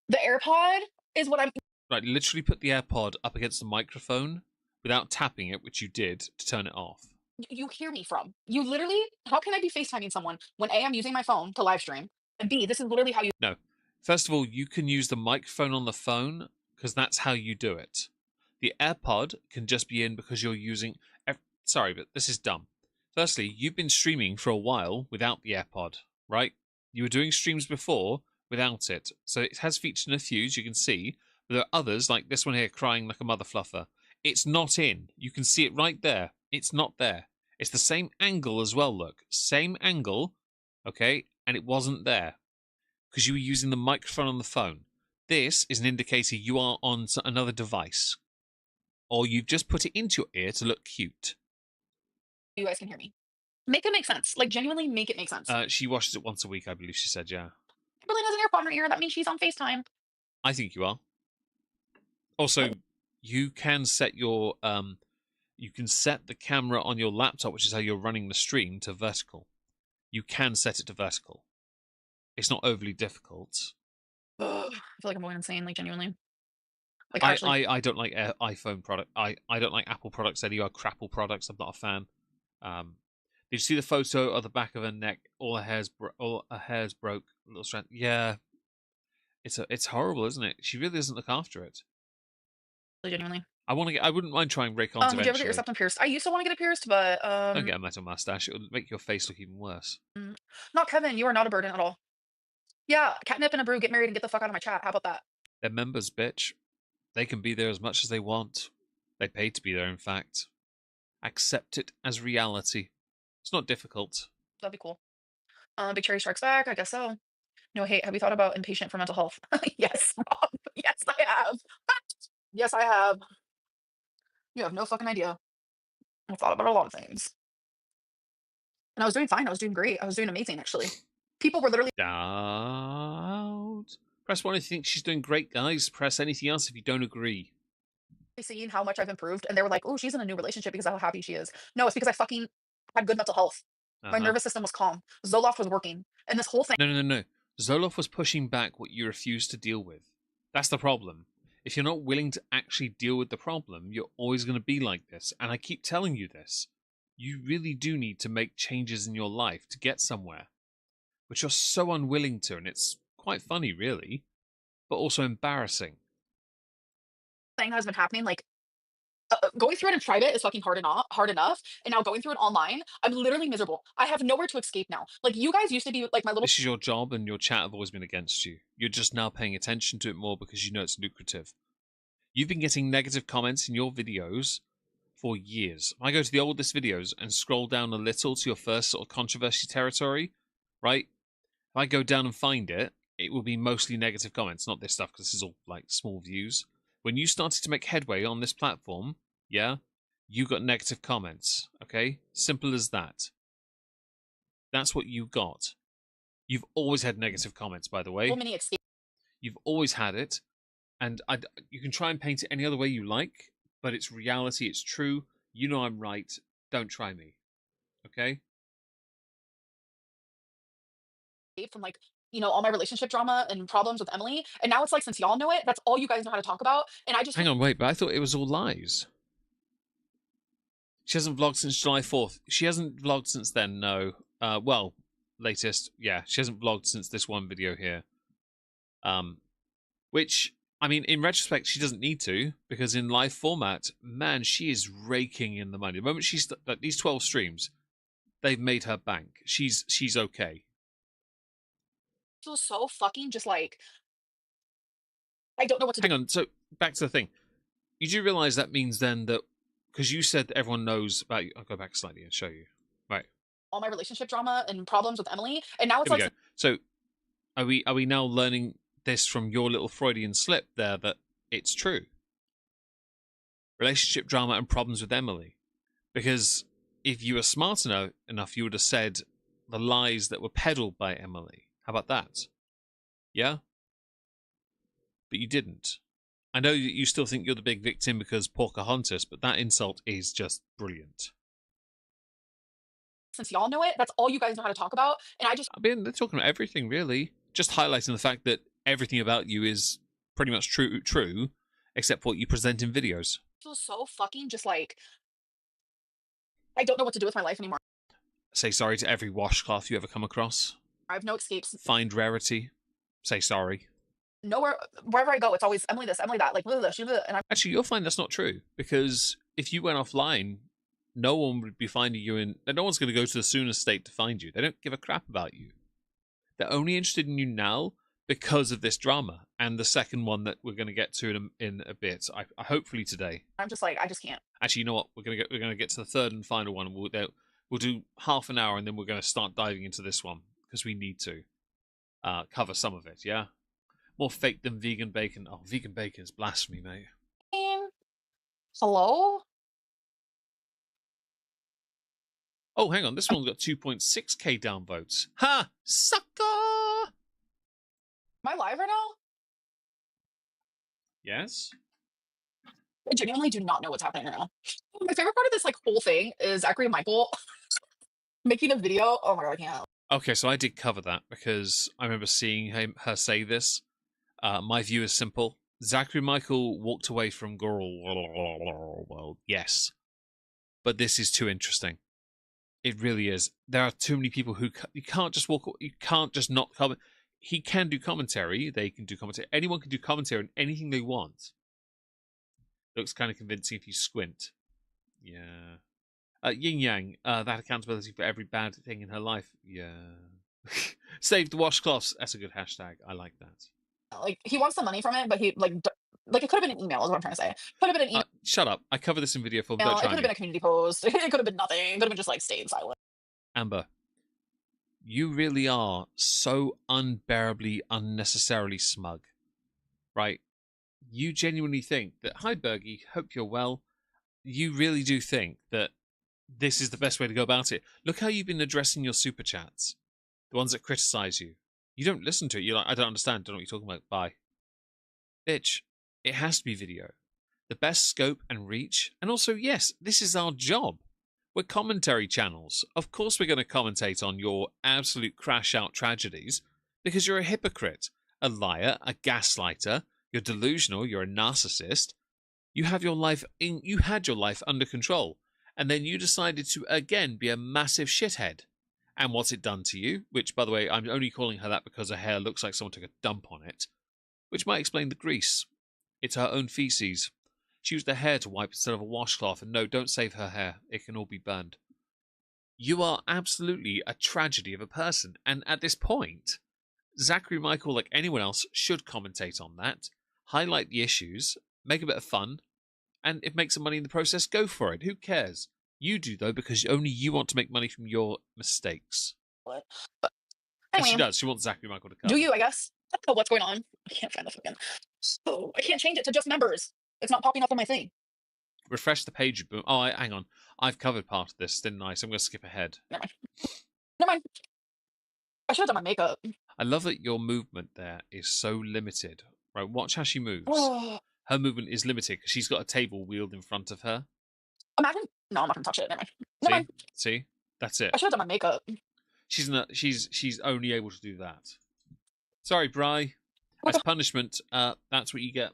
The AirPod is what I'm. Right, literally put the AirPod up against the microphone without tapping it, which you did, to turn it off. You hear me from. You literally. How can I be FaceTiming someone when A, I'm using my phone to live stream, and B, this is literally how you. No. First of all, you can use the microphone on the phone because that's how you do it. The AirPod can just be in because you're using. Sorry, but this is dumb. Firstly, you've been streaming for a while without the AirPod, right? You were doing streams before without it. So it has featured in a few, as you can see. But there are others, like this one here, crying like a mother fluffer. It's not in. You can see it right there. It's not there. It's the same angle as well, look. Same angle, okay? And it wasn't there. Because you were using the microphone on the phone. This is an indicator you are on another device. Or you've just put it into your ear to look cute. You guys can hear me. Make it make sense. Like, genuinely make it make sense. She washes it once a week, I believe she said, yeah. Amberlynn has an AirPod in her ear. That means she's on FaceTime. I think you are. Also, you can set your you can set the camera on your laptop, which is how you're running the stream, to vertical. You can set it to vertical. It's not overly difficult. I feel like I'm going insane, like, genuinely. Like, I don't like iPhone product. I don't like Apple products anyway. Crapple products. I'm not a fan. Did you see the photo of the back of her neck? All her hair's broke. Little strand. Yeah, it's horrible, isn't it? She really doesn't look after it. genuinely. I wouldn't mind trying Raycons eventually. Would you ever get your septum pierced? I used to want to get it pierced, but Don't get a metal mustache. It would make your face look even worse. Not Kevin. You are not a burden at all. Yeah, Catnip and a brew, get married and get the fuck out of my chat. How about that? They're members, bitch. They can be there as much as they want. They paid to be there, in fact. Accept it as reality. It's not difficult. That'd be cool. Big Cherry Strikes Back. I guess so. No hate. Have you thought about inpatient for mental health? Yes, Rob. Yes, I have. Yes, I have. You have no fucking idea. I thought about a lot of things. And I was doing fine. I was doing great. I was doing amazing, actually. People were literally Doubt. Press 1 if you think she's doing great, guys. Press anything else if you don't agree. seeing how much I've improved. And they were like, oh, she's in a new relationship because of how happy she is. No, it's because I fucking had good mental health. My nervous system was calm. Zoloft was working. And this whole thing. No. Zoloft was pushing back what you refused to deal with. That's the problem. If you're not willing to actually deal with the problem, you're always going to be like this. And I keep telling you this. You really do need to make changes in your life to get somewhere, which you're so unwilling to. And it's quite funny, really, but also embarrassing. Thing that has been happening, like going through it in private is fucking hard enough, and now going through it online, I'm literally miserable. I have nowhere to escape now. Like you guys used to be like my little. This is your job, and your chat have always been against you. You're just now paying attention to it more because you know it's lucrative. You've been getting negative comments in your videos for years. If I go to the oldest videos and scroll down a little to your first sort of controversy territory, right? If I go down and find it, it will be mostly negative comments, not this stuff, because this is all like small views. When you started to make headway on this platform, yeah, you got negative comments, okay? Simple as that. That's what you got. You've always had negative comments, by the way. Mini escape. You've always had it. And you can try and paint it any other way you like, but it's reality, it's true. You know I'm right. Don't try me. Okay? From like, you know, all my relationship drama and problems with Emily. And now it's like, since y'all know it, that's all you guys know how to talk about. And I just hang on, wait, but I thought it was all lies. She hasn't vlogged since July 4th. She hasn't vlogged since then, no. Well, latest, yeah, she hasn't vlogged since this one video here. Which, I mean, in retrospect, she doesn't need to, because in live format, man, she is raking in the money. The moment she's like, these 12 streams, they've made her bank. She's okay. feel so fucking just like I don't know what to do. Hang on, so back to the thing. You do realize that means then that, because you said that everyone knows about you. I'll go back slightly and show you. Right. All my relationship drama and problems with Emily, and now it's Here we like go. So are we now learning this from your little Freudian slip there that it's true? Relationship drama and problems with Emily. Because if you were smart enough, you would have said the lies that were peddled by Emily. How about that? Yeah? But you didn't. I know that you still think you're the big victim because Pocahontas, but that insult is just brilliant. since y'all know it, that's all you guys know how to talk about, and I mean, they're talking about everything, really. Just highlighting the fact that everything about you is pretty much true, except what you present in videos. feel so fucking just like I don't know what to do with my life anymore. Say sorry to every washcloth you ever come across. I have no escapes. Find Rarity. Say sorry. Nowhere, wherever I go, it's always Emily this, Emily that, like, and I'm Actually, you'll find that's not true, because if you went offline, no one would be finding you in. No one's going to go to the Sooner State to find you. They don't give a crap about you. They're only interested in you now because of this drama, and the second one that we're going to get to in a bit. I hopefully today. I'm just like, I just can't. Actually, you know what? We're gonna get to the third and final one. We'll do half an hour, and then we're going to start diving into this one because we need to cover some of it. Yeah, more fake than vegan bacon. Oh, vegan bacon is blasphemy, mate. Hello? Oh, hang on. This one's got 2.6k downvotes. Ha! Sucker! Am I live right now? Yes? I genuinely do not know what's happening right now. My favorite part of this like whole thing is Zachary and Michael making a video. Oh my god, I can't. Okay, so I did cover that because I remember seeing her say this. My view is simple. Zachary and Michael walked away from Girl. Well, yes. But this is too interesting. It really is. There are too many people who you can't just walk. You can't just not comment. He can do commentary. They can do commentary. Anyone can do commentary on anything they want. Looks kind of convincing if you squint. Yeah. Yin Yang. That accountability for every bad thing in her life. Yeah. Save the washcloths. That's a good hashtag. I like that. Like he wants some money from it, but he like it could have been an email. Is what I'm trying to say. Could have been an email. Shut up. I cover this in video form. It Don't could try have me. been a community post. It could have been nothing. It could have been just like staying silent. Amber, you really are so unbearably, unnecessarily smug, right? You genuinely think that, hi Bergie, hope you're well. You really do think that this is the best way to go about it. Look how you've been addressing your super chats, the ones that criticize you. You don't listen to it. You're like, I don't understand. Don't know what you're talking about. Bye. Bitch, it has to be video. The best scope and reach. And also, yes, this is our job. We're commentary channels. Of course we're going to commentate on your absolute crash out tragedies because you're a hypocrite, a liar, a gaslighter. You're delusional. You're a narcissist. You have your life you had your life under control, and then you decided to again be a massive shithead. And what's it done to you? Which, by the way, I'm only calling her that because her hair looks like someone took a dump on it, which might explain the grease. It's her own feces. She used her hair to wipe instead of a washcloth, and no, don't save her hair. It can all be burned. You are absolutely a tragedy of a person, and at this point, Zachary Michael, like anyone else, should commentate on that, highlight the issues, make a bit of fun, and if make some money in the process, go for it. Who cares? You do, though, because only you want to make money from your mistakes. But Yes, she anyway, does. She wants Zachary Michael to come. do you, I guess? I don't know what's going on. I can't find the fucking... So, I can't change it to just members. It's not popping up on my thing. Refresh the page. Boom. Oh, hang on. I've covered part of this, didn't I? So I'm going to skip ahead. Never mind. Never mind. I should have done my makeup. I love that your movement there is so limited. Right, watch how she moves. Oh, Her movement is limited because she's got a table wheeled in front of her. imagine... No, I'm not going to touch it. Never mind. Never mind. See? That's it. I should have done my makeup. She's only able to do that. Sorry, Bri. As punishment, that's what you get.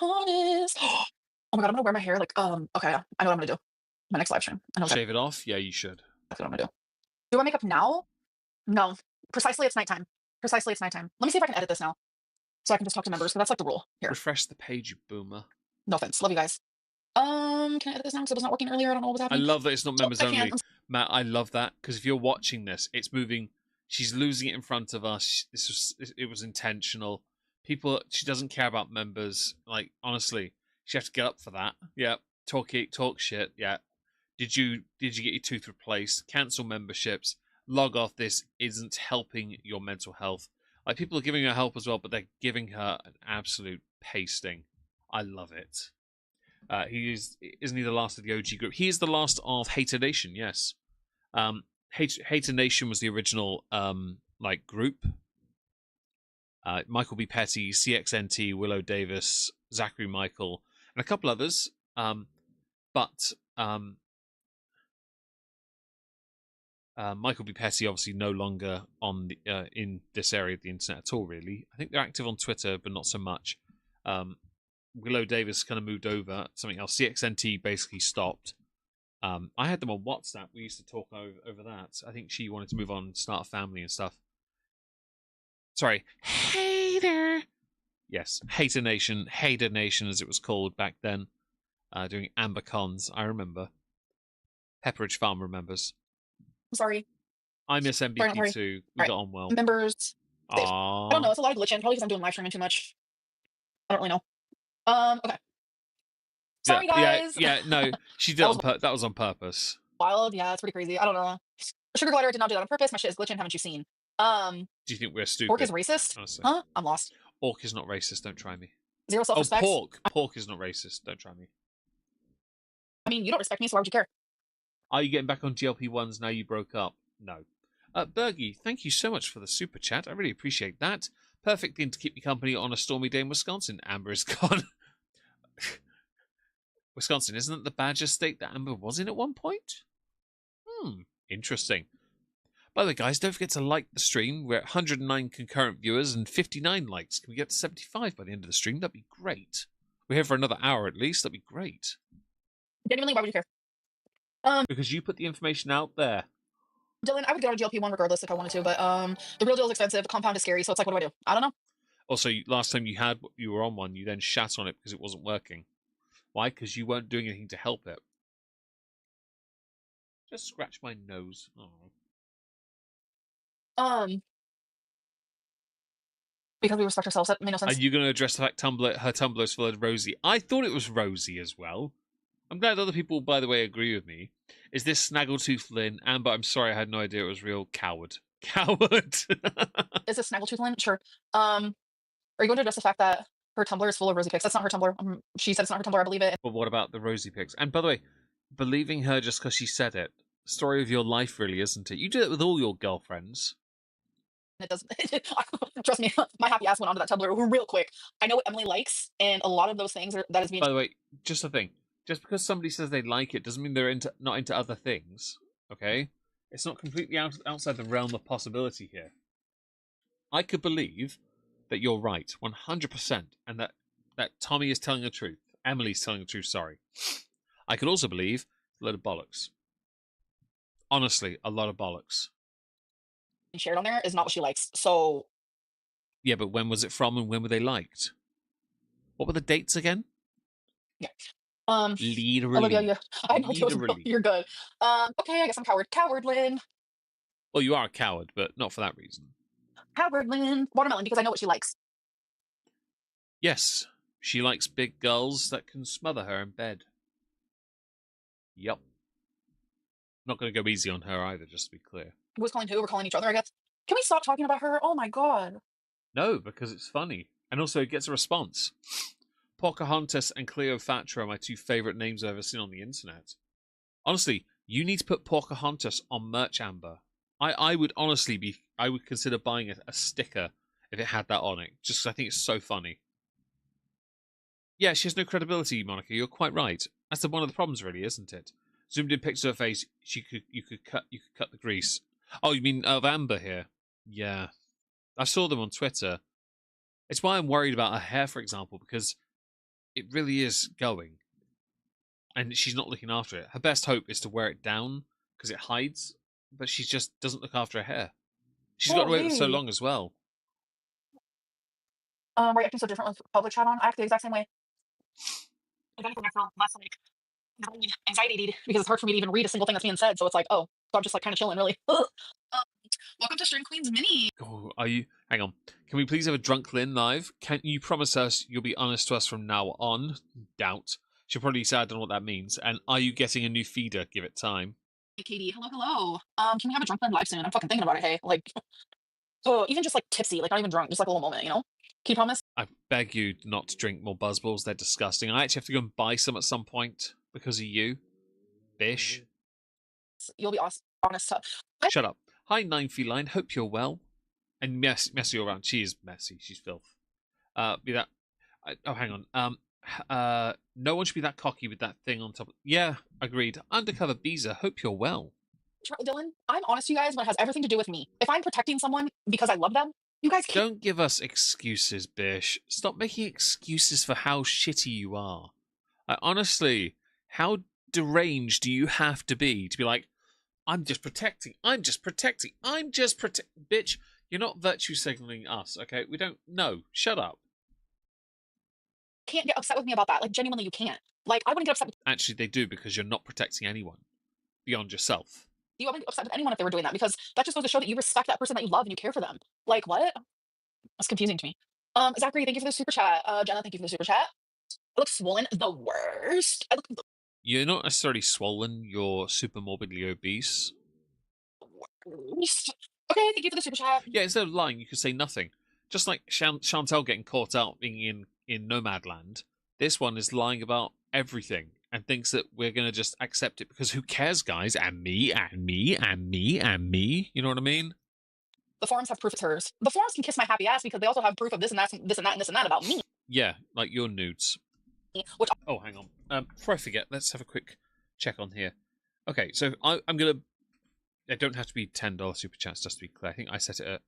Honest. Oh my god, I'm gonna wear my hair like okay, I know what I'm gonna do. My next live stream. I know Shave it off? Yeah, you should. that's what I'm gonna do. Do I make up now? No. Precisely it's nighttime. Precisely it's nighttime. Let me see if I can edit this now. So I can just talk to members, because that's like the rule. Here. Refresh the page, you boomer. No offense. Love you guys. Can I edit this now? Because it was not working earlier. I don't know what was I happening. love that it's not members I only. can't. Matt, I love that, because if you're watching this, it's moving. She's losing it in front of us. It was intentional. She doesn't care about members. Like, honestly, she has to get up for that. Yeah. Talk shit. Yeah. Did you get your tooth replaced? Cancel memberships. Log off. This isn't helping your mental health. Like, people are giving her help as well, but they're giving her an absolute pasting. I love it. Isn't he the last of the OG group? He is the last of Hater Nation. Yes. Hater Nation was the original group. Michael B. Petty, CXNT, Willow Davis, Zachary Michael, and a couple others. But Michael B. Petty obviously no longer on the, in this area of the internet at all, really. I think they're active on Twitter, but not so much. Willow Davis kind of moved over to something else. CXNT basically stopped. I had them on WhatsApp. We used to talk over that. I think she wanted to move on and start a family and stuff. Sorry, Hater. Yes, Hater Nation as it was called back then, doing Amber Cons. I remember. Pepperidge Farm remembers. I'm sorry. I miss MVP too. We got on well. Members. I don't know. It's a lot of glitching. Probably because I'm doing live streaming too much. I don't really know. Okay. Sorry, guys. Yeah, no, she did that was on purpose. Wild. Yeah, it's pretty crazy. I don't know. Sugar Glider did not do that on purpose. My shit is glitching. Haven't you seen? Do you think we're stupid? Pork is racist? Honestly. Huh? I'm lost. Orc is not racist. Don't try me. Zero self-respect. Pork is not racist. Don't try me. I mean, you don't respect me, so why would you care? Are you getting back on GLP-1s now you broke up? No. Bergie, thank you so much for the super chat. I really appreciate that. Perfect thing to keep you company on a stormy day in Wisconsin. Amber is gone. Wisconsin, isn't it the Badger state that Amber was in at one point? Interesting. By the way, guys, don't forget to like the stream. We're at 109 concurrent viewers and 59 likes. Can we get to 75 by the end of the stream? That'd be great. We're here for another hour at least. That'd be great. Genuinely, why would you care? Because you put the information out there. Dylan, I would go to GLP-1 regardless if I wanted to, but the real deal is expensive. The compound is scary, so it's like, what do? I don't know. Also, last time you were on one, you then shat on it because it wasn't working. Why? Because you weren't doing anything to help it. Just scratch my nose. Because we respect ourselves. That made no sense. Are you going to address the fact her Tumblr is full of Rosie? I thought it was Rosie as well. I'm glad other people, by the way, agree with me. Is this Snaggletooth Lynn? Amber, I'm sorry, I had no idea it was real. Coward. Is this Snaggletooth Lynn? Sure. Are you going to address the fact that her Tumblr is full of Rosie pics? That's not her Tumblr. She said it's not her Tumblr. I believe it. But what about the Rosie pics? And by the way, believing her just because she said it. Story of your life, really, isn't it? You do it with all your girlfriends. It doesn't. Trust me, my happy ass went onto that Tumblr real quick. I know what Emily likes, and a lot of those things that is being. By the way, just a thing. Just because somebody says they like it doesn't mean they're not into other things. Okay, it's not completely outside the realm of possibility here. I could believe that you're right, 100%, and that that Tommy is telling the truth. Emily's telling the truth, sorry. I could also believe a load of bollocks. Honestly, a lot of bollocks. Shared on there is not what she likes. So Yeah, but when was it from and when were they liked? What were the dates again? yeah. Literally. Olivia, yeah. I had no idea it was real. Literally. You're good. Okay, I guess I'm Cowardlyn. Well, you are a coward, but not for that reason. Cowardlyn. Watermelon, because I know what she likes. Yes, she likes big girls that can smother her in bed. Yup. Not going to go easy on her either, just to be clear. Who's calling who? We're calling each other, I guess. Can we stop talking about her? Oh my god. No, because it's funny. And also, it gets a response. Pocahontas and Cleopatra are my two favourite names I've ever seen on the internet. Honestly, you need to put Pocahontas on merch, Amber. I would honestly I would consider buying a sticker if it had that on it, just 'cause I think it's so funny. Yeah, she has no credibility, Monica. You're quite right. That's one of the problems, really, isn't it? Zoomed in pictures of her face. You could cut the grease. Oh, you mean of Amber here? Yeah, I saw them on Twitter. It's why I'm worried about her hair, for example, because it really is going, and she's not looking after it. Her best hope is to wear it down because it hides, but she just doesn't look after her hair. She's got away with it so long as well. Why are you acting so different with public chat on? I act the exact same way. If anything, I feel less like anxiety because it's hard for me to even read a single thing that's being said. So it's like, oh, so I'm just like kind of chilling, really. Welcome to Stream Queens Mini. Oh, are you? Hang on. Can we please have a drunk Lynn live? Can you promise us you'll be honest to us from now on? Doubt. She'll probably say I don't know what that means. And are you getting a new feeder? Give it time. Hey, Katie. Hello. Can we have a drunk Lynn live soon? I'm fucking thinking about it. Hey, like, oh, even just like tipsy, like not even drunk, just like a little moment, you know? Can you promise? I beg you not to drink more Buzzballs. They're disgusting. I actually have to go and buy some at some point because of you. Bish. You'll be honest. Shut up. Hi, Nine Feline. Hope you're well. And messy all around. She is messy. She's filth. Be that. Oh, hang on. No one should be that cocky with that thing on top. Yeah, agreed. Undercover Beezer. Hope you're well. Dylan, I'm honest, you guys, when it has everything to do with me. If I'm protecting someone because I love them, you guys can't. Don't give us excuses, Bish. Stop making excuses for how shitty you are. Honestly, how deranged do you have to be like, I'm just protecting. Bitch, you're not virtue signaling us, okay? We don't. No, shut up. Can't get upset with me about that. Like, genuinely, you can't. Like, I wouldn't get upset with Actually, they do because you're not protecting anyone beyond yourself. you. I wouldn't get upset with anyone if they were doing that because that just goes to show that you respect that person that you love and you care for them. Like, what? That's confusing to me. Zachary, thank you for the super chat. Jenna, thank you for the super chat. I look swollen. The worst. I look the You're not necessarily swollen. You're super morbidly obese. worst. Okay, thank you for the super chat. Yeah, instead of lying, you could say nothing. Just like Chantel getting caught out being in Nomadland, this one is lying about everything and thinks that we're going to just accept it because who cares, guys? And me, and me, and me, and me. You know what I mean? The forums have proof it's hers. The forums can kiss my happy ass because they also have proof of this and that, this and that, and this and that about me. Yeah, like your nudes. Which Oh, hang on. Before I forget, let's have a quick check on here. Okay, so I'm going to... It don't have to be $10 super chats, just to be clear. I think I set it at...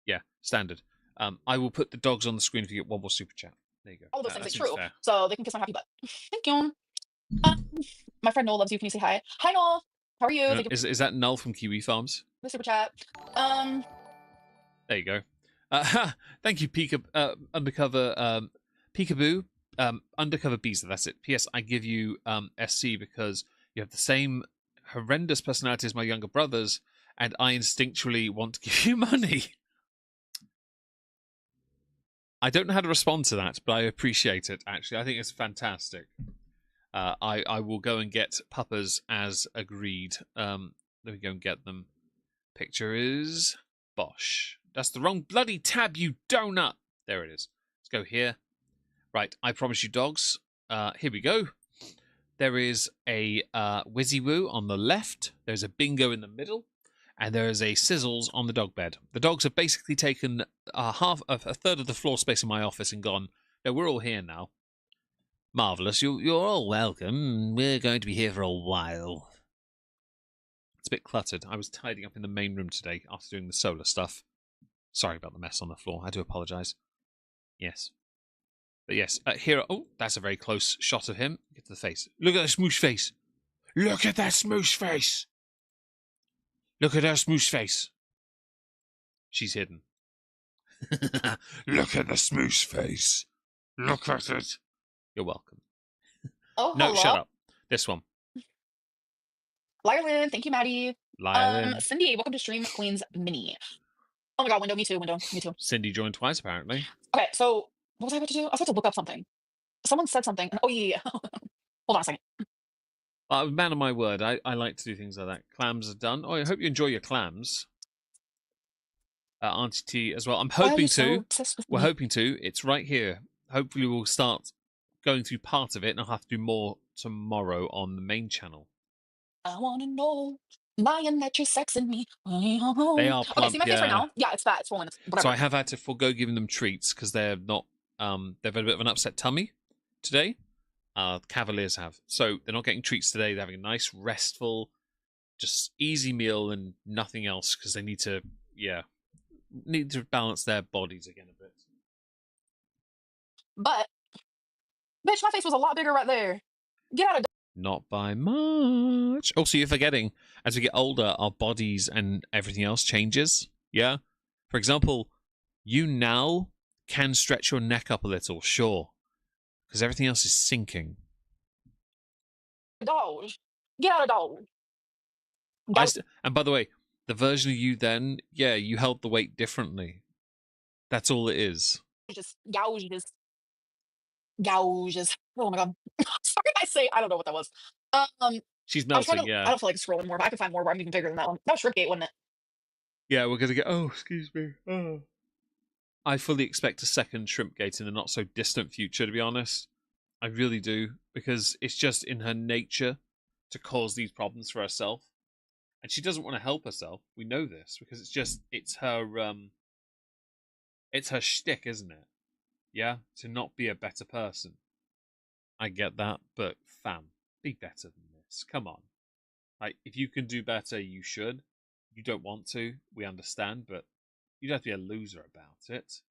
Yeah, standard. I will put the dogs on the screen if you get one more super chat. There you go. all those things That are true. fair. So they can kiss my happy butt. Thank you. My friend Noel loves you. Can you say hi? Hi, Noel. How are you? Thank you Is that Null from Kiwi Farms? for the super chat. There you go. Thank you, Undercover Peekaboo. Undercover Beezer, that's it. P.S. I give you SC because you have the same horrendous personality as my younger brothers, and I instinctually want to give you money. I don't know how to respond to that, but I appreciate it, actually. I think it's fantastic. I will go and get puppers as agreed. Let me go and get them. Picture is... Bosh. That's the wrong bloody tab, you donut! There it is. Let's go here. Right, I promise you dogs. Here we go. There is a Wizzy-Woo on the left. There's a Bingo in the middle. And there is a Sizzles on the dog bed. The dogs have basically taken a third of the floor space in my office and gone, no, we're all here now. Marvellous. You're all welcome. We're going to be here for a while. It's a bit cluttered. I was tidying up in the main room today after doing the solar stuff. Sorry about the mess on the floor. I do apologise. Yes. But yes, here. Oh, that's a very close shot of him. Get to the face. Look at that smoosh face. Look at that smoosh face. Look at her smoosh face. She's hidden. Look at the smoosh face. Look at it. You're welcome. Oh, No, hello. shut up. This one. Lyerlin, thank you, Maddie. Lyerlin. Cindy, welcome to Stream Queens Mini. Oh my god, window, me too, window, me too. Cindy joined twice, apparently. Okay, so what was I about to do? I was about to look up something. Someone said something. And, oh yeah. Hold on a second. Man of my word, I like to do things like that. Clams are done. Oh, I hope you enjoy your clams. Auntie T as well. I'm Why are hoping you so to. obsessed with We're me? hoping to. It's right here. Hopefully we'll start going through part of it, and I'll have to do more tomorrow on the main channel. I wanna know, lying that you're sexing me. They are Okay, plump, see my face right yeah. now? Yeah, it's fat, it's swollen, it's whatever. So I have had to forego giving them treats because they're not. They've had a bit of an upset tummy today. Cavaliers have, so they're not getting treats today. They're having a nice, restful, just easy meal and nothing else because they need to, need to balance their bodies again a bit. But, bitch, my face was a lot bigger right there. Get out of Not by much. Also, you're forgetting, as we get older, our bodies and everything else changes. Yeah? For example, you now can stretch your neck up a little, sure. Because everything else is sinking. dog. Get out of dog. And by the way, the version of you then, yeah, you held the weight differently. That's all it is. Just gouges. Gouges. Oh my god. Sorry, I don't know what that was. She's I was trying melting, to, yeah. I don't feel like scrolling more, but I could find more where I'm even bigger than that one. That was Shrimpgate, wasn't it? Yeah, we're going to get, oh, excuse me. Oh. I fully expect a second Shrimpgate in the not so distant future, to be honest. I really do, because it's just in her nature to cause these problems for herself. And she doesn't want to help herself. We know this, because it's her shtick, isn't it? Yeah? To not be a better person. I get that, but fam, be better than this. Come on. Like, if you can do better, you should. You don't want to, we understand, but you don't have to be a loser about it.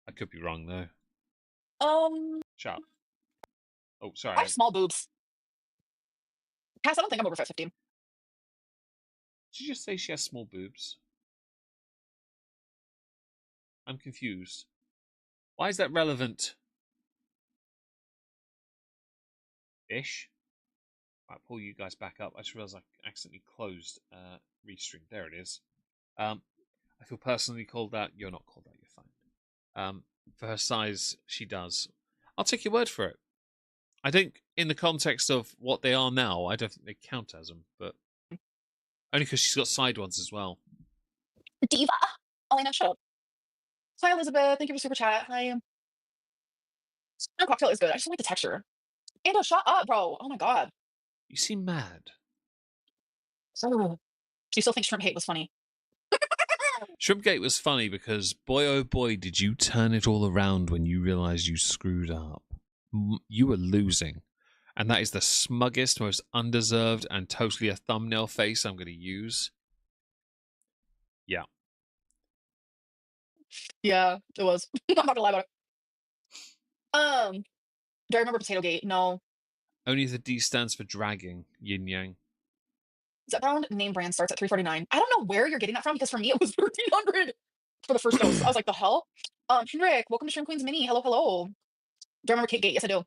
I could be wrong, though. Shut up. Oh, sorry. I have small boobs. Cass, I don't think I'm over 15. Did you just say she has small boobs? I'm confused. Why is that relevant? Ish. Right, pull you guys back up. I just realised I accidentally closed Restream. There it is. I feel personally called out. You're not called out. You're fine. For her size, she does. I'll take your word for it. I think in the context of what they are now, I don't think they count as them, but only because she's got side ones as well. Diva. Elena, shut up. Hi, Elizabeth. Thank you for super chat. Hi. The cocktail is good. I just don't like the texture. Ando, shut up, bro. Oh my god. You seem mad. Oh. She still thinks Shrimp Hate was funny. Shrimpgate was funny because, boy oh boy, did you turn it all around when you realised you screwed up. You were losing. And that is the smuggest, most undeserved, and totally a thumbnail face I'm going to use. Yeah. Yeah, it was. I'm not gonna lie about it. Do I remember Potato Gate? No. Only the D stands for dragging, yin yang. Zepbound name brand starts at $3.49. I don't know where you're getting that from because for me it was $1,300 for the first dose. I was like, the hell? Henrik, welcome to Shrimp Queens Mini. Hello, hello. Do I remember Kate Gate? Yes, I do.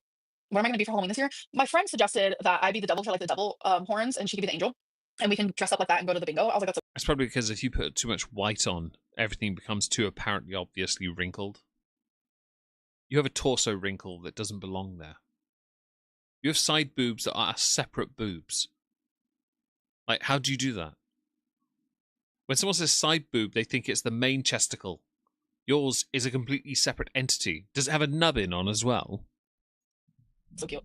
What am I gonna be for Halloween this year? My friend suggested that I be the devil for like the devil horns and she could be the angel. And we can dress up like that and go to the bingo. I was like, that's That's probably because if you put too much white on, everything becomes too apparently obviously wrinkled. You have a torso wrinkle that doesn't belong there. You have side boobs that are separate boobs. Like, how do you do that? When someone says side boob, they think it's the main chesticle. Yours is a completely separate entity. Does it have a nubbin on as well? so cute.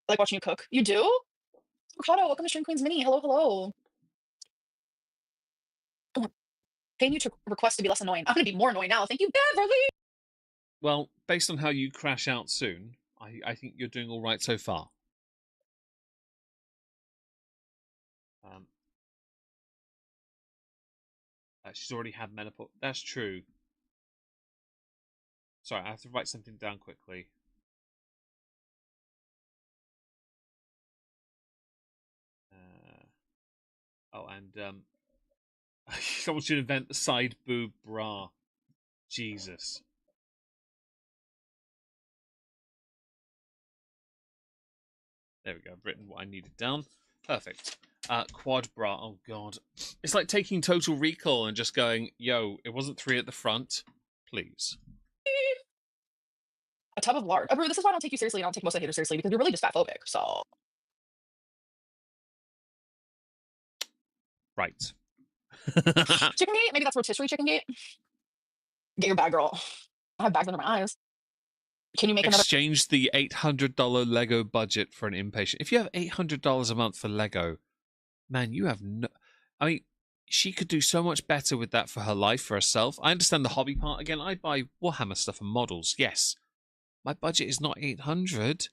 I like watching you cook. You do? Avocado, welcome to Shrimp Queens Mini. Hello, hello. Paying you to request to be less annoying. I'm gonna be more annoying now. Thank you, Beverly. Well, based on how you crash out soon, I think you're doing all right so far. She's already had menopause. That's true. Sorry, I have to write something down quickly. Someone should invent the side boob bra. Jesus. There we go. I've written what I needed down. Perfect. Quad bra. Oh, God. It's like taking Total Recall and just going, yo, it wasn't 3 at the front. Please. A tub of lard. This is why I don't take you seriously and I don't take most of the haters seriously, because you're really just fatphobic. So. Right. Chicken gate? Maybe that's rotisserie chicken gate. Get your bag, girl. I have bags under my eyes. Can you make another? Exchange the $800 Lego budget for an inpatient. If you have $800 a month for Lego, man, you have no. I mean, she could do so much better with that for her life, for herself. I understand the hobby part. Again, I buy Warhammer stuff and models. Yes, my budget is not 800.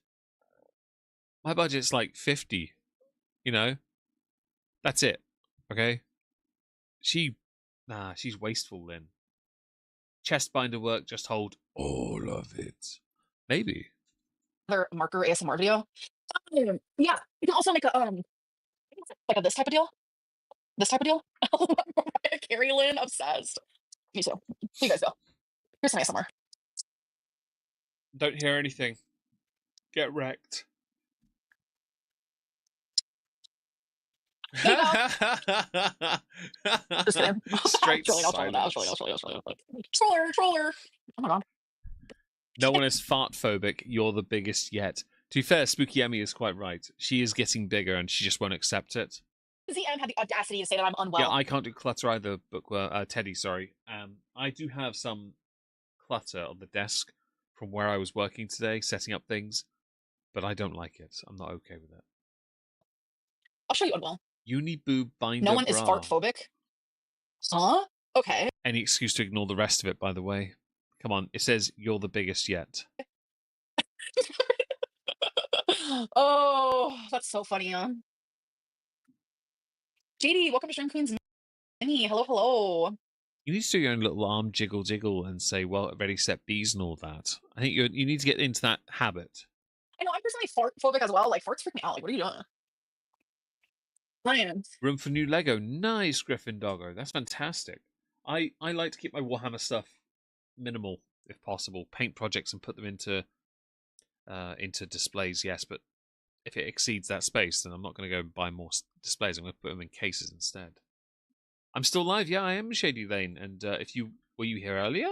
My budget's like 50. You know, that's it. Okay. She's wasteful, Lynn. Chest binder work, just hold all of it. Maybe. Another marker ASMR video? Yeah, you can also make a like a this type of deal. This type of deal. Carrie Lynn, obsessed. Me too. You guys go. Here's some ASMR. Don't hear anything. Get wrecked. Just kidding. Straight silence. Troller. Oh my god. No one is fart phobic. You're the biggest yet. To be fair, Spooky Emmy is quite right. She is getting bigger and she just won't accept it. ZM had the audacity to say that I'm unwell. Yeah, I can't do clutter either, Teddy, sorry. I do have some clutter on the desk from where I was working today, setting up things, but I don't like it. I'm not okay with it. I'll show you unwell. Uniboob binder No one is bra. fart phobic. Huh? Okay. Any excuse to ignore the rest of it, by the way. Come on, it says you're the biggest yet. Oh, that's so funny, huh? JD, welcome to Stream Queens Mini. Hello. You need to do your own little arm jiggle and say, well, ready, set, bees and all that. I think you need to get into that habit. I know, I'm personally fart phobic as well. Like, farts freak me out. Like, what are you doing? Ryan. Room for new Lego. Nice, Griffin Doggo. That's fantastic. I like to keep my Warhammer stuff minimal, if possible. Paint projects and put them into displays, yes, but if it exceeds that space, then I'm not going to go and buy more displays. I'm going to put them in cases instead. I'm still live. Yeah, I am Shady Lane. And were you here earlier?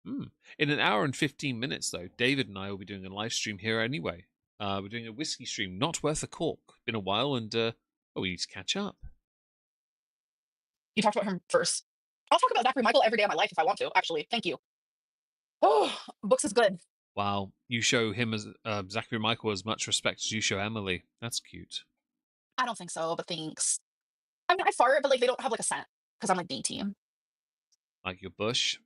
In an hour and 15 minutes, though, David and I will be doing a live stream here anyway. We're doing a whiskey stream, not worth a cork. Been a while, and we need to catch up. You talked about him first. I'll talk about Zachary Michael every day of my life if I want to, actually. Thank you. Oh, books is good. Wow, you show him as Zachary Michael as much respect as you show Emily. That's cute. I don't think so, but thanks. I mean, I fart, but like they don't have like a scent because I'm like dainty. Like your bush.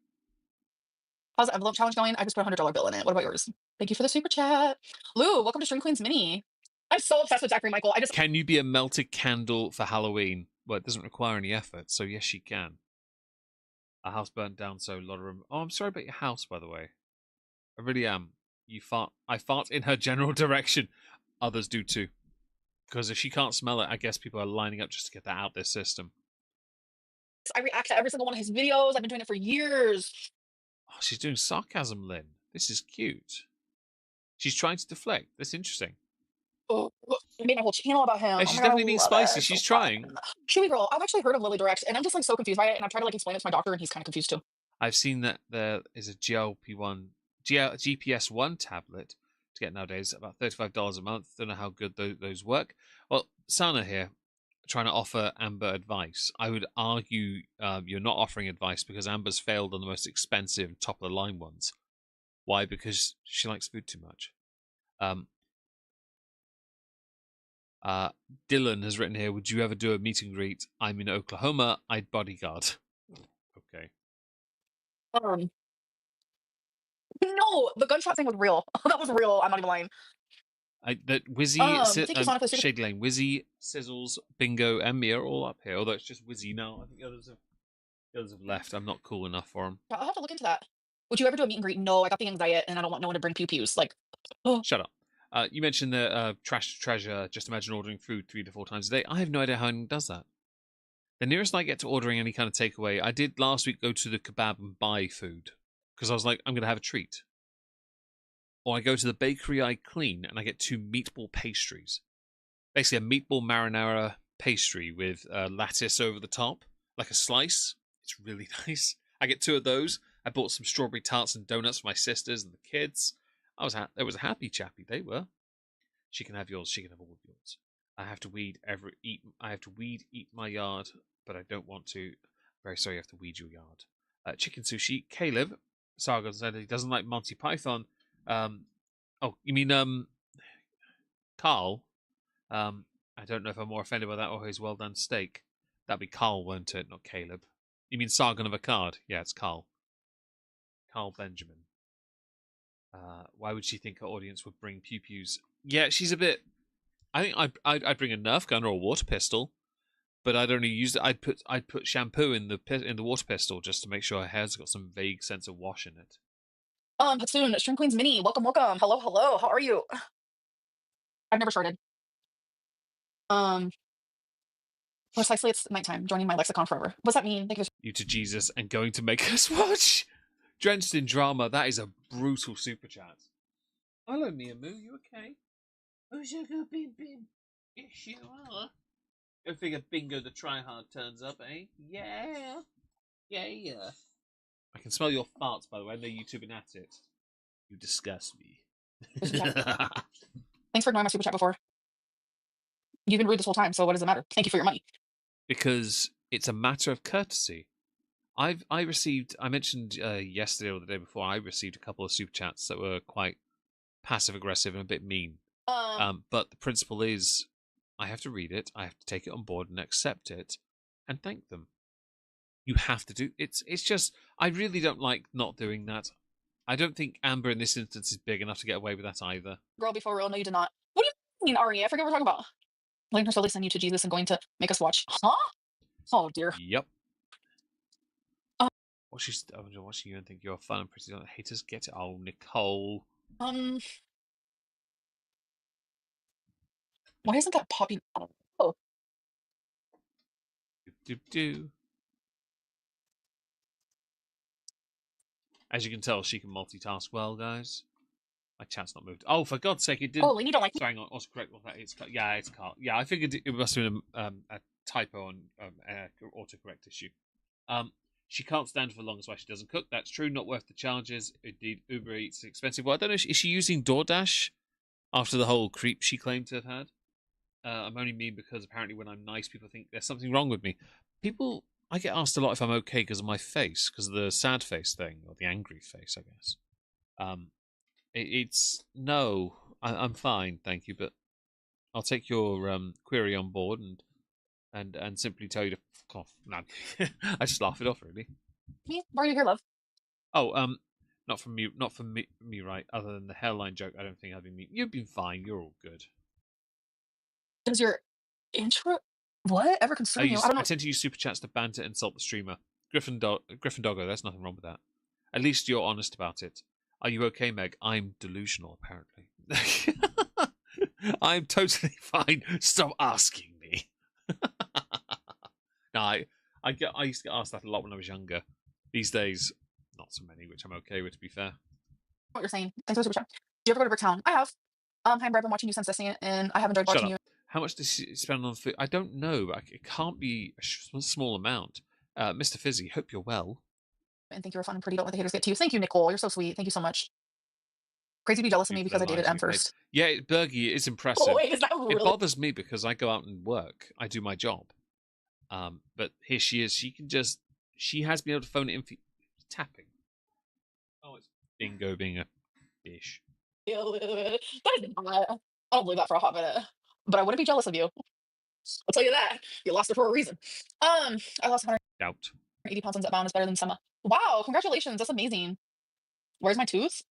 How's the envelope challenge going? I just put $100 bill in it. What about yours? Thank you for the super chat. Lou, welcome to Stream Queens Mini. I'm so obsessed with Zachary Michael. Can you be a melted candle for Halloween? Well, it doesn't require any effort, so yes, she can. A house burnt down, so a lot of room. Oh, I'm sorry about your house, by the way. I really am. I fart in her general direction. Others do too. Because if she can't smell it, I guess people are lining up just to get that out their system. I react to every single one of his videos. I've been doing it for years. Oh, she's doing sarcasm, Lynn. This is cute. She's trying to deflect. That's interesting. Oh, I made my whole channel about him. Hey, she's definitely being spicy. She's trying. Chewy girl, I've actually heard of Lily Direct, and I'm just like so confused by it. And I've tried to like explain it to my doctor, and he's kind of confused too. I've seen that there is a GPS-1 tablet to get nowadays, about $35 a month. Don't know how good those work. Well, Sana here, trying to offer Amber advice. I would argue you're not offering advice because Amber's failed on the most expensive, top-of-the-line ones. Why? Because she likes food too much. Dylan has written here, would you ever do a meet and greet? I'm in Oklahoma. I'd bodyguard. Okay. No, the gunshot thing was real. That was real. I'm not even lying. That Wizzy, Shade Lane, Wizzy, Sizzles, Bingo, and me are all up here. Although it's just Wizzy now. I think the others have left. I'm not cool enough for them. I'll have to look into that. Would you ever do a meet and greet? No, I got the anxiety and I don't want no one to bring pew-pews. Like, oh, Shut up. You mentioned the trash to treasure. Just imagine ordering food 3 to 4 times a day. I have no idea how anyone does that. The nearest I get to ordering any kind of takeaway, I did last week go to the kebab and buy food because I was like, I'm going to have a treat. Or I go to the bakery I clean and I get 2 meatball pastries. Basically, a meatball marinara pastry with lettuce over the top, like a slice. It's really nice. I get 2 of those. I bought some strawberry tarts and donuts for my sisters and the kids. It was a happy chappy. They were. She can have yours. She can have all of yours. I have to weed eat my yard, but I don't want to. Very sorry, I have to weed your yard. Chicken sushi. Caleb Sargon said he doesn't like Monty Python. Oh, you mean Carl? I don't know if I'm more offended by that or his well done steak. That'd be Carl, won't it? Not Caleb. You mean Sargon of Akkad? Yeah, it's Carl. Carl Benjamin. Why would she think her audience would bring pew-pews? Yeah, she's a bit. I think I'd bring a Nerf gun or a water pistol, but I'd only use it. I'd put shampoo in the water pistol just to make sure her hair's got some vague sense of wash in it. Hatsoon, Stream Queens Mini, welcome, welcome. Hello, hello. How are you? I've never started. Precisely, it's nighttime. Joining my lexicon forever. What's that mean? Thank you. You to Jesus and going to make us watch. Drenched in drama. That is a brutal super chat. Hello, Mia Moo. You okay? Oh, sugar bim bim. Yes, you are. Go figure Bingo the tryhard turns up, eh? Yeah. Yeah. I can smell your farts, by the way. I know you two been at it. You disgust me. Thanks for ignoring my super chat before. You've been rude this whole time, so what does it matter? Thank you for your money. Because it's a matter of courtesy. I mentioned yesterday or the day before, I received a couple of super chats that were quite passive aggressive and a bit mean. But the principle is, I have to read it, I have to take it on board and accept it, and thank them. You have to do it's just I really don't like not doing that. I don't think Amber in this instance is big enough to get away with that either. Girl, before real, no, you did not. What do you mean, Ari? I forget what we're talking about. Letting her slowly send you to Jesus and going to make us watch. Huh? Oh dear. Yep. Watching you and think you're fun and pretty. Don't haters get it. Oh, Nicole. Why isn't that popping? Oh, Do. As you can tell, she can multitask well, guys. My chat's not moved. Oh, for God's sake, it didn't. oh, Lainey don't like me. So hang on, what's correct? What that is? Yeah, it's Carl. Yeah, I figured it must have been a typo on autocorrect issue. She can't stand for long, that's why she doesn't cook. That's true. Not worth the charges. Indeed, Uber Eats is expensive. Well, I don't know. Is she using DoorDash after the whole creep she claimed to have had? I'm only mean because apparently when I'm nice, people think there's something wrong with me. I get asked a lot if I'm okay because of my face, because of the sad face thing, or the angry face, I guess. No, I'm fine, thank you, but I'll take your query on board and simply tell you to fuck off. No, I just laugh it off, really. Me? Why are you here, love? Oh, not from me, right? Other than the hairline joke, I don't think I've been mean. You've been fine. You're all good. Does your intro ever concern you? I don't know. I tend to use super chats to banter and insult the streamer. Griffin Doggo, there's nothing wrong with that. At least you're honest about it. Are you okay, Meg? I'm delusional, apparently. I'm totally fine. Stop asking me. No, I used to get asked that a lot when I was younger. These days, not so many, which I'm okay with, to be fair. What you're saying. Thanks for the super chat. Do you ever go to Bricktown? I have. Hi, Brad. I've been watching you since Destiny, and I have enjoyed watching you. How much does she spend on food? I don't know. But it can't be a small amount. Mr. Fizzy, hope you're well. And think you're fun and pretty. Don't let the haters get to you. Thank you, Nicole. You're so sweet. Thank you so much. Crazy to be jealous of me because I dated M first. Yeah, Bergie is impressive. Oh, wait, is that really? It bothers me because I go out and work. I do my job. But here she is. She has been able to phone it in for tapping. Oh, it's Bingo being a bitch. That is not. I don't believe that for a hot minute. But I wouldn't be jealous of you. I'll tell you that. You lost her for a reason. I lost 180 pounds since that mountain is better than Summer. Wow, congratulations. That's amazing. Where's my tooth?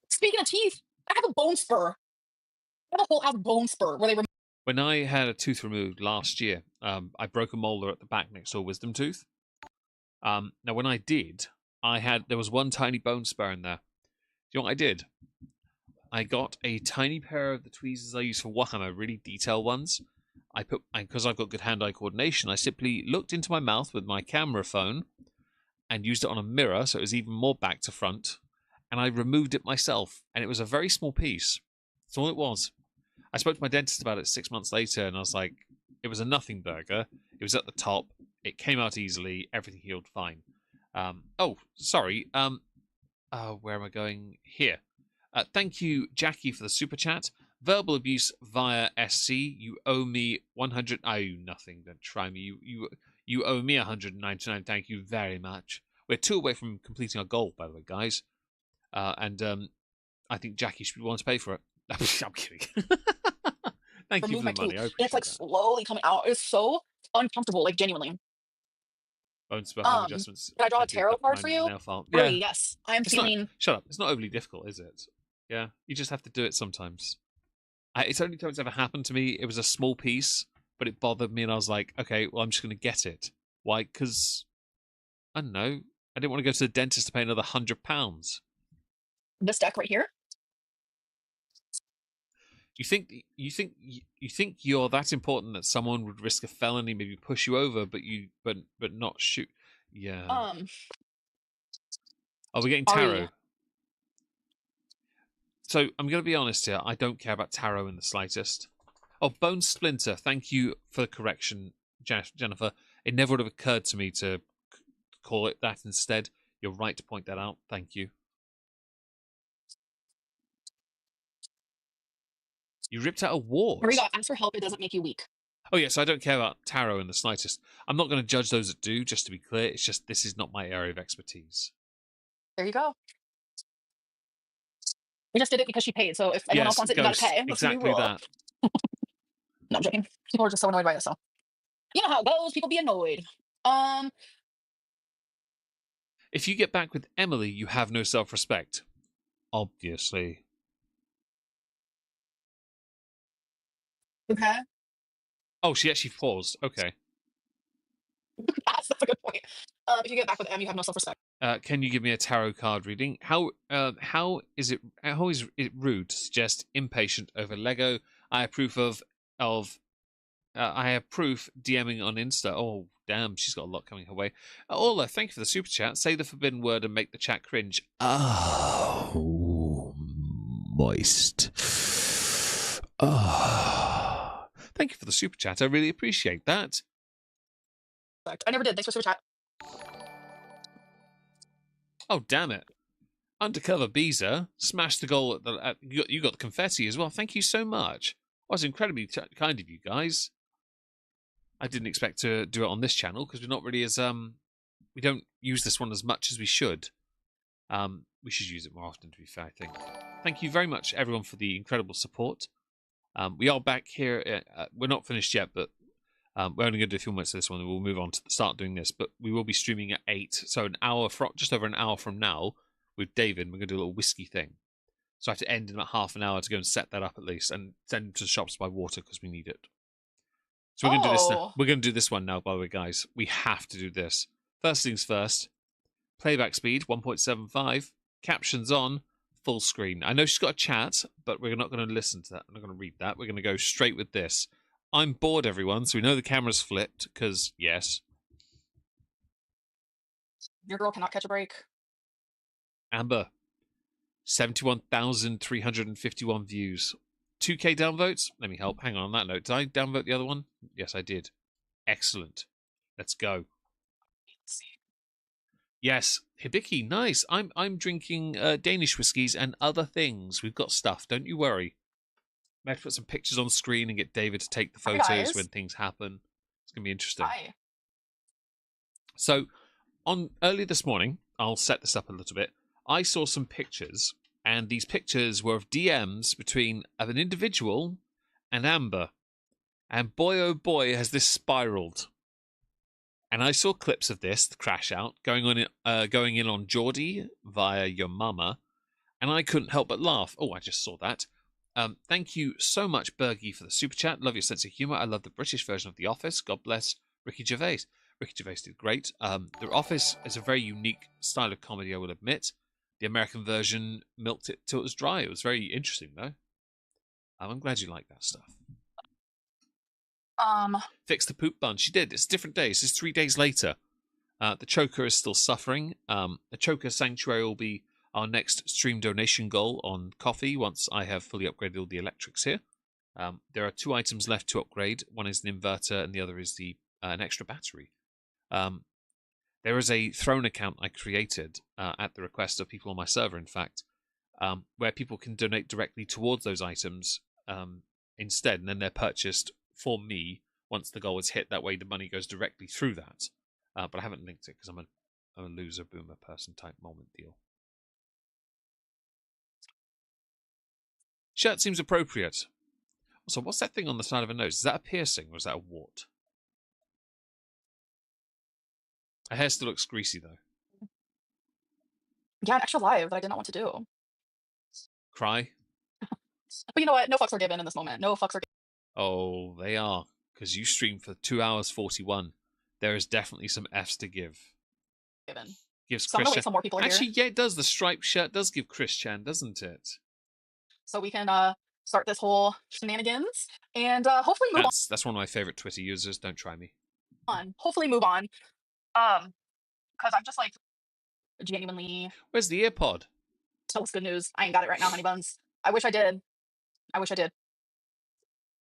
Speaking of teeth, I have a bone spur. I have a whole ass bone spur where they When I had a tooth removed last year, I broke a molar at the back next to a wisdom tooth. Now, when I did, there was one tiny bone spur in there. Do you know what I did? I got a tiny pair of the tweezers I use for Warhammer, really detailed ones. Because I've got good hand-eye coordination, I simply looked into my mouth with my camera phone and used it on a mirror, so it was even more back to front, and I removed it myself, and it was a very small piece. That's all it was. I spoke to my dentist about it 6 months later, and I was like, it was a nothing burger. It was at the top. It came out easily. Everything healed fine. Oh, sorry. Where am I going? Here. Thank you, Jackie, for the super chat. Verbal abuse via SC. You owe me 100. I owe nothing. Don't try me. You owe me 199. Thank you very much. We're 2 away from completing our goal, by the way, guys. And I think Jackie should be one to pay for it. I'm kidding. Thank you for the money. It's like slowly coming out. It's so uncomfortable, like genuinely. Bones for home adjustments. Can I draw a tarot card for you? Yeah. Yes. I'm feeling. Shut up. It's not overly difficult, is it? Yeah. You just have to do it sometimes. It's only time it's ever happened to me. It was a small piece, but it bothered me, and I was like, okay, well, I'm just going to get it. Why? Because, I don't know. I didn't want to go to the dentist to pay another £100. This deck right here. You think you're that important that someone would risk a felony, maybe push you over, but not shoot? Yeah. Are we getting tarot? So I'm going to be honest here. I don't care about tarot in the slightest. Oh, Bone Splinter. Thank you for the correction, Jennifer. It never would have occurred to me to call it that instead. You're right to point that out. Thank you. You ripped out a wart. Here we go. Ask for help. It doesn't make you weak. Oh, yes, I don't care about tarot in the slightest. I'm not going to judge those that do, just to be clear. It's just this is not my area of expertise. There you go. We just did it because she paid, so if anyone else wants it, you gotta pay. That's exactly that. No, I'm joking. People are just so annoyed by this, so. You know how it goes. People be annoyed. If you get back with Emily, you have no self-respect. Obviously. Okay. Oh, she actually paused. Okay. That's a good point. If you get back with M, you have no self-respect. Can you give me a tarot card reading? How is it rude to suggest impatient over Lego? I have proof I have proof DMing on Insta. Oh, damn, she's got a lot coming her way. Ola, thank you for the super chat. Say the forbidden word and make the chat cringe. Oh, moist. Ah. Thank you for the super chat. I really appreciate that. I never did. Thanks for super chat. Oh, damn it. Undercover Beezer smashed the goal you got the confetti as well. Thank you so much. That was incredibly kind of you guys. I didn't expect to do it on this channel because we're not really as we don't use this one as much as we should. We should use it more often, to be fair, I think. Thank you very much, everyone, for the incredible support. We are back here. We're not finished yet, but we're only going to do a few minutes of this one, and we'll move on to start doing this. But we will be streaming at 8, so just over an hour from now, with David. We're going to do a little whiskey thing. So I have to end in about half an hour to go and set that up at least, and send them to the shops to buy water because we need it. So we're going to do this now. We're going to do this one now, by the way, guys. We have to do this. First things first. Playback speed 1.75. Captions on. Full screen. I know she's got a chat, but we're not going to listen to that. I'm not going to read that. We're going to go straight with this. I'm bored, everyone, so we know the camera's flipped, because, yes. Your girl cannot catch a break. Amber. 71,351 views. 2K downvotes? Let me help. Hang on that note. Did I downvote the other one? Yes, I did. Excellent. Let's go. Yes, Hibiki, nice. I'm drinking Danish whiskies and other things. We've got stuff. Don't you worry. I have to put some pictures on screen and get David to take the photos when things happen. It's gonna be interesting. Hi. So, early this morning, I'll set this up a little bit. I saw some pictures, and these pictures were of DMs between an individual and Amber. And boy, oh boy, has this spiraled. And I saw clips of this, the crash out, going in on Geordie via your mama, and I couldn't help but laugh. Oh, I just saw that. Thank you so much, Bergie, for the super chat. Love your sense of humour. I love the British version of The Office. God bless Ricky Gervais. Ricky Gervais did great. The Office is a very unique style of comedy, I will admit. The American version milked it till it was dry. It was very interesting, though. I'm glad you like that stuff. Fix the poop bun. She did. It's different days. It's 3 days later. The Choker is still suffering. The Choker Sanctuary will be our next stream donation goal on Coffee once I have fully upgraded all the electrics here. There are 2 items left to upgrade. One is an inverter and the other is an extra battery. There is a Throne account I created at the request of people on my server, in fact, where people can donate directly towards those items instead, and then they're purchased for me once the goal is hit. That way the money goes directly through that. But I haven't linked it because I'm a loser boomer person type moment deal. Shirt seems appropriate. So what's that thing on the side of her nose? Is that a piercing or is that a wart? Her hair still looks greasy though. Yeah, an extra live that I did not want to do. Cry? But you know what? No fucks are given in this moment. No fucks are Oh, they are. Because you streamed for 2 hours 41. There is definitely some Fs to give. given. Gives So I'm Chris gonna wait till more people are Actually, here, yeah, it does. The striped shirt does give Chris Chan, doesn't it? so we can start this whole shenanigans and hopefully move That's one of my favorite Twitter users. Don't try me. on. Hopefully move on. Because I'm just like genuinely. Where's the earpod? Tell us good news. I ain't got it right now, honey buns. I wish I did. I wish I did.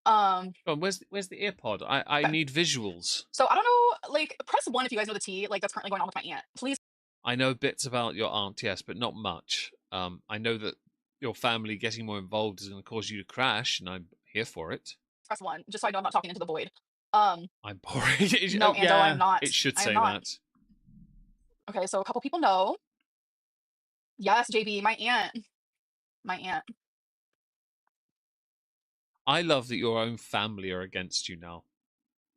Oh, where's the earpod? I Okay. need visuals. So I don't know. Like, press 1 if you guys know the tea. Like that's currently going on with my aunt. Please. I know bits about your aunt, yes, but not much. I know that your family getting more involved is going to cause you to crash, and I'm here for it. Press 1, just so I know I'm not talking into the void. I'm boring. No, Ando, yeah, I'm not. it should I am say not. that. Okay, so a couple people know. Yes, JB, my aunt. My aunt. I love that your own family are against you now.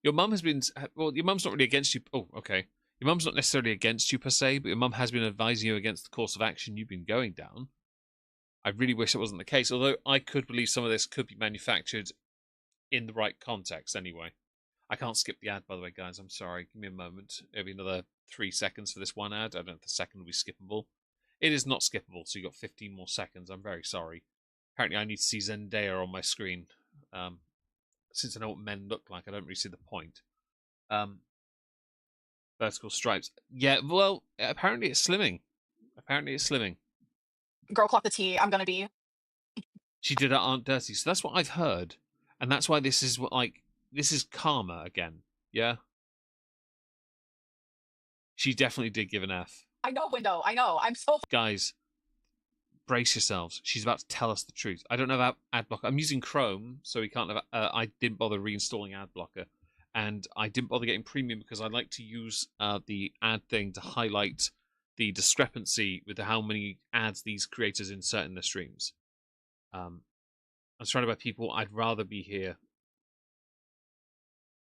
Your mum has been... Well, your mum's not really against you. Oh, okay. Your mum's not necessarily against you per se, but your mum has been advising you against the course of action you've been going down. I really wish it wasn't the case, although I could believe some of this could be manufactured in the right context anyway. I can't skip the ad, by the way, guys. I'm sorry. Give me a moment. It'll be another 3 seconds for this one ad. I don't know if the second will be skippable. It is not skippable, so you got 15 more seconds. I'm very sorry. Apparently, I need to see Zendaya on my screen. Since I know what men look like, I don't really see the point. Vertical stripes. Yeah, well, apparently it's slimming. Apparently it's slimming. Girl, clock the tea. I'm gonna be. She did her aunt dirty, so that's what I've heard, and that's why this is this is karma again. Yeah. She definitely did give an F. I know, Window. I know. I'm so. Guys, brace yourselves. She's about to tell us the truth. I don't know about ad blocker. I'm using Chrome, so we can't have. I didn't bother reinstalling ad blocker, and I didn't bother getting premium because I like to use the ad thing to highlight the discrepancy with how many ads these creators insert in their streams. I'm surrounded by people. I'd rather be here.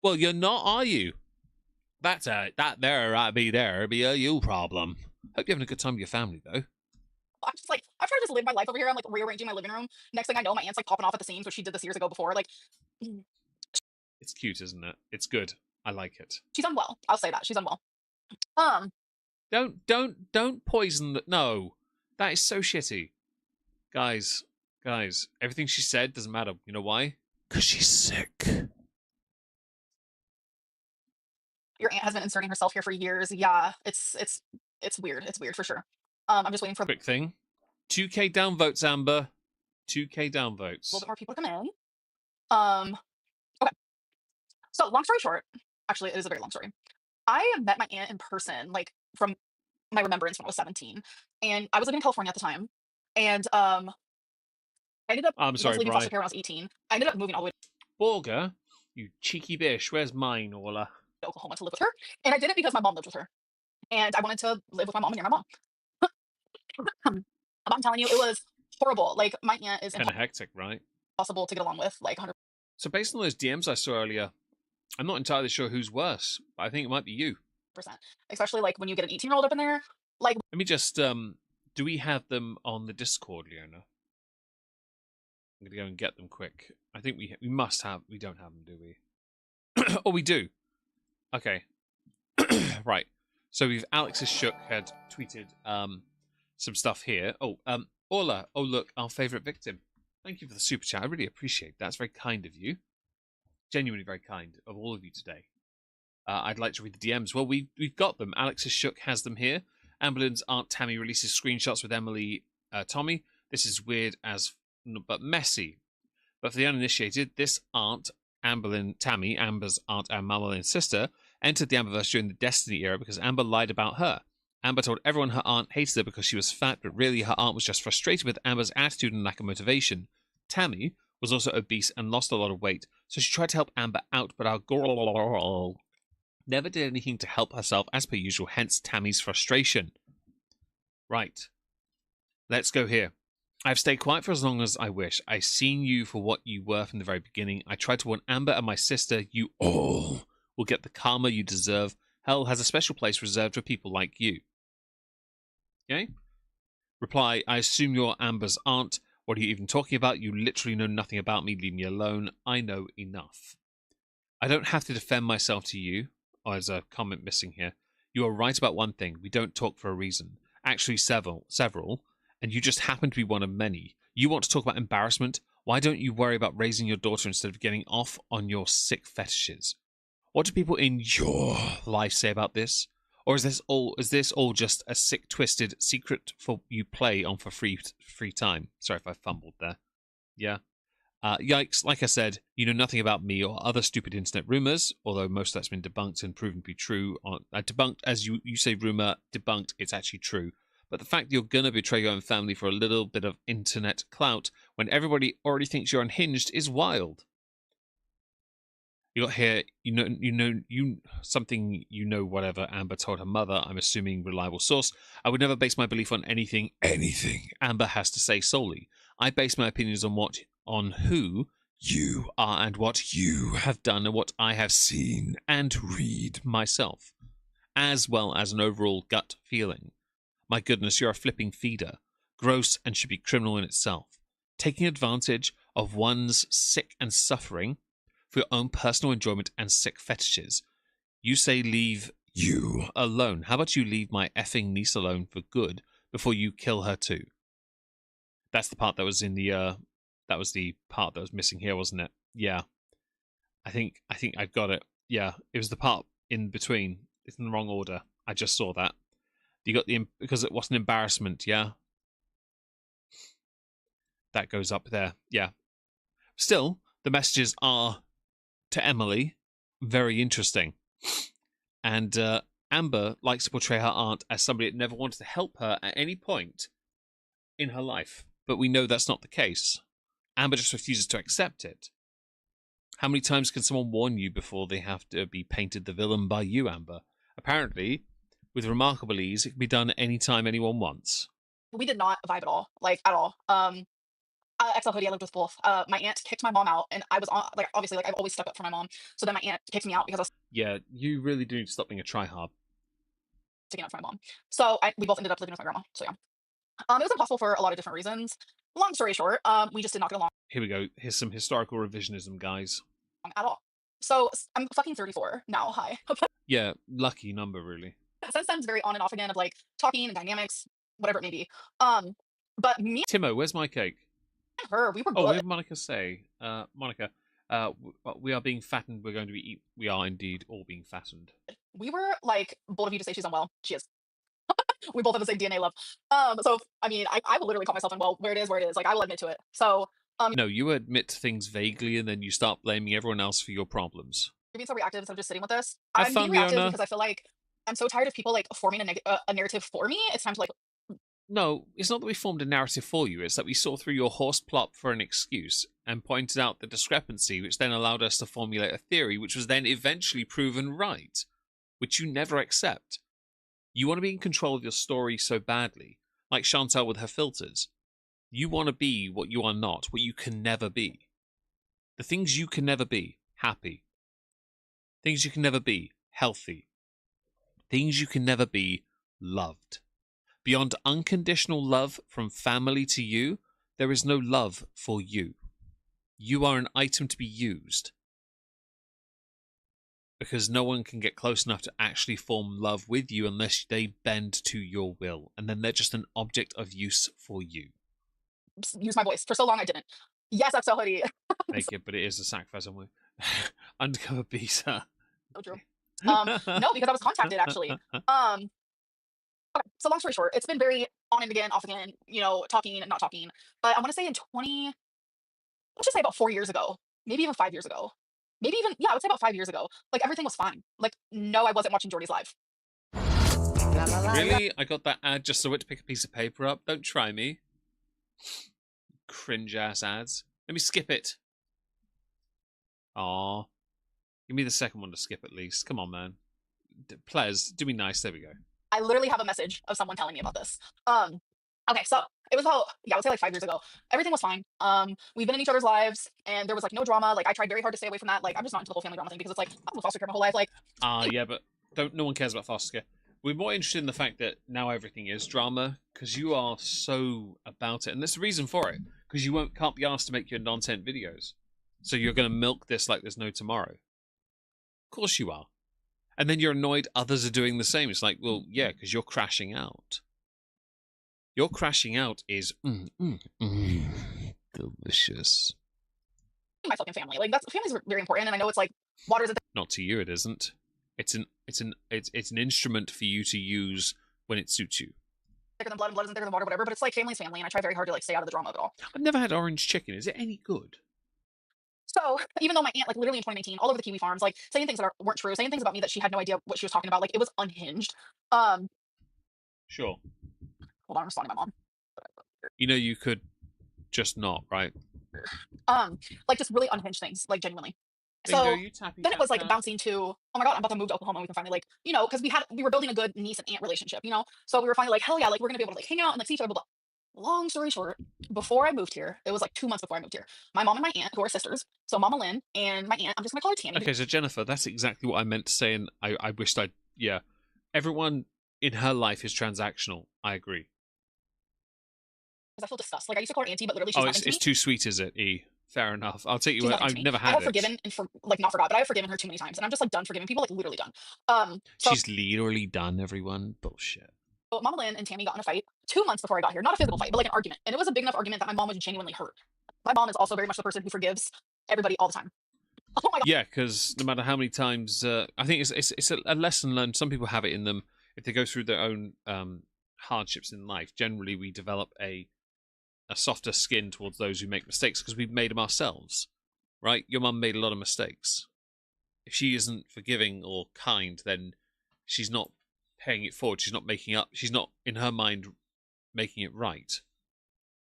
Well, you're not, are you? That's that there be a you problem. Hope you're having a good time with your family, though. I'm just like, I'm trying to just live my life over here. I'm like rearranging my living room. Next thing I know, my aunt's like popping off at the seams, which she did this years ago before. Like, It's cute, isn't it? It's good. I like it. she's unwell. I'll say that she's unwell. Don't poison the... No. That is so shitty. Guys, everything she said doesn't matter. You know why? Because she's sick. Your aunt has been inserting herself here for years. Yeah, it's weird. It's weird for sure. I'm just waiting for Quick thing. 2K downvotes, Amber. 2K a downvotes. little bit more people to come in. Okay. So long story short, actually, it is a very long story. I met my aunt in person, like from my remembrance when I was 17, and I was living in California at the time, and I ended up I'm sorry, leaving Bri. foster care when I was 18. I ended up moving all the way Borga, you cheeky bitch. Where's mine, Orla? to Oklahoma to live with her, and I did it because my mom lived with her, and I wanted to live with my mom and near my mom. I'm telling you, it was horrible. Like my aunt is Kind of hectic, right? impossible to get along with. Like 100%. So based on those DMs I saw earlier, I'm not entirely sure who's worse, but I think it might be you. Especially like when you get an 18-year-old up in there. Like, Let me just, do we have them on the Discord, Leona? I'm going to go and get them quick. I think we must have, we don't have them, do we? Oh, we do. Okay. Right. So we've Alex's Shook had tweeted some stuff here. Oh, Orla. Oh, look, our favourite victim. Thank you for the super chat. I really appreciate that. That's very kind of you. Genuinely very kind of all of you today. I'd like to read the DMs. Well, we've got them. Alex's Shook has them here. Amberlynn's Aunt Tammy releases screenshots with Emily Tommy. This is weird as but messy. But for the uninitiated, this aunt, Amberlynn Tammy, Amber's aunt and Mamalyn's sister, entered the Amberverse during the Destiny era because Amber lied about her. Amber told everyone her aunt hated her because she was fat, but really her aunt was just frustrated with Amber's attitude and lack of motivation. Tammy was also obese and lost a lot of weight, so she tried to help Amber out, but our girl never did anything to help herself as per usual, hence Tammy's frustration. Right. Let's go here. I've stayed quiet for as long as I wish. I've seen you for what you were from the very beginning. I tried to warn Amber and my sister. You all will get the karma you deserve. Hell has a special place reserved for people like you. Okay? Reply, I assume you're Amber's aunt. What are you even talking about? You literally know nothing about me. Leave me alone. I know enough. I don't have to defend myself to you. Oh, there's a comment missing here. You are right about one thing. We don't talk for a reason. Actually, several. And you just happen to be one of many. You want to talk about embarrassment? Why don't you worry about raising your daughter instead of getting off on your sick fetishes? What do people in your life say about this? Or is this all just a sick, twisted secret for you play on for free time? Sorry if I fumbled there. Yeah. Yikes, like I said, you know nothing about me or other stupid internet rumors, although most of that's been debunked and proven to be true. Debunked, as you say rumor, debunked, it's actually true. But the fact that you're going to betray your own family for a little bit of internet clout when everybody already thinks you're unhinged is wild. You got here, whatever Amber told her mother, I'm assuming reliable source. I would never base my belief on anything Amber has to say solely. I base my opinions on who you are and what you have done and what I have seen and read myself, as well as an overall gut feeling. My goodness, you're a flipping feeder. Gross and should be criminal in itself. Taking advantage of one's sick and suffering for your own personal enjoyment and sick fetishes. You say leave you alone. How about you leave my effing niece alone for good before you kill her too? That's the part that was in the that was the part that was missing here, wasn't it? Yeah. I think I've got it. Yeah, it was the part in between. It's in the wrong order. I just saw that. You got because it was an embarrassment, yeah? That goes up there, yeah. Still, the messages are, to Emily, very interesting. And Amber likes to portray her aunt as somebody that never wanted to help her at any point in her life. But we know that's not the case. Amber just refuses to accept it. How many times can someone warn you before they have to be painted the villain by you, Amber? Apparently, with remarkable ease, it can be done anytime anyone wants. We did not vibe at all, like at all. XL Hoodie, I lived with both. My aunt kicked my mom out, and I was on, like, obviously, like, I've always stuck up for my mom. So then my aunt kicked me out because I was Yeah, you really do need to stop being a tryhard. sticking up for my mom. So we both ended up living with my grandma. So yeah, it was impossible for a lot of different reasons. Long story short, we just did not get along Here we go. Here's some historical revisionism, guys. at all. So I'm fucking 34 now. Hi. Yeah, lucky number, really. Since then, it's very on and off again of like talking and dynamics, whatever it may be. But me Timo, where's my cake? and her, we were Oh, we good. have Monica say. Monica, we are being fattened. We're going to be. We are indeed all being fattened. We were like bold of you to say she's unwell. She is. We both have the same DNA love. So I mean, I will literally call myself unwell where it is. Like I will admit to it. So No, you admit things vaguely, and then you start blaming everyone else for your problems. you're being so reactive instead of just sitting with this. Have I'm fun, being reactive Leona. because I feel like I'm so tired of people like forming a narrative for me. It's time to like No, it's not that we formed a narrative for you. It's that we saw through your horse plot for an excuse and pointed out the discrepancy, which then allowed us to formulate a theory, which was then eventually proven right, which you never accept. You want to be in control of your story so badly, like Chantal with her filters. You want to be what you are not, what you can never be. The things you can never be: happy. Things you can never be: healthy. Things you can never be: loved. Beyond unconditional love from family to you, there is no love for you. You are an item to be used. because no one can get close enough to actually form love with you unless they bend to your will, and then they're just an object of use for you. Use my voice. For so long, I didn't. Yes, that's so hoodie. Make it, but it is a sacrifice. Undercover Bisa. So true. No, because I was contacted actually. Okay, so long story short, it's been very on and again, off again, you know, talking and not talking. But I want to say let's just say about 4 years ago, maybe even 5 years ago, maybe even, yeah, I would say about 5 years ago, like everything was fine. Like, no, I wasn't watching Jordy's live. Really? I got that ad just so I went to pick a piece of paper up. Don't try me. Cringe ass ads. Let me skip it. Aw. Give me the second one to skip at least. Come on, man. Ples, do me nice. There we go. I literally have a message of someone telling me about this. Okay, so it was about, yeah, I would say like 5 years ago. Everything was fine. We've been in each other's lives, and there was like no drama. Like I tried very hard to stay away from that. Like I'm just not into the whole family drama thing because it's like I was foster care my whole life. Like, Yeah, but no one cares about foster care. We're more interested in the fact that now everything is drama because you are so about it, and there's a reason for it because you can't be asked to make your nonsense videos, so you're going to milk this like there's no tomorrow. Of course you are. And then you're annoyed others are doing the same. It's like, well, yeah, because you're crashing out. Your crashing out is delicious. my fucking family. Like family's very important, and I know it's like water is a Not to you, it isn't. It's an instrument for you to use when it suits you. thicker than blood and blood isn't thicker than water, whatever. But it's like family's family, and I try very hard to like stay out of the drama of it all. I've never had orange chicken. Is it any good? So even though my aunt, like literally in 2019, all over the Kiwi farms, like saying things that weren't true, saying things about me that she had no idea what she was talking about, like it was unhinged. Sure. Hold on, I'm responding to my mom. You know, you could just not, right? Like just really unhinged things, like genuinely. Bingo, So you tappy then it was like tap. bouncing to, oh my god, I'm about to move to Oklahoma. We can finally like, you know, because we were building a good niece and aunt relationship, you know. So we were finally like, hell yeah, like we're gonna be able to like hang out and like see each other. Blah, blah. Long story short, before I moved here, it was like 2 months before I moved here. My mom and my aunt, who are sisters, so Mama Lynn and my aunt, I'm just gonna call her Tammy. Okay, so Jennifer, that's exactly what I meant to say, and I wished I'd. Yeah, everyone in her life is transactional. I agree. Because I feel disgust. Like I used to call her auntie, but literally she's Oh, not into it's me. too sweet, is it? E. Fair enough. I'll take you. She's not I've into me. never I had have it. forgiven and like not forgot, but I have forgiven her too many times, and I'm just like done forgiving people, like literally done. So She's literally done. Everyone bullshit. Mama Lynn and Tammy got in a fight 2 months before I got here. Not a physical fight, but like an argument. And it was a big enough argument that my mom was genuinely hurt. My mom is also very much the person who forgives everybody all the time. Oh my god. Yeah, because no matter how many times, I think it's a lesson learned. Some people have it in them if they go through their own hardships in life. Generally, we develop a softer skin towards those who make mistakes because we've made them ourselves. Right? Your mum made a lot of mistakes. If she isn't forgiving or kind, then she's not paying it forward. She's not making up. She's not, in her mind, making it right.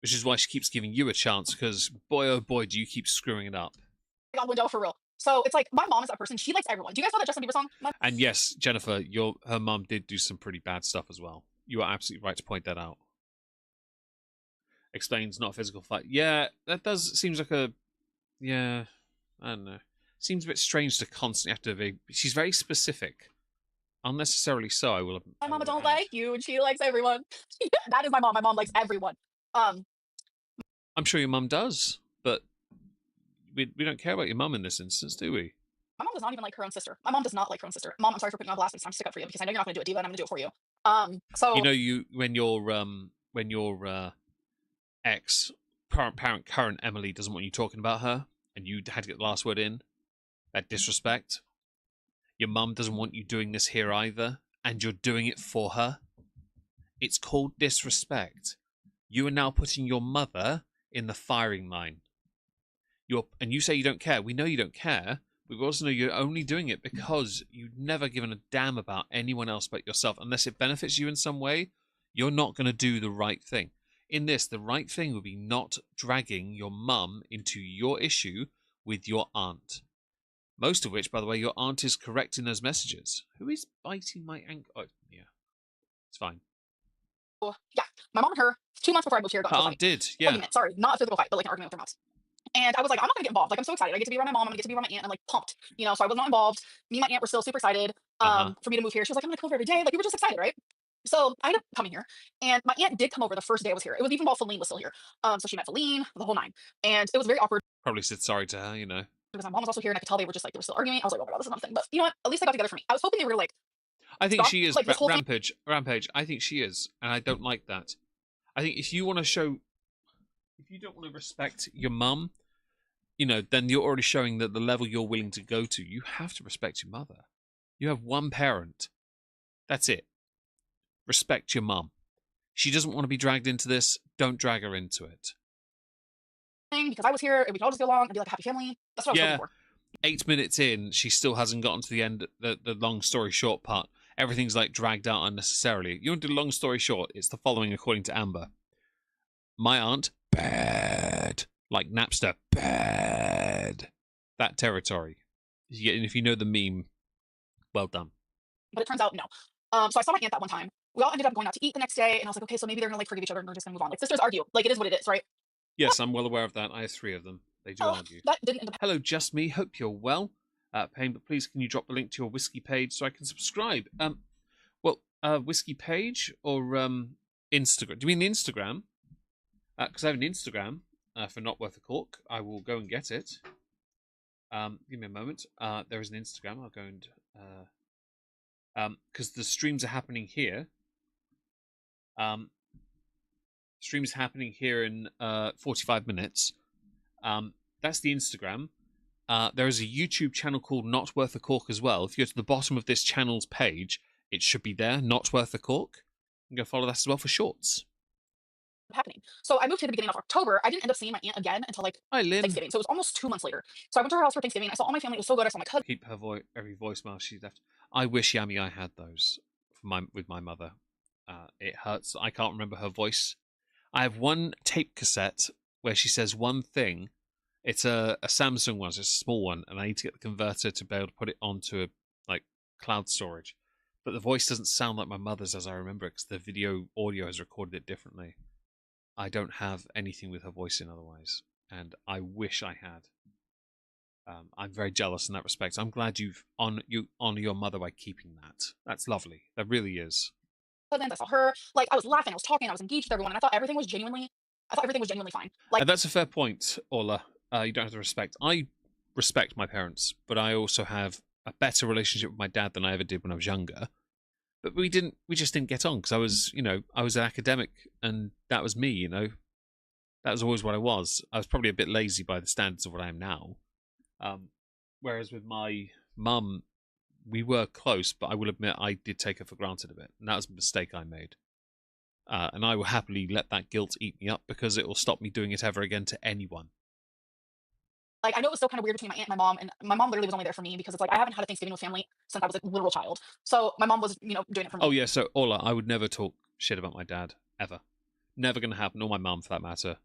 Which is why she keeps giving you a chance, because boy, oh boy, do you keep screwing it up. God, window for real. So it's like, my mom is that person. She likes everyone. Do you guys know that Justin Bieber song? And yes, Jennifer, her mum did do some pretty bad stuff as well. You are absolutely right to point that out. Explains not a physical fight. Yeah, that seems like a... Yeah, I don't know. Seems a bit strange to constantly have to be... She's very specific. Unnecessarily so, I will... My mama don't like you, and she likes everyone. That is my mom. My mom likes everyone. I'm sure your mum does, but we don't care about your mum in this instance, do we? My mom does not even like her own sister. My mom does not like her own sister. Mom, I'm sorry for putting you on blast, but it's time to stick up for you because I know you're not going to do it, Diva, and I'm going to do it for you. So you know, when your current Emily doesn't want you talking about her, and you had to get the last word in, that disrespect. Your mum doesn't want you doing this here either, and you're doing it for her. It's called disrespect. You are now putting your mother in the firing line. And you say you don't care. We know you don't care. But we also know you're only doing it because you've never given a damn about anyone else but yourself. Unless it benefits you in some way, you're not going to do the right thing. In this, the right thing would be not dragging your mum into your issue with your aunt. Most of which, by the way, your aunt is correct in those messages. Who is biting my ankle? Oh, yeah. It's fine. Yeah, my mom and her, 2 months before I moved here, got into a fight. Did, yeah. Argument, sorry, not a physical fight, but like an argument with their moms. And I was like, I'm not gonna get involved. Like, I'm so excited. I get to be around my mom. I'm gonna get to be around my aunt. I'm like pumped, you know. So I was not involved. Me and my aunt were still super excited for me to move here. She was like, I'm gonna come over every day. Like, we were just excited, right? So I ended up coming here, and my aunt did come over the first day I was here. It was even while Feline was still here. So she met Feline, the whole nine, and it was very awkward. Probably said sorry to her, you know. because my mom was also here and I could tell they were just like, they were still arguing. I was like, oh my God, this is nothing. But you know what? At least they got together for me. I was hoping they were like, I think stop, she is. like, this whole thing. Rampage. I think she is, and I don't like that. I think if you want to show, if you don't want to respect your mum, you know, then you're already showing that the level you're willing to go to. You have to respect your mother. You have one parent. That's it. Respect your mum. She doesn't want to be dragged into this. Don't drag her into it. Because I was here and we could all just get along and be like a happy family. That's what I was hoping for. 8 minutes in, she still hasn't gotten to the end, the long story short part. Everything's like dragged out unnecessarily. You want to do long story short, it's the following according to Amber. My aunt, bad. Like Napster, bad. That territory. And if you know the meme, well done. But it turns out, no. So I saw my aunt that one time. We all ended up going out to eat the next day, and I was like, okay, so maybe they're gonna like forgive each other and we're just gonna move on. Like sisters argue. Like it is what it is, right? Yes, I'm well aware of that. I have 3 of them. They do argue. That didn't end up. Hello, Just Me. Hope you're well. Payne, but please can you drop the link to your whiskey page so I can subscribe? Whiskey page or Instagram? Do you mean Instagram? Because I have an Instagram for Not Worth a Cork. I will go and get it. Give me a moment. There is an Instagram. I'll go and because the streams are happening here. Streams happening here in 45 minutes. That's the Instagram. There is a YouTube channel called Not Worth a Cork as well. If you go to the bottom of this channel's page, it should be there, Not Worth a Cork. You can go follow that as well for shorts. Happening. So I moved here the beginning of October. I didn't end up seeing my aunt again until like Hi, Lynn. Thanksgiving. So it was almost 2 months later. So I went to her house for Thanksgiving. I saw all my family. It was so good. I saw my cousin. Keep her every voicemail she left. I wish, Yami, I had those with my mother. It hurts. I can't remember her voice. I have one tape cassette where she says one thing. It's a Samsung one, so it's a small one, and I need to get the converter to be able to put it onto like cloud storage. But the voice doesn't sound like my mother's as I remember it, because the video audio has recorded it differently. I don't have anything with her voice in otherwise, and I wish I had. I'm very jealous in that respect. I'm glad you honor your mother by keeping that. That's lovely. That really is. I saw her. Like I was laughing. I was talking. I was engaged with everyone. And I thought everything was genuinely fine. Like that's a fair point, Orla. You don't have to respect. I respect my parents, but I also have a better relationship with my dad than I ever did when I was younger. But we just didn't get on because I was an academic, and that was me. That was always what I was. I was probably a bit lazy by the standards of what I am now. Whereas with my mum, we were close, but I will admit I did take her for granted a bit, and that was a mistake I made. And I will happily let that guilt eat me up because it will stop me doing it ever again to anyone. Like, I know it was still kind of weird between my aunt and my mom, and my mom literally was only there for me because it's like I haven't had a Thanksgiving with family since I was a literal child. So my mom was, doing it for me. Oh yeah, so Ola, I would never talk shit about my dad ever. Never gonna happen, or my mum for that matter.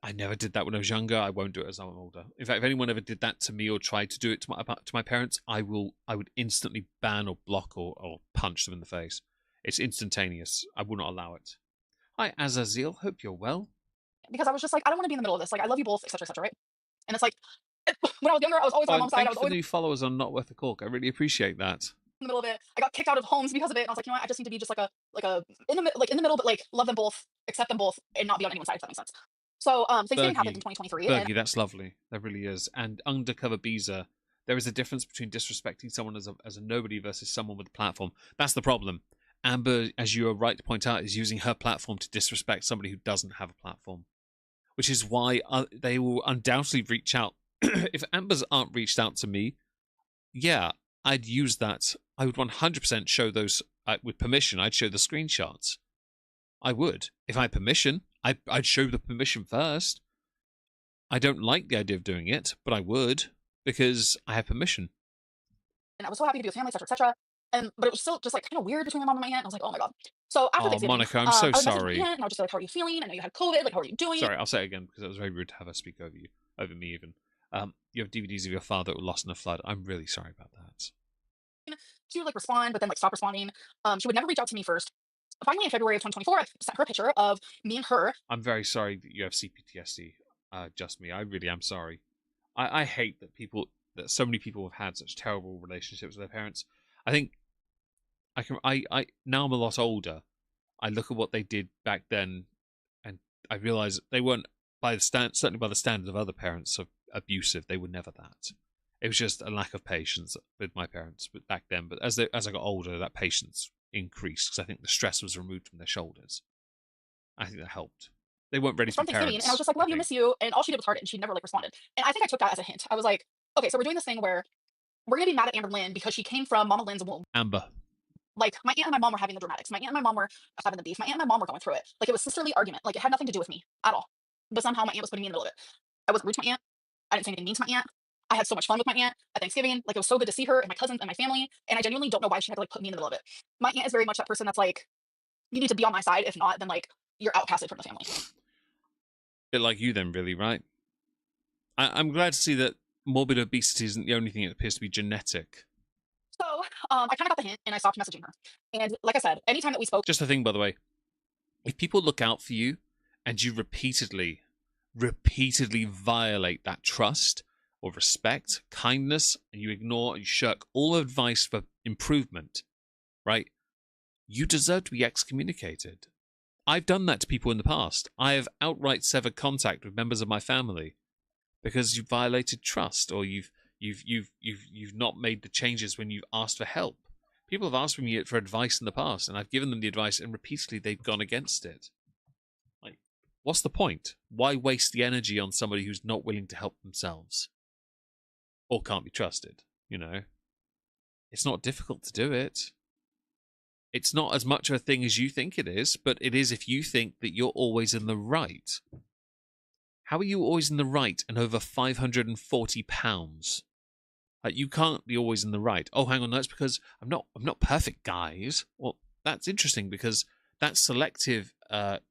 I never did that when I was younger. I won't do it as I'm older. In fact, if anyone ever did that to me or tried to do it to my parents, I would instantly ban or block or punch them in the face. It's instantaneous. I will not allow it. Hi, Azazel. Hope you're well. Because I was just like, I don't want to be in the middle of this. Like, I love you both, etc., etc., right? And it's like, when I was younger, I was always on my mom's side. I was always the new followers on Not Worth a Cork. I really appreciate that. In the middle of it. I got kicked out of homes because of it, and I was like, I just need to be just like in the middle, but like love them both, accept them both, and not be on anyone's side. If that makes sense. So Thanksgiving happened in 2023. Bergie, that's lovely. That really is. And Undercover Beezer, there is a difference between disrespecting someone as a nobody versus someone with a platform. That's the problem. Amber, as you are right to point out, is using her platform to disrespect somebody who doesn't have a platform, which is why they will undoubtedly reach out. If Amber's aunt reached out to me, yeah, I'd use that. I would 100% show those with permission. I'd show the screenshots. I would. If I had permission, I'd show the permission first. I don't like the idea of doing it, but I would because I have permission. And I was so happy to be with family, etc., etc. But it was still just like kind of weird between my mom and my aunt. And I was like, oh my god. So after Thanksgiving, Monica, I'm so sorry. And I was just like, how are you feeling? I know you had COVID. Like, how are you doing? Sorry, I'll say it again because it was very rude to have her speak over me even. You have DVDs of your father who were lost in a flood. I'm really sorry about that. She would like respond, but then like stop responding. She would never reach out to me first. Finally, in February of 2024, I sent her a picture of me and her. I'm very sorry that you have CPTSD. Just me. I really am sorry. I hate that so many people have had such terrible relationships with their parents. I think I now I'm a lot older. I look at what they did back then, and I realize they weren't certainly by the standards of other parents abusive. They were never that. It was just a lack of patience with my parents back then. But as I got older, that patience increased because I think the stress was removed from their shoulders. I think that helped. They weren't ready to from be Thanksgiving, parents. and I was just like, love you, miss you. And all she did was heart it, and she never like responded. And I think I took that as a hint. I was like, okay, so we're doing this thing where we're gonna be mad at Amberlynn because she came from Mama Lynn's womb. Amber. Like, my aunt and my mom were having the dramatics. My aunt and my mom were having the beef. My aunt and my mom were going through it. Like, it was sisterly argument. Like, it had nothing to do with me at all. But somehow my aunt was putting me in the middle of it. I wasn't rude to my aunt. I didn't say anything mean to my aunt. I had so much fun with my aunt at Thanksgiving. Like, it was so good to see her and my cousins and my family. And I genuinely don't know why she had to like put me in the middle of it. My aunt is very much that person that's like, you need to be on my side. If not, then like you're outcasted from the family. Bit like you then, really, right? I'm glad to see that morbid obesity isn't the only thing that appears to be genetic. So I kind of got the hint and I stopped messaging her. And like I said, anytime that we spoke, Just a thing, by the way, if people look out for you and you repeatedly violate that trust or respect, kindness, and you ignore and you shirk all advice for improvement, right? You deserve to be excommunicated. I've done that to people in the past. I have outright severed contact with members of my family because you violated trust or you've not made the changes when you've asked for help. People have asked me for advice in the past, and I've given them the advice, and repeatedly they've gone against it. Like, what's the point? Why waste the energy on somebody who's not willing to help themselves or can't be trusted? You know, it's not difficult to do it. It's not as much of a thing as you think it is, but it is if you think that you're always in the right. How are you always in the right and over 540 pounds? Like, you can't be always in the right. Oh, hang on, that's because I'm not perfect, guys. Well, that's interesting because that selective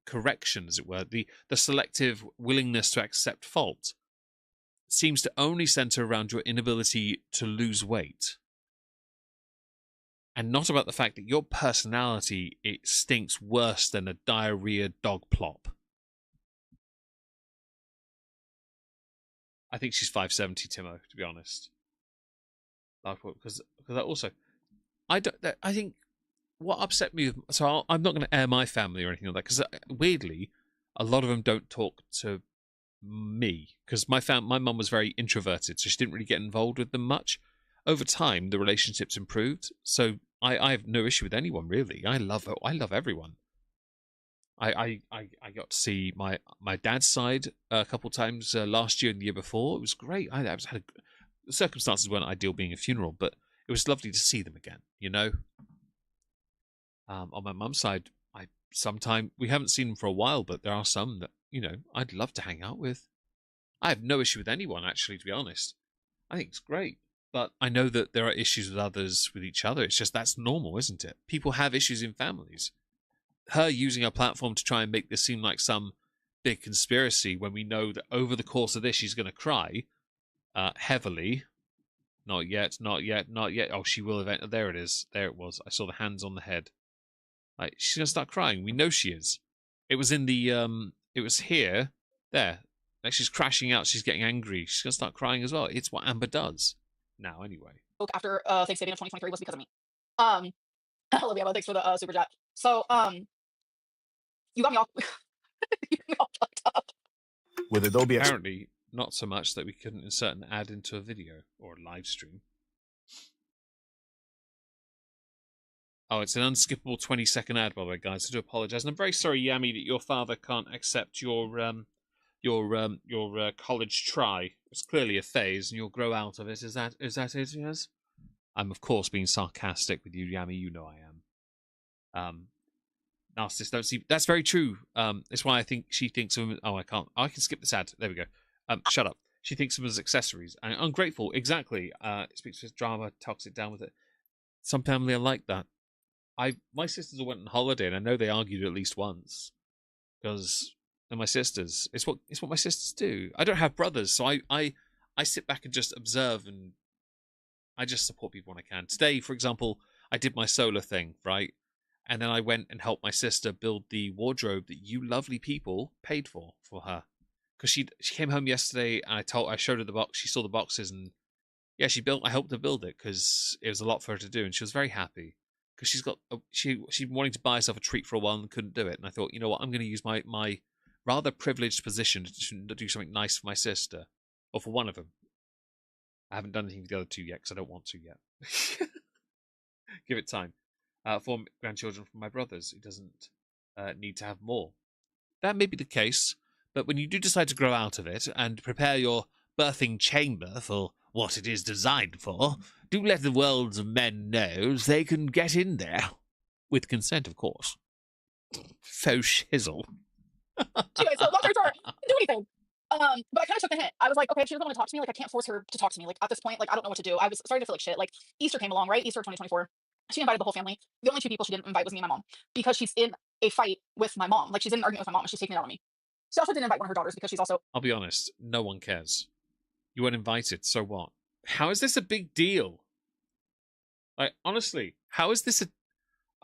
correction, as it were, the selective willingness to accept fault seems to only center around your inability to lose weight. And not about the fact that your personality, it stinks worse than a diarrhea dog plop. I think she's 570, Timo, to be honest. Because that also, I think what upset me, so I'm not going to air my family or anything like that, because weirdly, a lot of them don't talk to me, because my mum was very introverted, so she didn't really get involved with them much. Over time, the relationships improved, so I have no issue with anyone really. I love everyone. I got to see my dad's side a couple times last year and the year before. It was great. The circumstances weren't ideal being a funeral, but it was lovely to see them again. You know. On my mum's side, we haven't seen them for a while, but there are some that I'd love to hang out with. I have no issue with anyone actually, to be honest. I think it's great. But I know that there are issues with others, with each other. It's just that's normal, isn't it? People have issues in families. Her using her platform to try and make this seem like some big conspiracy when we know that over the course of this she's going to cry heavily. Not yet, not yet, not yet. Oh, she will eventually. There it is. There it was. I saw the hands on the head. Like, she's going to start crying. We know she is. It was in the, it was here. There. Like, she's crashing out. She's getting angry. She's going to start crying as well. It's what Amber does. Now, anyway. After Thanksgiving of 2023 was because of me. Olivia, thanks for the super chat. So, you got me all, you got me all fucked up. With Adobe, Apparently, not so much that we couldn't insert an ad into a video or a live stream. Oh, it's an unskippable 20-second ad, by the way, guys. I do apologize, and I'm very sorry, Yami, that your father can't accept your college try. It's clearly a phase, and you'll grow out of it. Is that it? Yes. I'm of course being sarcastic with you, Yami. You know I am. Narcissists don't see. That's very true. It's why I think she thinks of them. Oh, I can't. I can skip this ad. There we go. Shut up. She thinks of them as accessories and ungrateful. Exactly. It speaks with drama, talks it down with it. Some family are like that. My sisters all went on holiday, and I know they argued at least once because they're my sisters. It's what my sisters do. I don't have brothers, so I sit back and just observe, and I just support people when I can. Today, for example, I did my solar thing, right? And then I went and helped my sister build the wardrobe that you lovely people paid for her. Because she came home yesterday, and I showed her the box. She saw the boxes, and yeah, I helped her build it because it was a lot for her to do, and she was very happy. Because she's wanting to buy herself a treat for a while and couldn't do it. And I thought, you know what, I'm going to use my rather privileged position to do something nice for my sister. Or for one of them. I haven't done anything for the other two yet because I don't want to yet. Give it time. 4 grandchildren from my brothers. He doesn't need to have more. That may be the case, but when you do decide to grow out of it and prepare your birthing chamber for what it is designed for, do let the worlds of men know they can get in there. With consent, of course. Faux shizzle. Anyway, so long story short, I didn't do anything. But I kind of took the hint. I was like, okay, if she doesn't want to talk to me, like, I can't force her to talk to me. Like, at this point, like, I don't know what to do. I was starting to feel like shit. Like, Easter came along, right? Easter 2024. She invited the whole family. The only 2 people she didn't invite was me and my mom because she's in a fight with my mom. Like, she's in an argument with my mom and she's taking it out on me. She also didn't invite one of her daughters because she's also. I'll be honest, no one cares. You weren't invited, so what? How is this a big deal? Like, honestly, how is this a...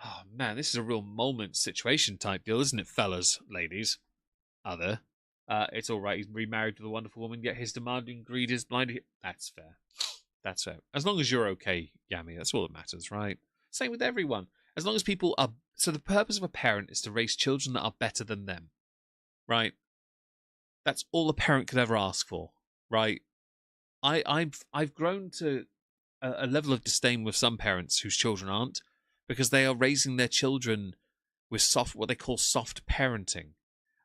Oh, man, this is a real moment situation type deal, isn't it, fellas, ladies? Other. It's all right, he's remarried to the wonderful woman, yet his demanding greed is blinding... That's fair. That's fair. As long as you're okay, Yami, that's all that matters, right? Same with everyone. As long as people are... So the purpose of a parent is to raise children that are better than them, right? That's all a parent could ever ask for, right? I've grown to a level of disdain with some parents whose children aren't, because they are raising their children with what they call soft parenting.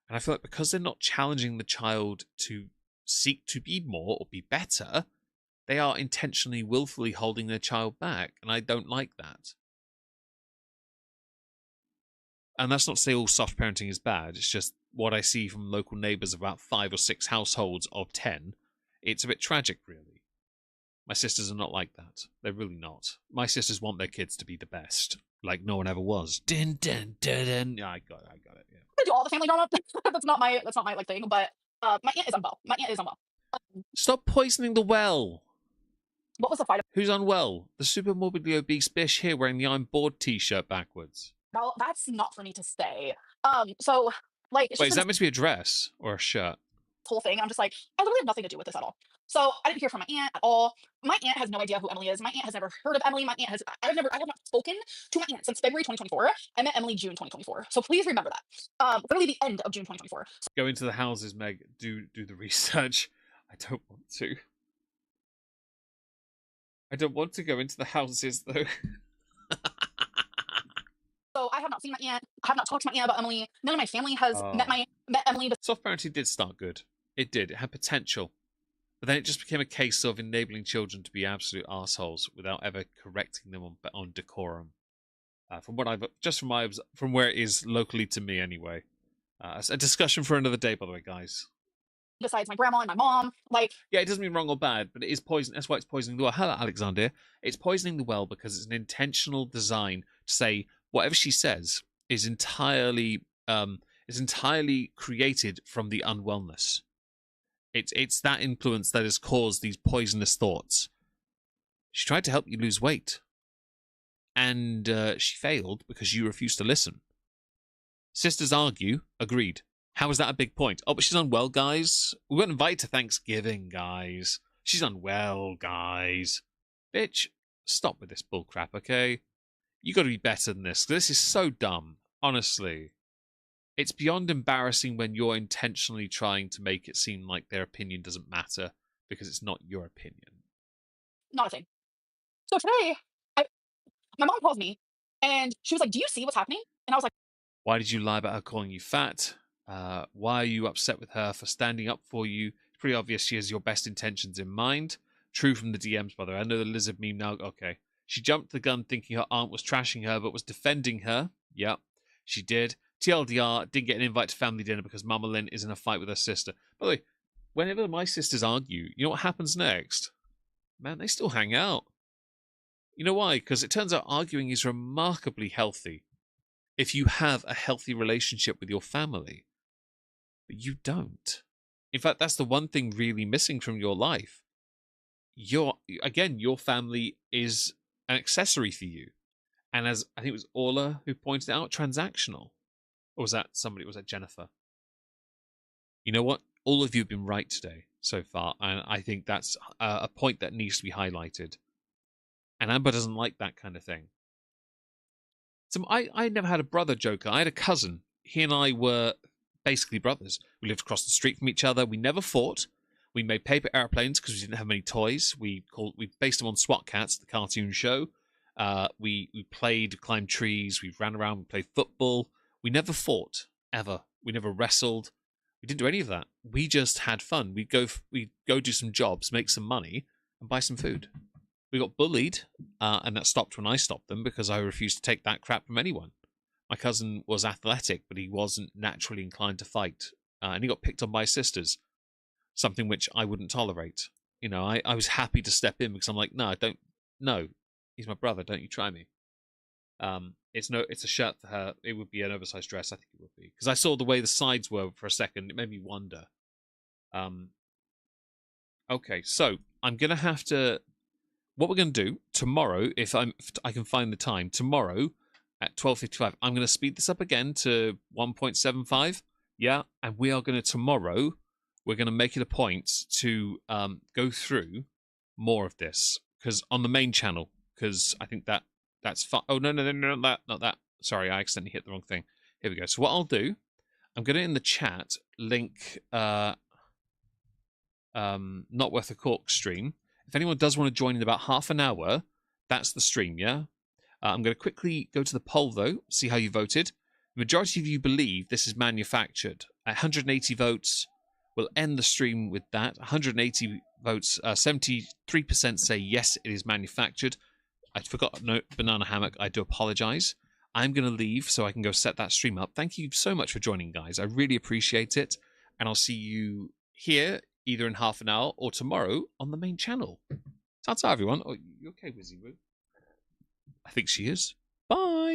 And I feel like because they're not challenging the child to seek to be more or be better, they are intentionally, willfully holding their child back. And I don't like that. And that's not to say all soft parenting is bad. It's just what I see from local neighbours of about 5 or 6 households of 10. It's a bit tragic, really. My sisters are not like that. They're really not. My sisters want their kids to be the best, like no one ever was. Din, din, din, din. Yeah, I got it. Yeah. I do all the family drama. That's not my like thing. But my aunt is unwell. Stop poisoning the well. What was the fight? Who's unwell? The super morbidly obese bish here wearing the I'm bored t-shirt backwards. Well, that's not for me to say. So like, wait, is that meant to be a dress or a shirt? Whole thing. I'm just like, I literally have nothing to do with this at all. So I didn't hear from my aunt at all. My aunt has no idea who Emily is. My aunt has never heard of Emily. I have not spoken to my aunt since February 2024. I met Emily June 2024. So please remember that. Literally the end of June 2024. Go into the houses, Meg. Do the research. I don't want to. I don't want to go into the houses though. So I have not seen my aunt. I have not talked to my aunt about Emily. None of my family has met Emily. But soft parenting did start good. It did. It had potential. But then it just became a case of enabling children to be absolute assholes without ever correcting them on decorum. From where it is locally to me, anyway. A discussion for another day, by the way, guys. Besides my grandma and my mom, like, yeah, it doesn't mean wrong or bad, but it is poison. That's why it's poisoning the well. Hello, Alexander. It's poisoning the well because it's an intentional design to say whatever she says is entirely created from the unwellness. It's that influence that has caused these poisonous thoughts. She tried to help you lose weight. And she failed because you refused to listen. Sisters argue. Agreed. How is that a big point? Oh, but she's unwell, guys. We weren't invited to Thanksgiving, guys. She's unwell, guys. Bitch, stop with this bullcrap, okay? You got to be better than this. This is so dumb. Honestly. It's beyond embarrassing when you're intentionally trying to make it seem like their opinion doesn't matter because it's not your opinion. Not a thing. So today, my mom called me and she was like, do you see what's happening? And I was like, why did you lie about her calling you fat? Why are you upset with her for standing up for you? It's pretty obvious she has your best intentions in mind. True from the DMs, by the way. I know the lizard meme now. Okay. She jumped the gun thinking her aunt was trashing her but was defending her. Yep, she did. TLDR, didn't get an invite to family dinner because Mama Lynn is in a fight with her sister. By the way, whenever my sisters argue, you know what happens next? Man, they still hang out. You know why? Because it turns out arguing is remarkably healthy if you have a healthy relationship with your family. But you don't. In fact, that's the one thing really missing from your life. Your family is an accessory for you. And as I think it was Orla who pointed out, transactional. Or was that somebody? Was that Jennifer? You know what? All of you have been right today so far. And I think that's a point that needs to be highlighted. And Amber doesn't like that kind of thing. So I never had a brother, Joker. I had a cousin. He and I were basically brothers. We lived across the street from each other. We never fought. We made paper airplanes because we didn't have many toys. We based them on SWAT Cats, the cartoon show. We played, climbed trees. We ran around. We played football. We never fought ever. We never wrestled. We didn't do any of that. We just had fun. We'd go do some jobs, make some money, and buy some food. We got bullied, and that stopped when I stopped them because I refused to take that crap from anyone. My cousin was athletic, but he wasn't naturally inclined to fight, and he got picked on by his sisters, something which I wouldn't tolerate. You know, I was happy to step in because I'm like, no, he's my brother. Don't you try me. It's a shirt for her. It would be an oversized dress. I think it would be because I saw the way the sides were for a second. It made me wonder. Okay, so I'm gonna have to. What we're gonna do tomorrow, if I can find the time tomorrow at 12:55, I'm gonna speed this up again to 1.75. Yeah, and we are gonna tomorrow. We're gonna make it a point to go through more of this because on the main channel, because I think that's fun. Oh no, not that. Sorry, I accidentally hit the wrong thing. Here we go. So what I'll do, I'm gonna in the chat link not worth a cork stream. If anyone does want to join in about half an hour, that's the stream. Yeah. I'm going to quickly go to the poll though, see how you voted. The majority of you believe this is manufactured. 180 votes. We'll end the stream with that. 180 votes. 73% say yes, it is manufactured. I forgot no banana hammock. I do apologize. I'm going to leave so I can go set that stream up. Thank you so much for joining, guys. I really appreciate it. And I'll see you here either in half an hour or tomorrow on the main channel. Ta-ta, everyone. Oh, you okay, Wizzy Woo? I think she is. Bye.